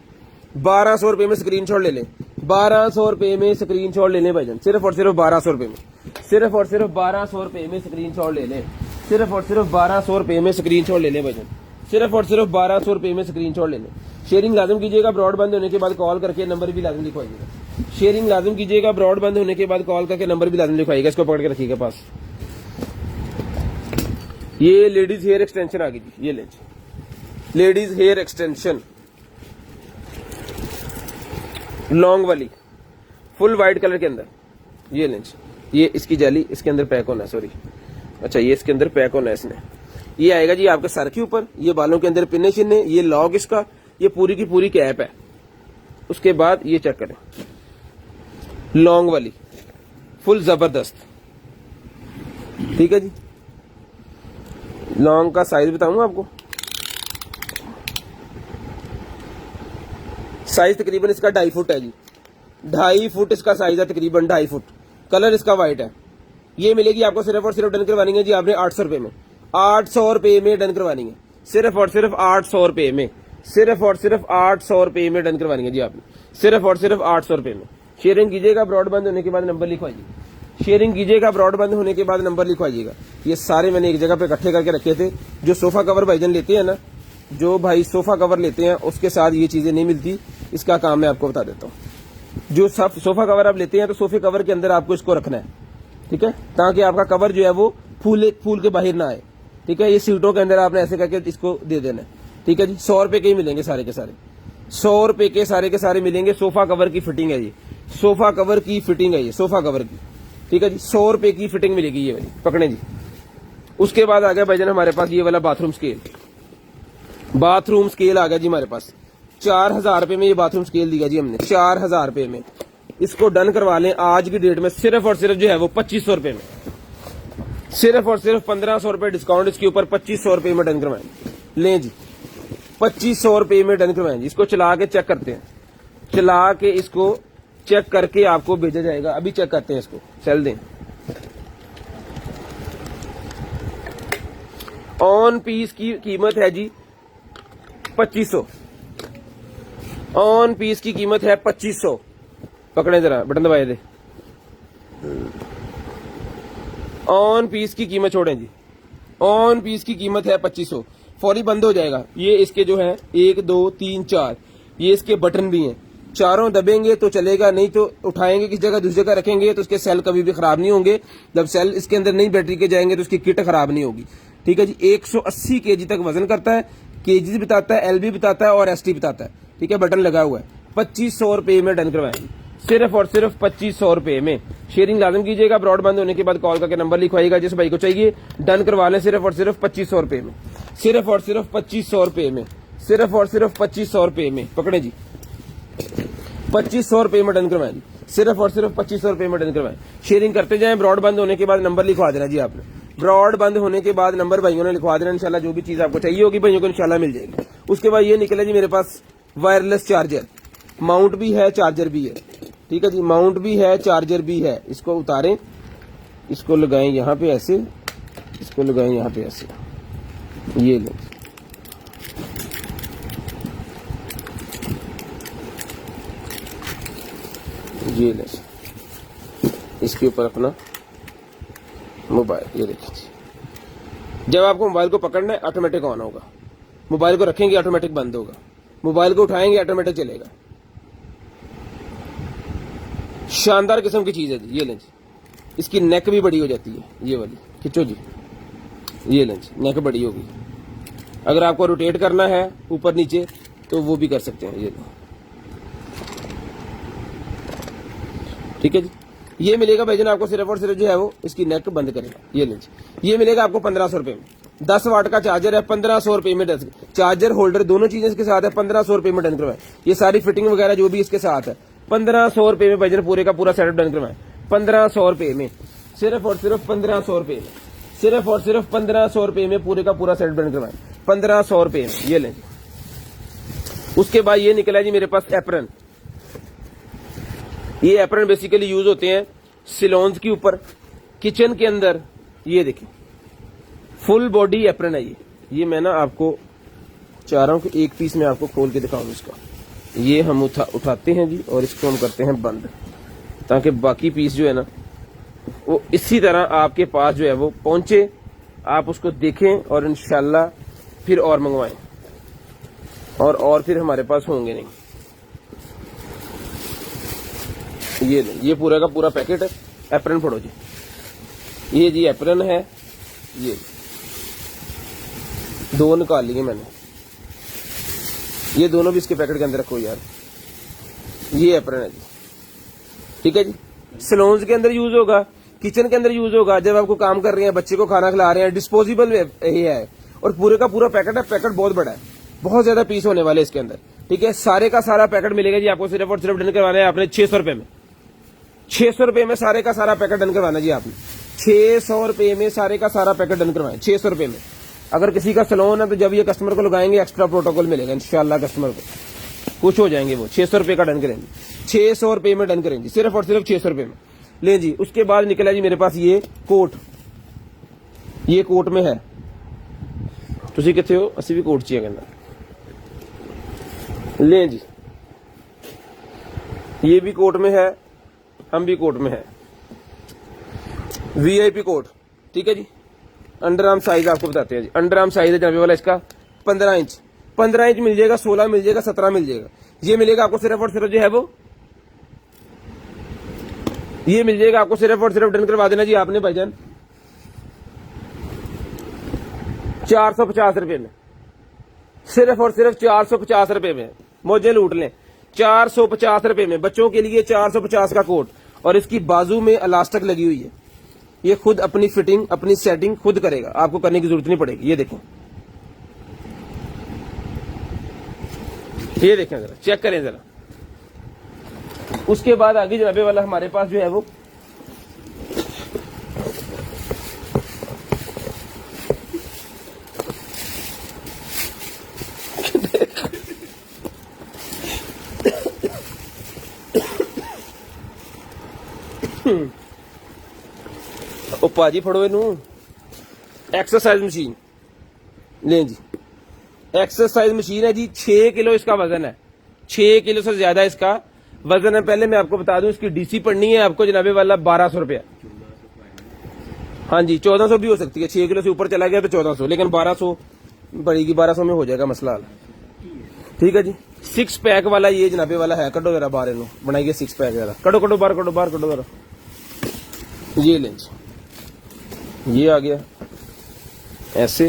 Speaker 1: 1200 रुपए में स्क्रीनशॉट ले लें, 1200 रुपए में स्क्रीनशॉट ले लें भाईजान, सिर्फ और सिर्फ 1200 रुपए में। सिर्फ और सिर्फ 1200 रुपए में स्क्रीनशॉट ले लें, सिर्फ और सिर्फ 1200 रुपए में स्क्रीनशॉट ले लें भाईजान, सिर्फ और सिर्फ 1200 रुपए में स्क्रीनशॉट ले लें। शेयरिंग लाजम कीजिएगा, ब्रॉड बंद होने के बाद कॉल करके नंबर भी लाजम लिखवाइएगा। शेयरिंग लाजम कीजिएगा, ब्रॉड बंद होने के बाद कॉल करके नंबर भी लाजम लिखवाइएगा। इसको पकड़ के रखिएगा पास। ये लेडीज हेयर एक्सटेंशन आ गई जी, ये लें लेडीज हेयर एक्सटेंशन लॉन्ग वाली फुल व्हाइट कलर के अंदर, ये लें। ये इसकी जाली इसके अंदर पैक होना है, सॉरी, अच्छा ये इसके अंदर पैक होना है इसने। ये आएगा जी आपके सर के ऊपर, ये बालों के अंदर पिन्ने शिन्ने, ये लॉग इसका, ये पूरी की पूरी कैप है। उसके बाद ये चेक करें, लॉन्ग वाली फुल जबरदस्त, ठीक है जी। लॉन्ग का साइज बताऊंगा आपको, साइज तकरीबन इसका 2.5 फुट है जी, 2.5 फुट इसका साइज है, तकरीबन 2.5 फुट। कलर इसका व्हाइट है। ये मिलेगी आपको सिर्फ और सिर्फ डन करवानी है जी आपने 800 रुपए में। 800 रुपए में डन करवानी है, सिर्फ और सिर्फ 800 रुपए में, सिर्फ और सिर्फ 800 रुपए में डन करवानी है जी आपने, सिर्फ और सिर्फ 800 रुपए में। शेयरिंग कीजिएगा, ब्रॉड बंद होने के बाद नंबर लिखवाइए। शेयरिंग कीजिएगा, ब्रॉड बंद होने के बाद नंबर लिखवाइएगा। ये सारे मैंने एक जगह पे इकट्ठे करके रखे थे। जो सोफा कवर भाईजान लेते हैं ना, जो भाई सोफा कवर लेते हैं उसके साथ ये चीजें नहीं मिलती। इसका काम मैं आपको बता देता हूँ। जो सब सोफा कवर आप लेते हैं तो सोफे कवर के अंदर आपको इसको रखना है, ठीक है, ताकि आपका कवर जो है वो फूल के बाहर ना आए, ठीक है। ये सीटों के अंदर आपने ऐसे करके इसको दे देना है, ठीक है जी। 100 रुपए के ही मिलेंगे सारे के सारे, 100 रुपए के सारे मिलेंगे। सोफा कवर की फिटिंग है ये, सोफा कवर की फिटिंग है ये, सोफा कवर की, ठीक है जी। 100 रुपए की फिटिंग मिलेगी ये वाली, पकड़े जी। उसके बाद आ गया भाईजान हमारे पास ये वाला बाथरूम स्केल। बाथरूम स्केल आ गया जी हमारे पास। 4000 रुपए में ये बाथरूम स्केल दिया जी हमने, 4000 रुपए में। इसको डन करवा लें आज की डेट में सिर्फ और सिर्फ जो है वो 2500 रुपए में, सिर्फ और सिर्फ 1500 रुपए डिस्काउंट इसके ऊपर 2500 रुपए में डन करवाएं। लें जी, 2500 रुपए में डन करवाएं जी। इसको चला के चेक करते हैं, चला के इसको चेक करके आपको भेजा जाएगा। अभी चेक करते हैं इसको, चल दें। ऑन पीस की कीमत है जी 2500, ऑन पीस की कीमत है 2500। पकड़े जरा, बटन दबाए दे। ऑन पीस की कीमत छोड़ें जी, ऑन पीस की कीमत है 2500। फौरी बंद हो जाएगा। ये इसके जो है 1 2 3 4 ये इसके बटन भी हैं, चारों दबेंगे तो चलेगा, नहीं तो उठाएंगे किस जगह दूसरी जगह रखेंगे तो उसके सेल कभी भी खराब नहीं होंगे। जब सेल इसके अंदर नई बैटरी के जाएंगे तो उसकी किट खराब नहीं होगी, ठीक है जी। 180 kg तक वजन करता है, केजी बताता है, LB बताता है और ST बताता है, ठीक है। बटन लगा हुआ है। 2500 रुपए में डन करवाएंगे, सिर्फ और सिर्फ 2500 रुपए में। शेयरिंग लाजम कीजिएगा, ब्रॉड बंद होने के बाद कॉल करके नंबर लिखवाइएगा। जिस भाई को चाहिए डन करवा लें, सिर्फ और सिर्फ 2500 रुपए में, सिर्फ और सिर्फ 2500 रुपए में, सिर्फ और सिर्फ 2500 रुपए में। पकड़े जी, 2500 रुपए में डन करवाएं, सिर्फ और सिर्फ 2500 रुपए में डन करवाएं। शेयरिंग करते जाएं, ब्रॉड बंद होने के बाद नंबर लिखवा देना जी आपने। ब्रॉड बंद होने के बाद नंबर भाइयों ने लिखवा देना, इंशाल्लाह जो भी चीज आपको चाहिए होगी भाइयों को इंशाल्लाह मिल जाएगी। उसके बाद ये निकला जी मेरे पास वायरलेस चार्जर, माउंट भी है चार्जर भी है, ठीक है जी, माउंट भी है चार्जर भी है। इसको उतारें, इसको लगाएं यहाँ पे ऐसे, इसको लगाएं यहाँ पे ऐसे, ये लें, ये लें, इसके ऊपर अपना मोबाइल, ये देखिए। जब आपको मोबाइल को पकड़ना है ऑटोमेटिक ऑन होगा, मोबाइल को रखेंगे ऑटोमेटिक बंद होगा, मोबाइल को उठाएंगे ऑटोमेटिक चलेगा। शानदार किस्म की चीज है जी, ये लें जी। इसकी नेक भी बड़ी हो जाती है, ये वाली खिंचो जी, ये लें जी, नेक बड़ी होगी। अगर आपको रोटेट करना है ऊपर नीचे तो वो भी कर सकते हैं, ये लें, ठीक है जी। ये मिलेगा भाईजान आपको सिर्फ और सिर्फ जो है वो इसकी नेक बंद करेगा, ये लें जी। ये मिलेगा आपको 1500 रुपए में, 10 वाट का चार्जर है, 1500 रुपए में, चार्जर होल्डर दोनों चीजें इसके साथ है, 1500 रुपए में डन करवाए। ये सारी फिटिंग वगैरह जो भी इसके साथ है 1500 रुपए में भाईजान पूरे का पूरा सेटअप डन करवाए, 1500 रुपए में, सिर्फ और सिर्फ 1500 रुपए में, सिर्फ और सिर्फ 1500 रुपए में पूरे का पूरा सेटअप डन करवाए, 1500 रुपए में, ये लें जी। उसके बाद ये निकला जी मेरे पास एप्रन। ये एप्रन बेसिकली यूज होते हैं सिलोन्स के ऊपर, किचन के अंदर। ये देखिए फुल बॉडी एप्रन है ये मैं ना आपको चाह रहा हूं कि एक पीस में आपको खोल के दिखाऊं इसका। ये हम उठाते हैं जी और इसको हम करते हैं बंद, ताकि बाकी पीस जो है ना वो इसी तरह आपके पास जो है वो पहुंचे, आप उसको देखें और इंशाल्लाह फिर और मंगवाएं, और फिर हमारे पास होंगे नहीं। ये पूरा का पूरा पैकेट है। एप्रन फोड़ो जी, ये जी एप्रन है, ये दो निकाल लिए मैंने, ये दोनों भी इसके पैकेट के अंदर रखो यार। ये एप्रन है जी, ठीक है जी। सलोन्स के अंदर यूज होगा, किचन के अंदर यूज होगा, जब आपको काम कर रहे हैं, बच्चे को खाना खिला रहे हैं, डिस्पोजेबल ये है। और पूरे का पूरा पैकेट है, पैकेट बहुत बड़ा है, बहुत ज्यादा पीस होने वाले इसके अंदर, ठीक है। सारे का सारा पैकेट मिलेगा जी आपको, सिर्फ और सिर्फ डन करवाना है आपने 600 रुपए में, 600 रुपए में सारे का सारा पैकेट डन करवाना जी आपने, 600 रुपए में सारे का सारा पैकेट डन करवाएं, 600 रुपए में। अगर किसी का सलोन है तो जब ये कस्टमर को लगाएंगे एक्स्ट्रा प्रोटोकॉल मिलेगा इंशाल्लाह, कस्टमर को खुश हो जाएंगे वो। 600 रुपए का डन करेंगे, 600 रुपए में डन करेंगे, सिर्फ और सिर्फ 600 रुपए में ले जी। उसके बाद निकला जी मेरे पास ये कोट, ये कोट में है। तुसी किथे हो? असी भी कोट चाहिए कहना, ले जी। ये भी कोट में है, हम भी कोट में है, वीआईपी कोट, ठीक है जी। अंडर आर्म साइज आपको बताते हैं जी, अंडर आर्म साइज है जनाबे वाला इसका 15 इंच, 15 इंच मिल जाएगा, 16 मिल जाएगा, 17 मिल जाएगा। ये मिलेगा आपको सिर्फ और सिर्फ जो है वो, ये मिल जाएगा आपको सिर्फ और सिर्फ डन करवा देना जी आपने भाईजान 450 रुपए में, सिर्फ और सिर्फ 450 रुपए में। मौजे लूट लें, 450 रुपए में बच्चों के लिए 450 का कोट, और इसकी बाजू में इलास्टिक लगी हुई है। ये खुद अपनी फिटिंग अपनी सेटिंग खुद करेगा, आपको करने की जरूरत नहीं पड़ेगी। ये देखें, ये देखें जरा, चेक करें जरा। उसके बाद आगे जनाबे वाला हमारे पास जो है वो ओ पाजी फड़ो इनू, एक्सरसाइज मशीन ले जी। एक्सरसाइज मशीन है जी, 6 किलो इसका वजन है, 6 किलो से ज्यादा इसका वजन है। पहले मैं आपको बता दूं इसकी डीसी पड़नी है आपको जनाबे वाला 1200 रुपया। हाँ जी 1400 भी हो सकती है, 6 किलो से ऊपर चला गया तो 1400, लेकिन 1200 पड़ेगी, 1200 में हो जाएगा मसला, ठीक है जी। 6 पैक वाला ये जनाबे वाला है। कटो जरा बाहर इन्हों बनाइए 6 पैक जरा, कटो कटो बाहर, कटो बाहर, कटो जरा। ये लेंज, ये आ गया ऐसे,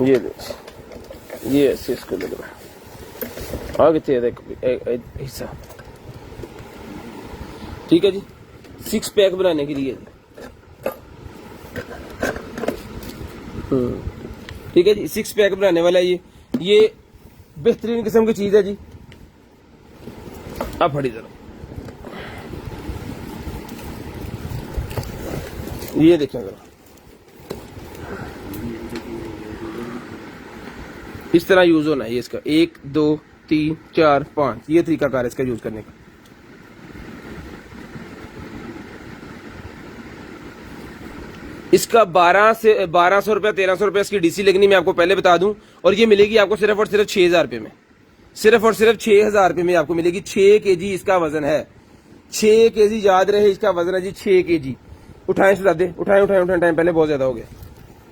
Speaker 1: ये लेंज, ये ऐसे इसको लगना आगे थे एक हिस्सा, ठीक है जी। 6 पैक बनाने के लिए, ठीक है जी। 6 पैक बनाने वाला ये ये बेहतरीन किस्म की चीज है जी। अब फड़ी जरा, ये देखें जरा, इस तरह यूज होना है ये इसका। 1 2 3 4 5 ये तरीकाकार है इसका यूज करने का। इसका 1200 रुपया 1300 रुपया इसकी डीसी लगनी, मैं आपको पहले बता दूं। और ये मिलेगी आपको सिर्फ और सिर्फ 6000 रुपये में, सिर्फ और सिर्फ 6000 रुपये में आपको मिलेगी। 6 kg इसका वजन है, 6 kg याद रहे इसका वजन है जी, 6 kg। उठाएं शहजादे, उठाएं उठाएं उठाएं, टाइम पहले बहुत ज्यादा हो गया।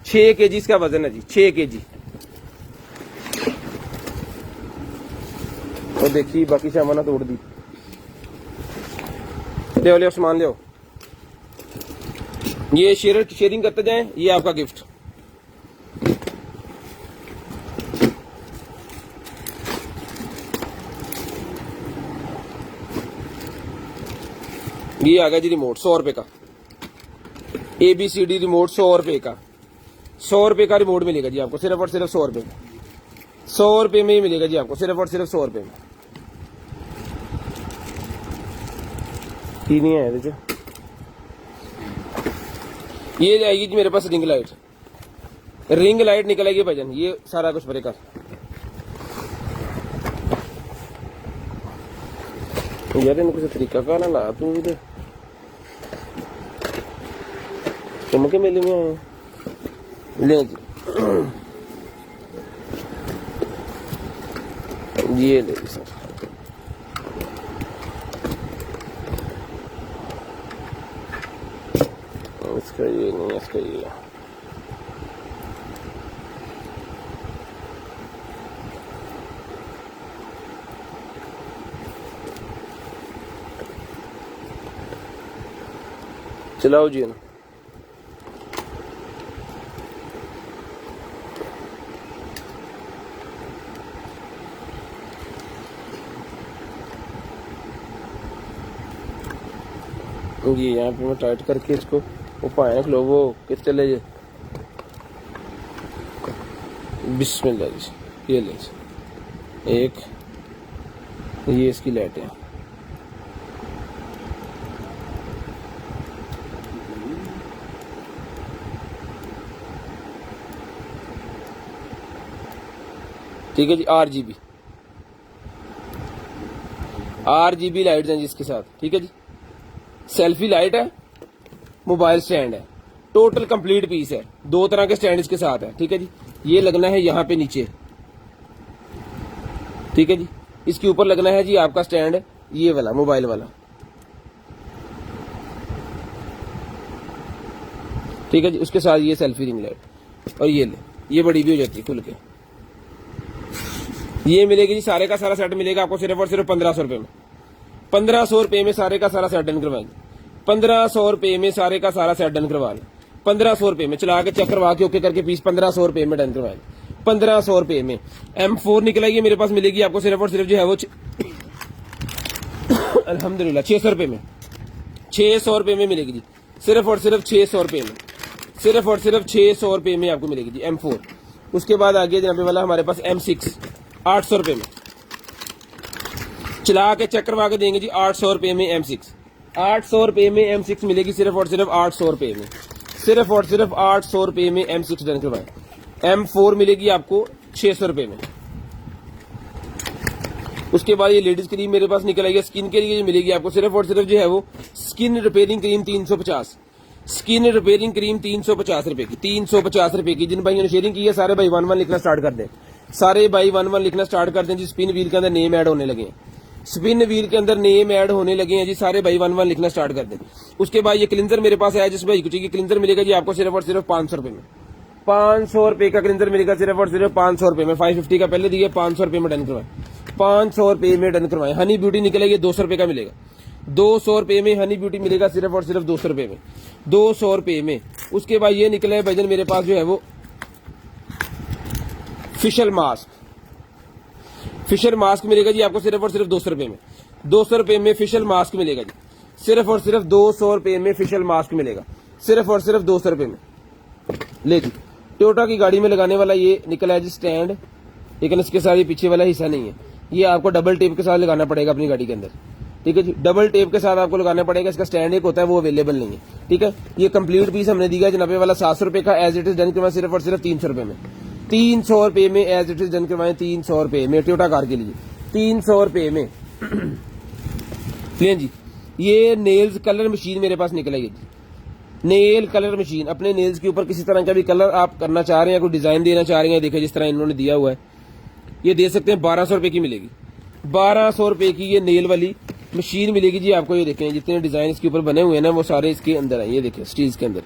Speaker 1: 6 kg इसका वजन है जी, 6 kg। और देखिए बाकी सामान तोड़ दी, ले सामान ले। ये शेयरिंग करते जाएं, ये आपका गिफ्ट। ये आ गया जी रिमोट 100 रुपए का, ABCD रिमोट 100 रुपए का। 100 रुपए का रिमोट मिलेगा जी आपको सिर्फ और सिर्फ 100 रुपए में। 100 रुपए में ही मिलेगा जी आपको सिर्फ और सिर्फ 100 रुपए में। नहीं है ये जाएगी जी मेरे पास रिंग लाइट निकलेगी भजन, ये सारा कुछ भरे कर। यार इनको कुछ तरीका का ना ला तू भी तुम के मेले में आए ले जी। ये ले सर, इसका ये नहीं, इसका ये। चलाओ जी ना, ये यहाँ पे मैं टाइट करके इसको वो पाए लो वो किस चले जे। बिस्मिल्लाह जी, ये ले एक, ये इसकी लाइट है। ठीक है जी, RGB लाइट्स हैं जिसके साथ। ठीक है जी, सेल्फी लाइट है, मोबाइल स्टैंड है, टोटल कंप्लीट पीस है। 2 तरह के स्टैंड इसके साथ है। ठीक है जी, ये लगना है यहाँ पे नीचे। ठीक है जी, इसके ऊपर लगना है जी आपका स्टैंड, ये वाला मोबाइल वाला। ठीक है जी, उसके साथ ये सेल्फी रिंग लाइट। और ये ले, ये बड़ी भी हो जाती है खुल के। ये मिलेगी जी, सारे का सारा सेट मिलेगा आपको सिर्फ और सिर्फ 1500 रुपए में। 1500 रुपए में सारे का सारा सेट डन करवाएंगे। 1500 रुपए में सारे का सारा सेट डन करवा लें। 1500 रुपए में चला के चेक करवा के ओके करके पीस 1500 रुपए में डन करवाएंगे। 1500 रुपए में M4 निकलेगी मेरे पास, मिलेगी आपको सिर्फ और सिर्फ जो है वो अल्हम्दुलिल्लाह 600 रुपए में। 600 रुपए में मिलेगी जी, सिर्फ और सिर्फ 600 रुपए में, सिर्फ और सिर्फ 600 रुपए में आपको मिलेगी जी M4। उसके बाद आगे जनाबे वाला हमारे पास M6 800 रुपए में, चला के चेक करवा के देंगे जी 800 रुपए में M6। 800 रुपए में M6 मिलेगी सिर्फ और सिर्फ 800 रुपए में, सिर्फ और सिर्फ 800 रुपए में M6 डन करवाए। M4 मिलेगी आपको 600 रुपए में। उसके बाद ये लेडीज क्रीम मेरे पास निकल आएगी स्किन के लिए, मिलेगी आपको सिर्फ और सिर्फ जो है वो skin repairing cream 350। Skin repairing cream 350 रुपए की, 350 रुपए की। जिन भाइयों ने शेयरिंग की है सारे भाई 1-1 लिखना स्टार्ट कर दें, सारे भाई 1-1 लिखना स्टार्ट कर दें जी। स्पिन व्हील के अंदर नेम ऐड होने लगे हैं, स्पिन व्हील के अंदर नेम ऐड होने लगे हैं जी। सारे भाई 1-1 लिखना स्टार्ट कर दें। उसके बाद ये क्लिंजर मेरे पास है, जिस भाई को चाहिए क्लिंजर मिलेगा जी आपको सिर्फ और सिर्फ 500 रुपए में। 500 रुपए का क्लिंजर मिलेगा सिर्फ और सिर्फ 500 रुपए में। 550 का पहले दिए, 500 रुपए में डन करवाए, 500 रुपए में डन करवाए। हनी ब्यूटी निकलेगी 200 रुपए का मिलेगा, 200 रुपए में हनी ब्यूटी मिलेगा सिर्फ और सिर्फ 200 रुपए में, 200 रुपए में। उसके बाद ये निकले भजन मेरे पास जो है वो फिशल मास्क। फिशल मास्क मिलेगा जी आपको सिर्फ और सिर्फ 200 रुपए में, 200 रुपए में फिशल मास्क मिलेगा जी, सिर्फ और सिर्फ 200 रुपए में फिशल मास्क मिलेगा, सिर्फ और सिर्फ 200 रुपए में। ले जी, टोयोटा की गाड़ी में लगाने वाला ये निकला है जी स्टैंड, लेकिन इसके साथ ये पीछे वाला हिस्सा नहीं है, ये आपको डबल टेप के साथ लगाना पड़ेगा अपनी गाड़ी के अंदर। ठीक है जी, डबल टेप के साथ आपको लगाना पड़ेगा। इसका स्टैंड एक होता है वो अवेलेबल नहीं है। ठीक है, ये कंप्लीट पीस हमने दिया जनाबे वाला 700 रुपए का, एज इट इज डन करवाएं सिर्फ और सिर्फ 300 रुपए में। 300 रुपए में एज इट इज डन करवाएं, 300 रुपए में टोयोटा कार के लिए 300 रुपए में। जी, ये नेल्स कलर मशीन मेरे पास निकल आई है जी, नेल कलर मशीन। अपने नेल्स के ऊपर किसी तरह का भी कलर आप करना चाह रहे हैं, कोई डिजाइन देना चाह रहे हैं, देखिए जिस तरह इन्होंने दिया हुआ है, ये दे सकते हैं। 1200 रुपए की मिलेगी, 1200 रुपए की ये नेल वाली मशीन मिलेगी जी आपको। ये देखें जितने डिजाइन इसके ऊपर बने हुए हैं ना वो सारे इसके अंदर है। ये देखें स्टील्स के अंदर,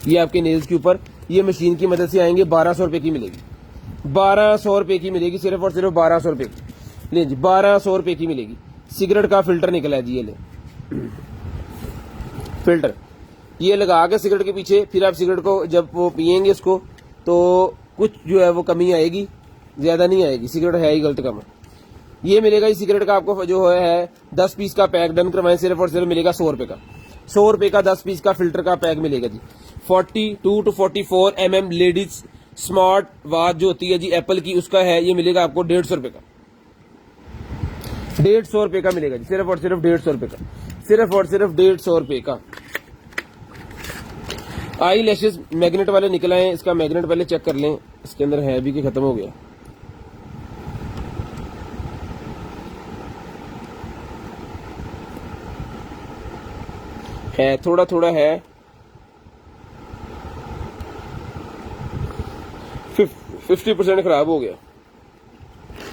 Speaker 1: ये आपके नेल्स के ऊपर ये मशीन की मदद से आएंगे। 1200 रुपए की मिलेगी, 1200 रुपए की मिलेगी, सिर्फ और सिर्फ 1200 रुपए की। ले जी 1200 रुपए की मिलेगी। सिगरेट का फिल्टर निकला है जी, ये ले फिल्टर, ये लगा के सिगरेट के पीछे, फिर आप सिगरेट को जब वो पियेंगे इसको तो कुछ जो है वो कमी आएगी, ज्यादा नहीं आएगी। सिगरेट है ही गलत कम। ये मिलेगा इस सिगरेट का आपको जो है 10 पीस का पैक डन करवाएं, सिर्फ और सिर्फ मिलेगा 100 रुपए का। 100 रुपए का 10 पीस का फिल्टर का पैक मिलेगा जी। 42 to 44 mm ladies smart watch जो होती है जी एप्पल की, उसका है, ये मिलेगा आपको 150 रुपए का। 150 रुपए का मिलेगा जी, सिर्फ और सिर्फ 150 रुपए का, सिर्फ और सिर्फ 150 रुपए का। आई लैशेस मैग्नेट वाले निकल आए हैं, इसका मैग्नेट पहले चेक कर लें इसके अंदर है भी कि खत्म हो गया। है थोड़ा थोड़ा है, 50% खराब हो गया,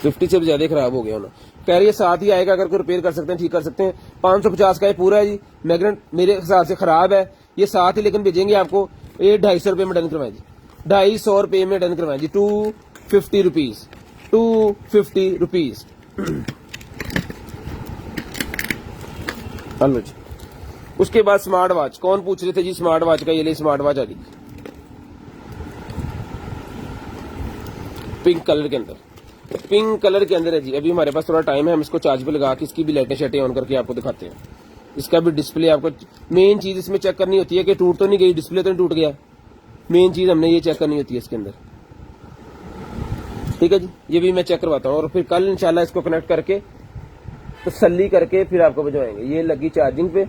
Speaker 1: 50 से ज्यादा खराब हो गया ना। कह रही है साथ ही आएगा, अगर कोई रिपेयर कर सकते हैं ठीक कर सकते हैं। 550 का ये पूरा है जी। मैग्नेट मेरे हिसाब से खराब है, ये साथ ही लेकिन भेजेंगे आपको। ये 250 रुपए में डन करवाएं जी, 250 रुपए में डन करवाएं जी। 250 रुपीज, 250 रुपीज। हेलो जी। उसके बाद स्मार्ट वॉच, कौन पूछ रहे थे जी स्मार्ट वॉच का, ये ले स्मार्ट वॉच आ गई पिंक कलर के अंदर, पिंक कलर के अंदर है जी। अभी हमारे पास थोड़ा टाइम है, हम इसको चार्ज पे लगा के इसकी भी लाइटें शाइटें ऑन करके आपको दिखाते हैं। इसका भी डिस्प्ले आपको, मेन चीज इसमें चेक करनी होती है कि टूट तो नहीं गई, डिस्प्ले तो नहीं टूट गया। मेन चीज हमने ये चेक करनी होती है इसके अंदर। ठीक है जी, ये भी मैं चेक करवाता हूँ और फिर कल इंशाल्लाह इसको कनेक्ट करके तसल्ली करके फिर आपको भिजवाएंगे। ये लगी चार्जिंग पे,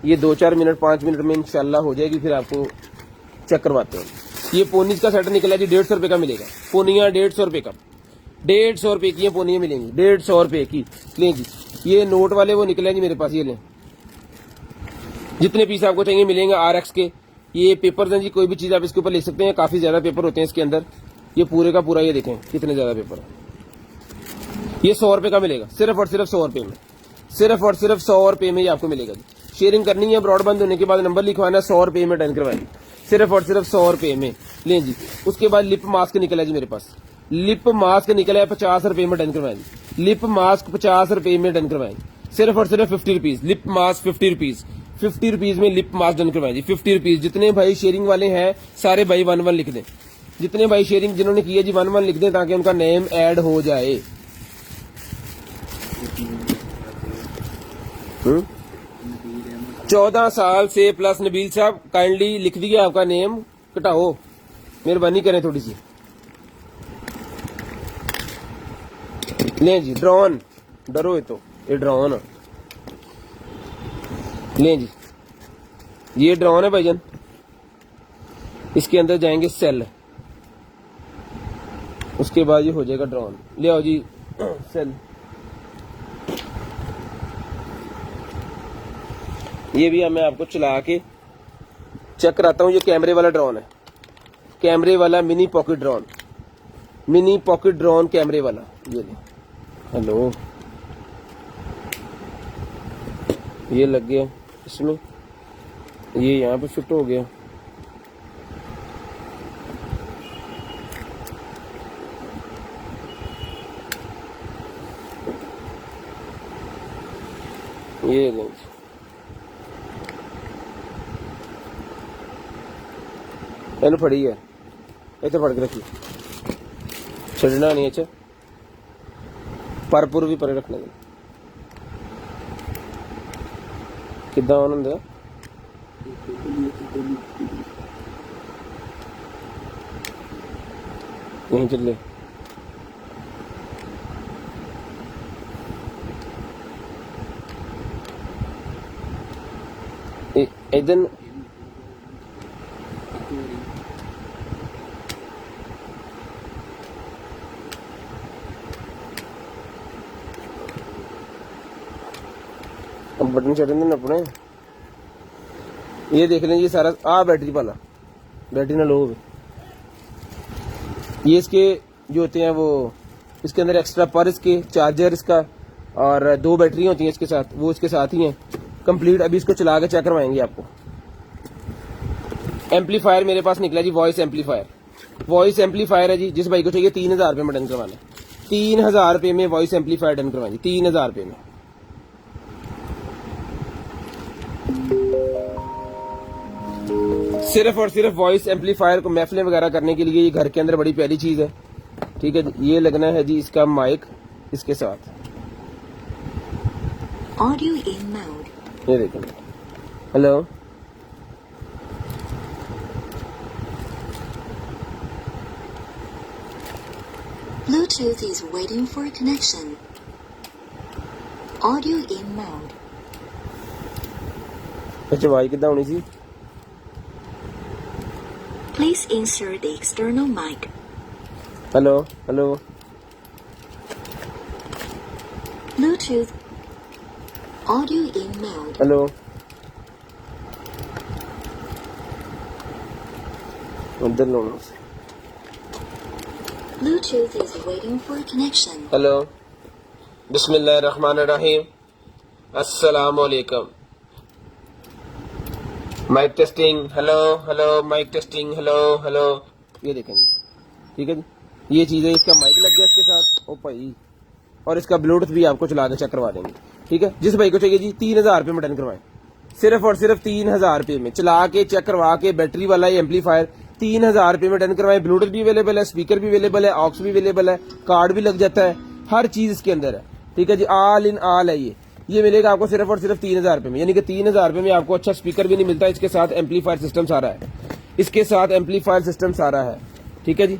Speaker 1: ये 2-4 मिनट 5 मिनट में इंशाल्लाह हो जाएगी, फिर आपको चेक करवाते हैं। ये पोनीज का सेट निकला जी, 150 रुपए का मिलेगा। पोनिया 150 रुपए का, 150 रुपए की ये पोनिया मिलेंगी, 150 रुपए की। लें जी, ये नोट वाले वो निकले जी मेरे पास, ये लें, जितने पीस आपको चाहिए मिलेंगे RX के। ये पेपर्स हैं जी, कोई भी चीज आप इसके ऊपर ले सकते हैं, काफी ज्यादा पेपर होते हैं इसके अंदर। ये पूरे का पूरा, ये देखें कितने ज्यादा पेपर है। ये 100 रुपए का मिलेगा, सिर्फ और सिर्फ 100 रुपए में, सिर्फ और सिर्फ 100 रुपए में ये आपको मिलेगा जी। शेयरिंग करनी है, ब्रॉडबैंड होने के बाद नंबर लिखवाना है, 100 रुपए में डन करवाएंगे, सिर्फ और सिर्फ 100 रुपए में। लें जी, उसके बाद लिप मास्क निकला जी मेरे पास, लिप मास्क निकला है 50 रुपए में डन करवाएंगे। लिप मास्क 50 रुपए में डन करवाएंगे, सिर्फ और सिर्फ 50 rupees. Lip mask 50 rupees, 50 rupees में लिप मास्क डन करवाएंगे, 50 रुपीज। जितने भाई शेयरिंग वाले हैं सारे भाई 1-1 लिख दें, जितने भाई शेयरिंग जिन्होंने की है जी 1-1 लिख दें ताकि उनका नेम ऐड हो जाए। 14 साल से प्लस नबील साहब काइंडली लिख दिया आपका नेम, कटाओ मेहरबानी करें थोड़ी सी। लें जी ड्रोन, डरो ये तो, ये ड्रोन। लें जी, ये ड्रोन है भाईजान, इसके अंदर जाएंगे सेल, उसके बाद ये हो जाएगा ड्रोन। ले आओ जी सेल, ये भी मैं आपको चला के चेक कराता हूँ। ये कैमरे वाला ड्रोन है, कैमरे वाला mini pocket drone, mini pocket drone कैमरे वाला। ये ले, हेलो, ये लग गया इसमें, ये यहाँ पे फिट हो गया। ये लें, ਇਹਨੂੰ ਫੜੀ ਹੈ, ਇੱਥੇ ਫੜ ਕੇ ਰੱਖੀ, ਛੱਡਣਾ ਨਹੀਂ। ਅੱਛਾ ਪਰਪੁਰ ਵੀ ਪਰੇ ਰੱਖਣਾ। ਕਿੱਦਾਂ ਆਨ ਹੁੰਦਾ, ਨਹੀਂ ਚੱਲੇ। इधर अब बटन चढ़ने ना अपने ये देख लें जी सारा बैटरी वाला बैटरी ना लो ये इसके जो होते हैं वो इसके अंदर एक्स्ट्रा पर इसके चार्जर इसका और 2 बैटरी होती हैं इसके साथ वो इसके साथ ही हैं कंप्लीट। अभी इसको चला के चेक करवाएंगे आपको। एम्पलीफायर मेरे पास निकला जी वॉइस एम्पलीफायर है जी। जिस भाई को चाहिए 3000 रुपये में डन करवाना 3000 रुपये में वॉइस एम्पलीफायर डन करवाएंगे 3000 रुपये में। सिर्फ और सिर्फ वॉइस एम्पलीफायर को महफिलें वगैरह करने के लिए ये घर के अंदर बड़ी प्यारी चीज है। ठीक है जी। ये लगना है जी इसका माइक इसके साथ
Speaker 3: Audio in mode.
Speaker 1: ये देखें। Hello
Speaker 3: Bluetooth is waiting for connection. Audio in mode.
Speaker 1: अच्छा आवाज कितना होनी सी
Speaker 3: Please insert the external mic.
Speaker 1: Hello hello
Speaker 3: Bluetooth. Audio in mode.
Speaker 1: Hello उधर लो
Speaker 3: Bluetooth is waiting for connection.
Speaker 1: Hello बिस्मिल्लाहिर्रहमानिर्रहीम अस्सलाम वालेकुम mic testing hello hello mic testing hello hello ये देखें जी। ठीक है जी। ये चीज़ है इसका माइक लग गया इसके साथ ओ भाई और इसका ब्लूटूथ भी आपको चला के चेक करवा देंगे। ठीक है। जिस भाई को चाहिए जी 3000 रुपये में डन करवाएं सिर्फ और सिर्फ 3000 रुपये में चला के चेक करवा के बैटरी वाला ये एम्पलीफायर 3000 रुपये में डन करवाएं। ब्लूटूथ भी अवेलेबल है स्पीकर भी अवेलेबल है ऑक्स भी अवेलेबल है कार्ड भी लग जाता है हर चीज इसके अंदर है। ठीक है जी। ऑल इन ऑल है ये मिलेगा आपको सिर्फ और सिर्फ 3000 रुपये में यानी कि 3000 रुपये में आपको अच्छा स्पीकर भी नहीं मिलता इसके साथ एम्पलीफायर सिस्टम सारा है इसके साथ एम्पलीफायर सिस्टम सारा है। ठीक है जी।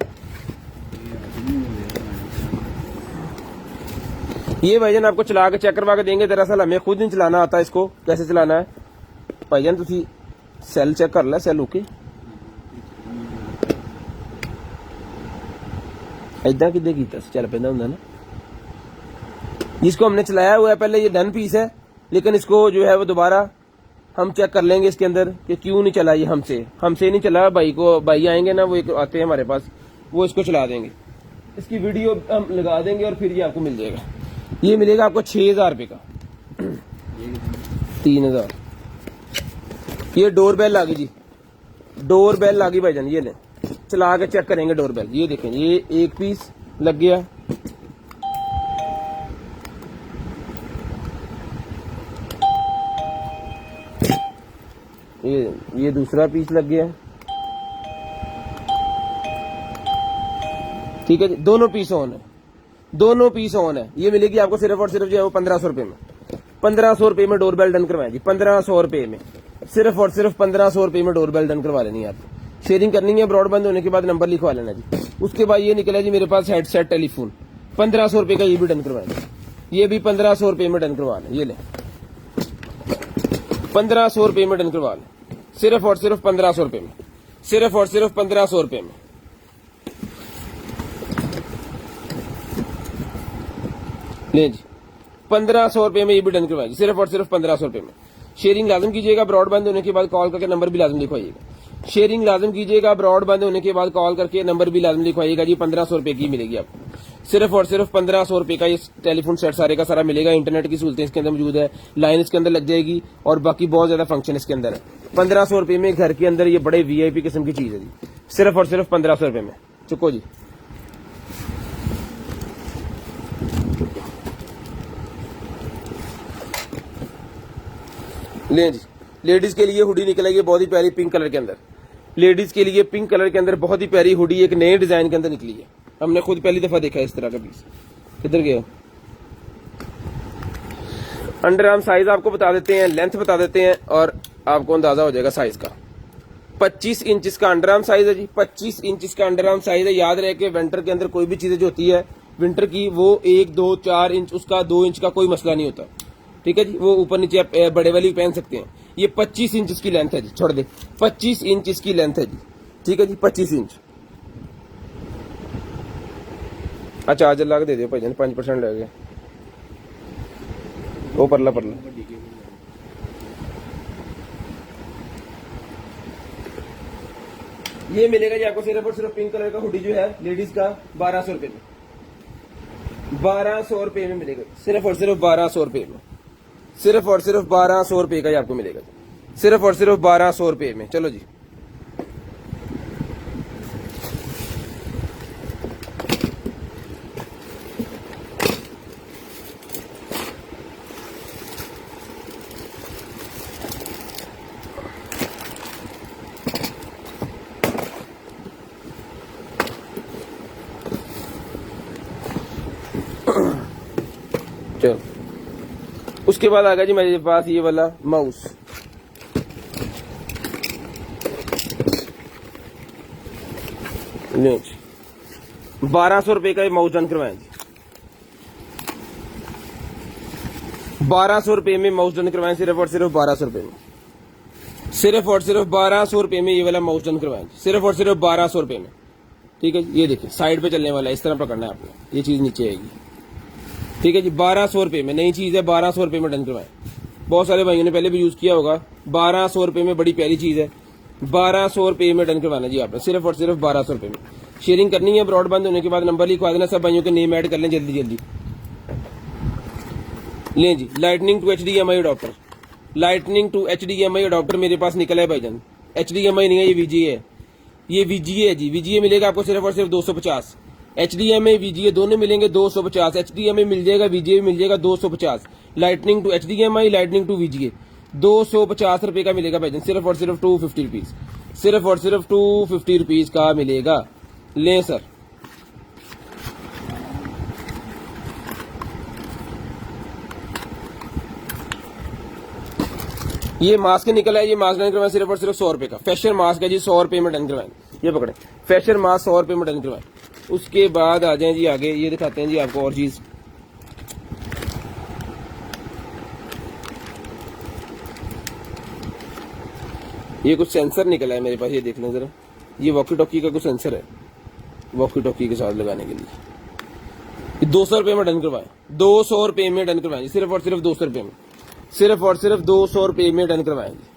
Speaker 1: ये भाईजान आपको चला के चेक करवा के देंगे। दरअसल हमें खुद नहीं चलाना आता इसको कैसे चलाना है भाईजान तुसी सेल चेक कर ला सेल ओके ऐदा कि चल पैदा होंगे ना। इसको हमने चलाया हुआ है पहले ये डन पीस है लेकिन इसको जो है वो दोबारा हम चेक कर लेंगे इसके अंदर कि क्यों नहीं चला ये हमसे नहीं चला। भाई आएंगे ना वो एक आते हैं हमारे पास वो इसको चला देंगे इसकी वीडियो हम लगा देंगे और फिर ये आपको मिल जाएगा। ये मिलेगा आपको 6000 रुपये का 3000। ये डोर बेल आ गई जी डोर बेल आ गई भाईजान ये ले चला के चेक करेंगे डोर बेल। ये देखें ये एक पीस लग गया ये दूसरा पीस लग गया। ठीक है जी। दोनों पीस ऑन है ये मिलेगी आपको सिर्फ और सिर्फ जो है वो 1500 रुपये में 1500 रुपये में डोरबेल डन करवाएं जी 1500 रुपये में सिर्फ और सिर्फ 1500 रुपये में डोरबेल डन करवा लेनी है आपको। शेयरिंग करनी है ब्रॉडबैंड होने के बाद नंबर लिखवा लेना जी। उसके बाद ये निकला जी मेरे पास हेडसेट टेलीफोन 1500 रुपये का ये भी डन करवाएं ये भी 1500 रुपये में डन करवा लें। ये ले 1500 रुपये में डन करवा लें सिर्फ और सिर्फ 1500 रुपये में सिर्फ और सिर्फ 1500 रुपये में। ले जी 1500 रुपये में ये भी डन करवाइए सिर्फ और सिर्फ 1500 रुपये में। शेयरिंग लाजम कीजिएगा ब्रॉडबैंड होने के बाद कॉल करके नंबर भी लाजम लिखवाइएगा। शेयरिंग लाजम कीजिएगा ब्रॉडबैंड होने के बाद कॉल करके नंबर भी लाजम लिखवाइएगा जी। 1500 रुपये की मिलेगी आपको सिर्फ और सिर्फ 1500 रुपये का ये टेलीफोन सेट सारे का सारा मिलेगा। इंटरनेट की सहूलतें इसके अंदर मौजूद है लाइन इसके अंदर लग जाएगी और बाकी बहुत ज्यादा फंक्शन इसके अंदर है। 1500 रुपये में घर के अंदर ये बड़े VIP किस्म की चीज है जी सिर्फ और सिर्फ 1500 रुपये में। चुको जी। ले जी लेडीज के लिए हुडी निकलेगी बहुत ही प्यारी पिंक कलर के अंदर। लेडीज के लिए पिंक कलर के अंदर बहुत ही प्यारी हुडी एक नए डिजाइन के अंदर निकली है। हमने खुद पहली दफा देखा है इस तरह का पीस। किधर गया अंडर आर्म साइज आपको बता देते हैं लेंथ बता देते हैं और आपको अंदाजा हो जाएगा साइज का। 25 इंच इसका अंडर आर्म साइज है जी 25 इंच इसका अंडर आर्म साइज है। याद रहे कि विंटर के अंदर कोई भी चीजें जो होती है विंटर की वो 1 2 4 इंच उसका 2 इंच का कोई मसला नहीं होता। ठीक है जी। वो ऊपर नीचे बड़े वाली पहन सकते हैं ये 25 इंच इसकी लेंथ है जी, छोड़ दे, 25 इंच इसकी लेंथ है जी, ठीक है जी, 25 इंच। अच्छा चार्जर ला के दे दियो भाईजान, 5% रह गया, वो परला परला। ये मिलेगा जी आपको सिर्फ और सिर्फ पिंक कलर का हुडी जो है लेडीज का 1200 रुपए में, 1200 रुपए में मिलेगा, सिर्फ और सिर्फ 1200 रुपए में, सिर्फ और सिर्फ 1200 रुपए का ही आपको मिलेगा, सिर्फ और सिर्फ 1200 रुपए में। चलो जी, चलो उसके बाद आ गया जी मेरे पास ये वाला माउस, ले जी 1200 रुपए का ये माउस डन करवाएं जी, 1200 रुपए में माउस डन करवाएं, सिर्फ और सिर्फ 1200 रुपए में, सिर्फ और सिर्फ 1200 रुपए में ये वाला माउस डन करवाएं, सिर्फ और सिर्फ 1200 रुपए में, ठीक है। ये देखिए साइड पे चलने वाला है, इस तरह पकड़ना है आपको, ये चीज नीचे आएगी, ठीक है जी। 1200 रुपए में नई चीज है, 1200 रुपए में डन करवाएं। बहुत सारे भाइयों ने पहले भी यूज किया होगा, 1200 रुपए में बड़ी प्यारी चीज है, 1200 रुपए में डन करवाना जी आपने, सिर्फ और सिर्फ 1200 रुपए में। शेयरिंग करनी है, ब्रॉड बंद होने के बाद नंबर लिखवा देना, सब भाइयों के नेम ऐड कर लें जल्दी जल्दी। लें जी, lightning to HDMI adapter, lightning to HDMI adapter मेरे पास निकला है भाईजान, HDMI नहीं है, ये VGA है, ये VGA है जी, VGA मिलेगा आपको सिर्फ और सिर्फ 250, HDMI VGA दोनों मिलेंगे 250, HDMI मिल जाएगा, VGA मिल जाएगा 250, lightning to HDMI, lightning to VGA 250 रुपए का मिलेगा भाईजान, सिर्फ और सिर्फ 250 रुपीज, सिर्फ और सिर्फ 250 रुपीज का मिलेगा। लें सर, ये मास्क निकला है, ये मास्क डन करवाएं सिर्फ और सिर्फ 100 रुपए का, फैशन मास्क है जी, 100 रुपए में डन करवाएं, ये पकड़े, फैशन मास्क 100 रुपए में डन करवाएं। उसके बाद आ जाएं जी आगे, ये दिखाते हैं जी आपको और चीज, ये कुछ सेंसर निकला है मेरे पास, ये देख लें जरा, ये वॉकी टॉकी का कुछ सेंसर है, वॉकी टॉकी के साथ लगाने के लिए, 200 रुपए में डन करवाएं, 200 रुपए में डन करवाएं, सिर्फ और सिर्फ 200 रुपए में, सिर्फ और सिर्फ 200 रुपए में डन करवाएंगे।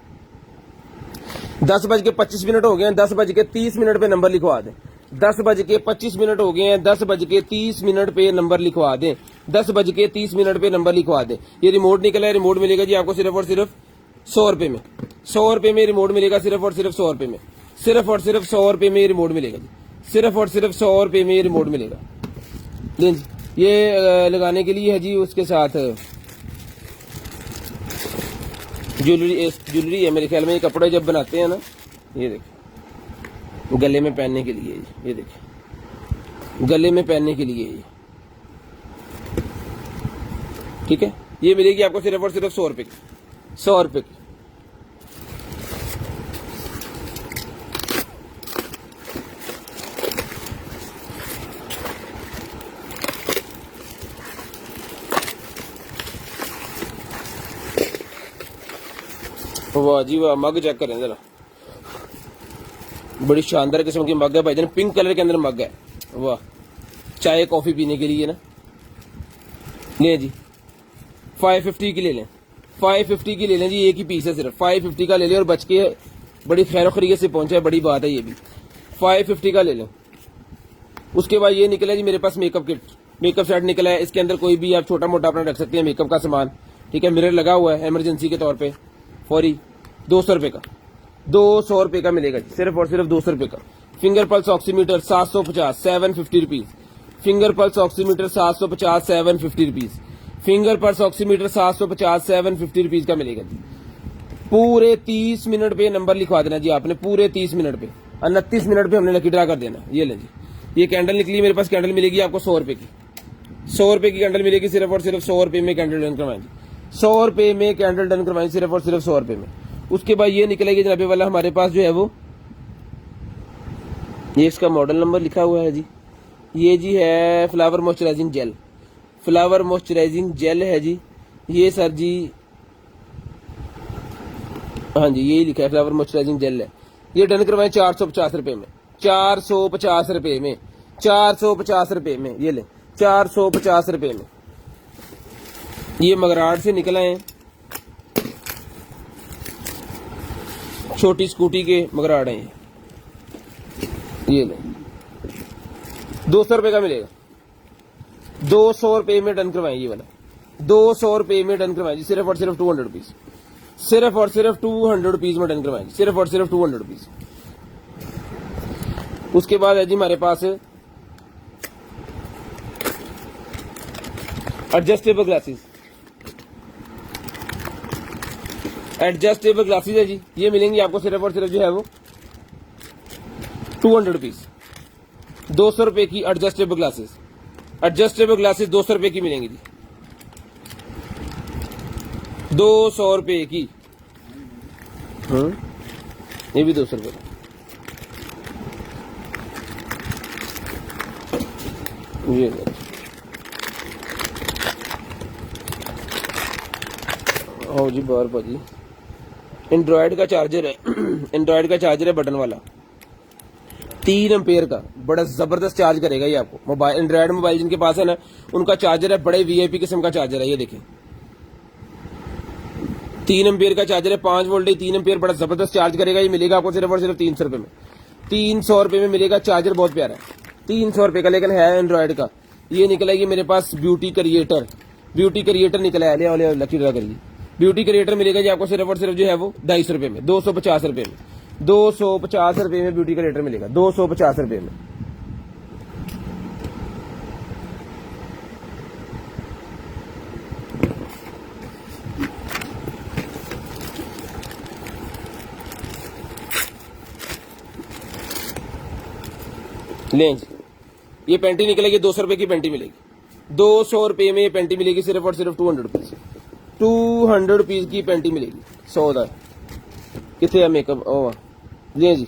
Speaker 1: 10:25 हो गए हैं, 10:30 पे नंबर लिखवा दें, 10:25 हो गए हैं, 10:30 पे नंबर लिखवा दें, 10:30 पे नंबर लिखवा दें। ये रिमोट निकला है, रिमोट मिलेगा जी आपको सिर्फ और सिर्फ 100 रुपए में, 100 रुपए में रिमोट मिलेगा, सिर्फ और सिर्फ 100 रुपए में, सिर्फ और सिर्फ 100 रुपए में रिमोट मिलेगा जी, सिर्फ और सिर्फ 100 रुपए में रिमोट मिलेगा। ये लगाने के लिए है जी, उसके साथ ज्वेलरी है मेरे ख्याल में, ये कपड़े जब बनाते हैं ना, ये देखिए गले में पहनने के लिए, ये देखिए गले में पहनने के लिए ये, ठीक है। ये मिलेगी आपको सिर्फ और सिर्फ 100 रुपए की, 100 रुपए की। वाह जी वाह, मग चेक करें जरा, बड़ी शानदार किस्म की मग है भाईजान, पिंक कलर के अंदर मग है, वाह, चाय कॉफी पीने के लिए ना। ले जी 550 की ले लें, 550 की ले लें जी, एक ही पीस है सिर्फ, 550 का ले लें, और बच के बड़ी खैर खरीत से पहुंचा है, बड़ी बात है ये भी, 550 का ले लें। उसके बाद ये निकला जी मेरे pass makeup kit, makeup set निकला है, इसके अंदर कोई भी आप छोटा मोटा अपना रख सकते हैं मेकअप का सामान, ठीक है। मिरर लगा हुआ है इमरजेंसी के तौर पे, फौरी 200 रुपए का, 200 रुपए का मिलेगा जी, सिर्फ और सिर्फ 200 रुपए का। Finger pulse oximeter 750, 750 rupees, finger pulse oximeter 750, 750 rupees, finger pulse oximeter 750, 750 rupees का मिलेगा जी। पूरे 30 मिनट पे नंबर लिखवा देना जी आपने, पूरे 30 मिनट पे, 29 मिनट पे हमने लकी ड्रा कर देना। ये लें जी, ये कैंडल निकली मेरे पास, कैंडल मिलेगी आपको 100 रुपए की, 100 रुपए की कैंडल मिलेगी, सिर्फ और सिर्फ 100 रुपए में कैंडल डन करवाएंगे, 100 रुपए में कैंडल डन करवाएंगे, सिर्फ और सिर्फ 100 रुपए में। उसके बाद ये निकलेगी जनाबे वाला हमारे पास जो है वो, ये इसका मॉडल नंबर लिखा हुआ है जी, ये जी है flower moisturising gel, flower moisturising gel है जी। ये सर जी हाँ जी, यही लिखा है फ्लावर मॉइस्चराइजिंग जेल है। ये डन करवाएं 450 रुपए में, 450 रुपए में, 450 रुपए में, ये ले 450 रुपए में। ये मगराट से निकल आए, छोटी स्कूटी के मगराट हैं ये ले, 200 रुपए का मिलेगा, 200 रुपए में डन करवाएं ये वाला, 200 रुपए में डन करवाएं जी, सिर्फ और सिर्फ 200 रुपीज, सिर्फ और सिर्फ 200 रुपीज में डन करवाएं, सिर्फ और सिर्फ 200 रुपीज। उसके बाद है जी हमारे पास एडजस्टेबल ग्लासेस, एडजस्टेबल ग्लासेस है जी, ये मिलेंगी आपको सिर्फ और सिर्फ जो है वो 200 रुपीज, 200 रुपए की एडजस्टेबल ग्लासेस, एडजस्टेबल ग्लासेस 200 रुपए की मिलेंगी जी, 200 रुपए की। ये भी 200 रुपए का, ये ओ जी बार भाजी, एंड्रॉयड का चार्जर है, एंड्रॉयड का चार्जर है बटन वाला, 3 एम्पेयर का, बड़ा जबरदस्त चार्ज करेगा ये आपको। मोबाइल एंड्रॉयड मोबाइल जिनके पास है ना, उनका चार्जर है, बड़े वीआईपी किस्म का चार्जर है। ये देखें 3 एम्पेयर का चार्जर है, 5 वोल्ट 3 एम्पेयर, बड़ा जबरदस्त चार्ज करेगा। ये मिलेगा आपको सिर्फ और सिर्फ 300 रुपए में, 300 रुपए में मिलेगा। चार्जर बहुत प्यारा है, 300 रुपए का, लेकिन है एंड्रॉयड का। ये निकला ये मेरे पास ब्यूटी क्रिएटर, ब्यूटी क्रिएटर निकला है, लकी ड्रा करिए, ब्यूटी क्रिएटर मिलेगा जी आपको सिर्फ और सिर्फ जो है वो 250 रुपए में, 250 रुपए में, 250 रुपए में ब्यूटी क्रिएटर मिलेगा, 250 रुपए में। लें जी, ये पेंटी निकलेगी 200 रुपए की पेंटी मिलेगी, 200 रुपए में ये पेंटी मिलेगी सिर्फ और सिर्फ 200 रुपीज, 200 रुपीज की पेंटी मिलेगी। 100 का कितने है मेकअप, ओ लें जी,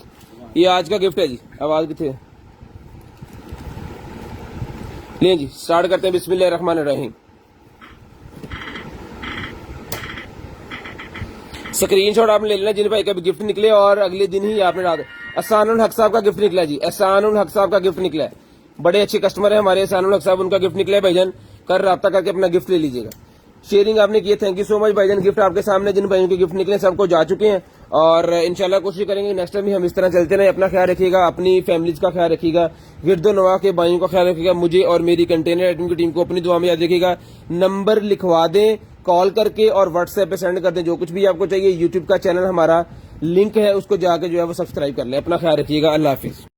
Speaker 1: ये आज का गिफ्ट है जी। आवाज कितने है, लें जी स्टार्ट करते हैं, बिस्मिल्लाहिर्रहमानिर्रहीम। स्क्रीनशॉट आपने ले लेना जिन भाई का भी गिफ्ट निकले, और अगले दिन ही आपने डाल। एहसानुल हक साहब का गिफ्ट निकला जी, एहसानुल हक साहब का गिफ्ट निकला है, बड़े अच्छे कस्टमर है हमारे एहसानुल हक साहब, उनका गिफ्ट निकला है भाईजान, कर राब्ता करके अपना गिफ्ट ले लीजिएगा। शेयरिंग आपने की है, थैंक यू सो मच भाईजान। गिफ्ट आपके सामने, जिन भाइयों के गिफ्ट निकले सबको जा चुके हैं, और इंशाल्लाह कोशिश करेंगे नेक्स्ट टाइम भी हम इस तरह चलते रहे। अपना ख्याल रखिएगा, अपनी फैमिलीज का ख्याल रखिएगा, गिरदो नवा के भाइयों का ख्याल रखिएगा, मुझे और मेरी कंटेनर आइटम की टीम को अपनी दुआ में याद रखिएगा। नंबर लिखवा दें कॉल करके, और व्हाट्सएप पे सेंड कर दें जो कुछ भी आपको चाहिए। यूट्यूब का चैनल हमारा लिंक है, उसको जाके जो है वो सब्सक्राइब कर लें। अपना ख्याल रखिएगा, अल्लाह हाफिज।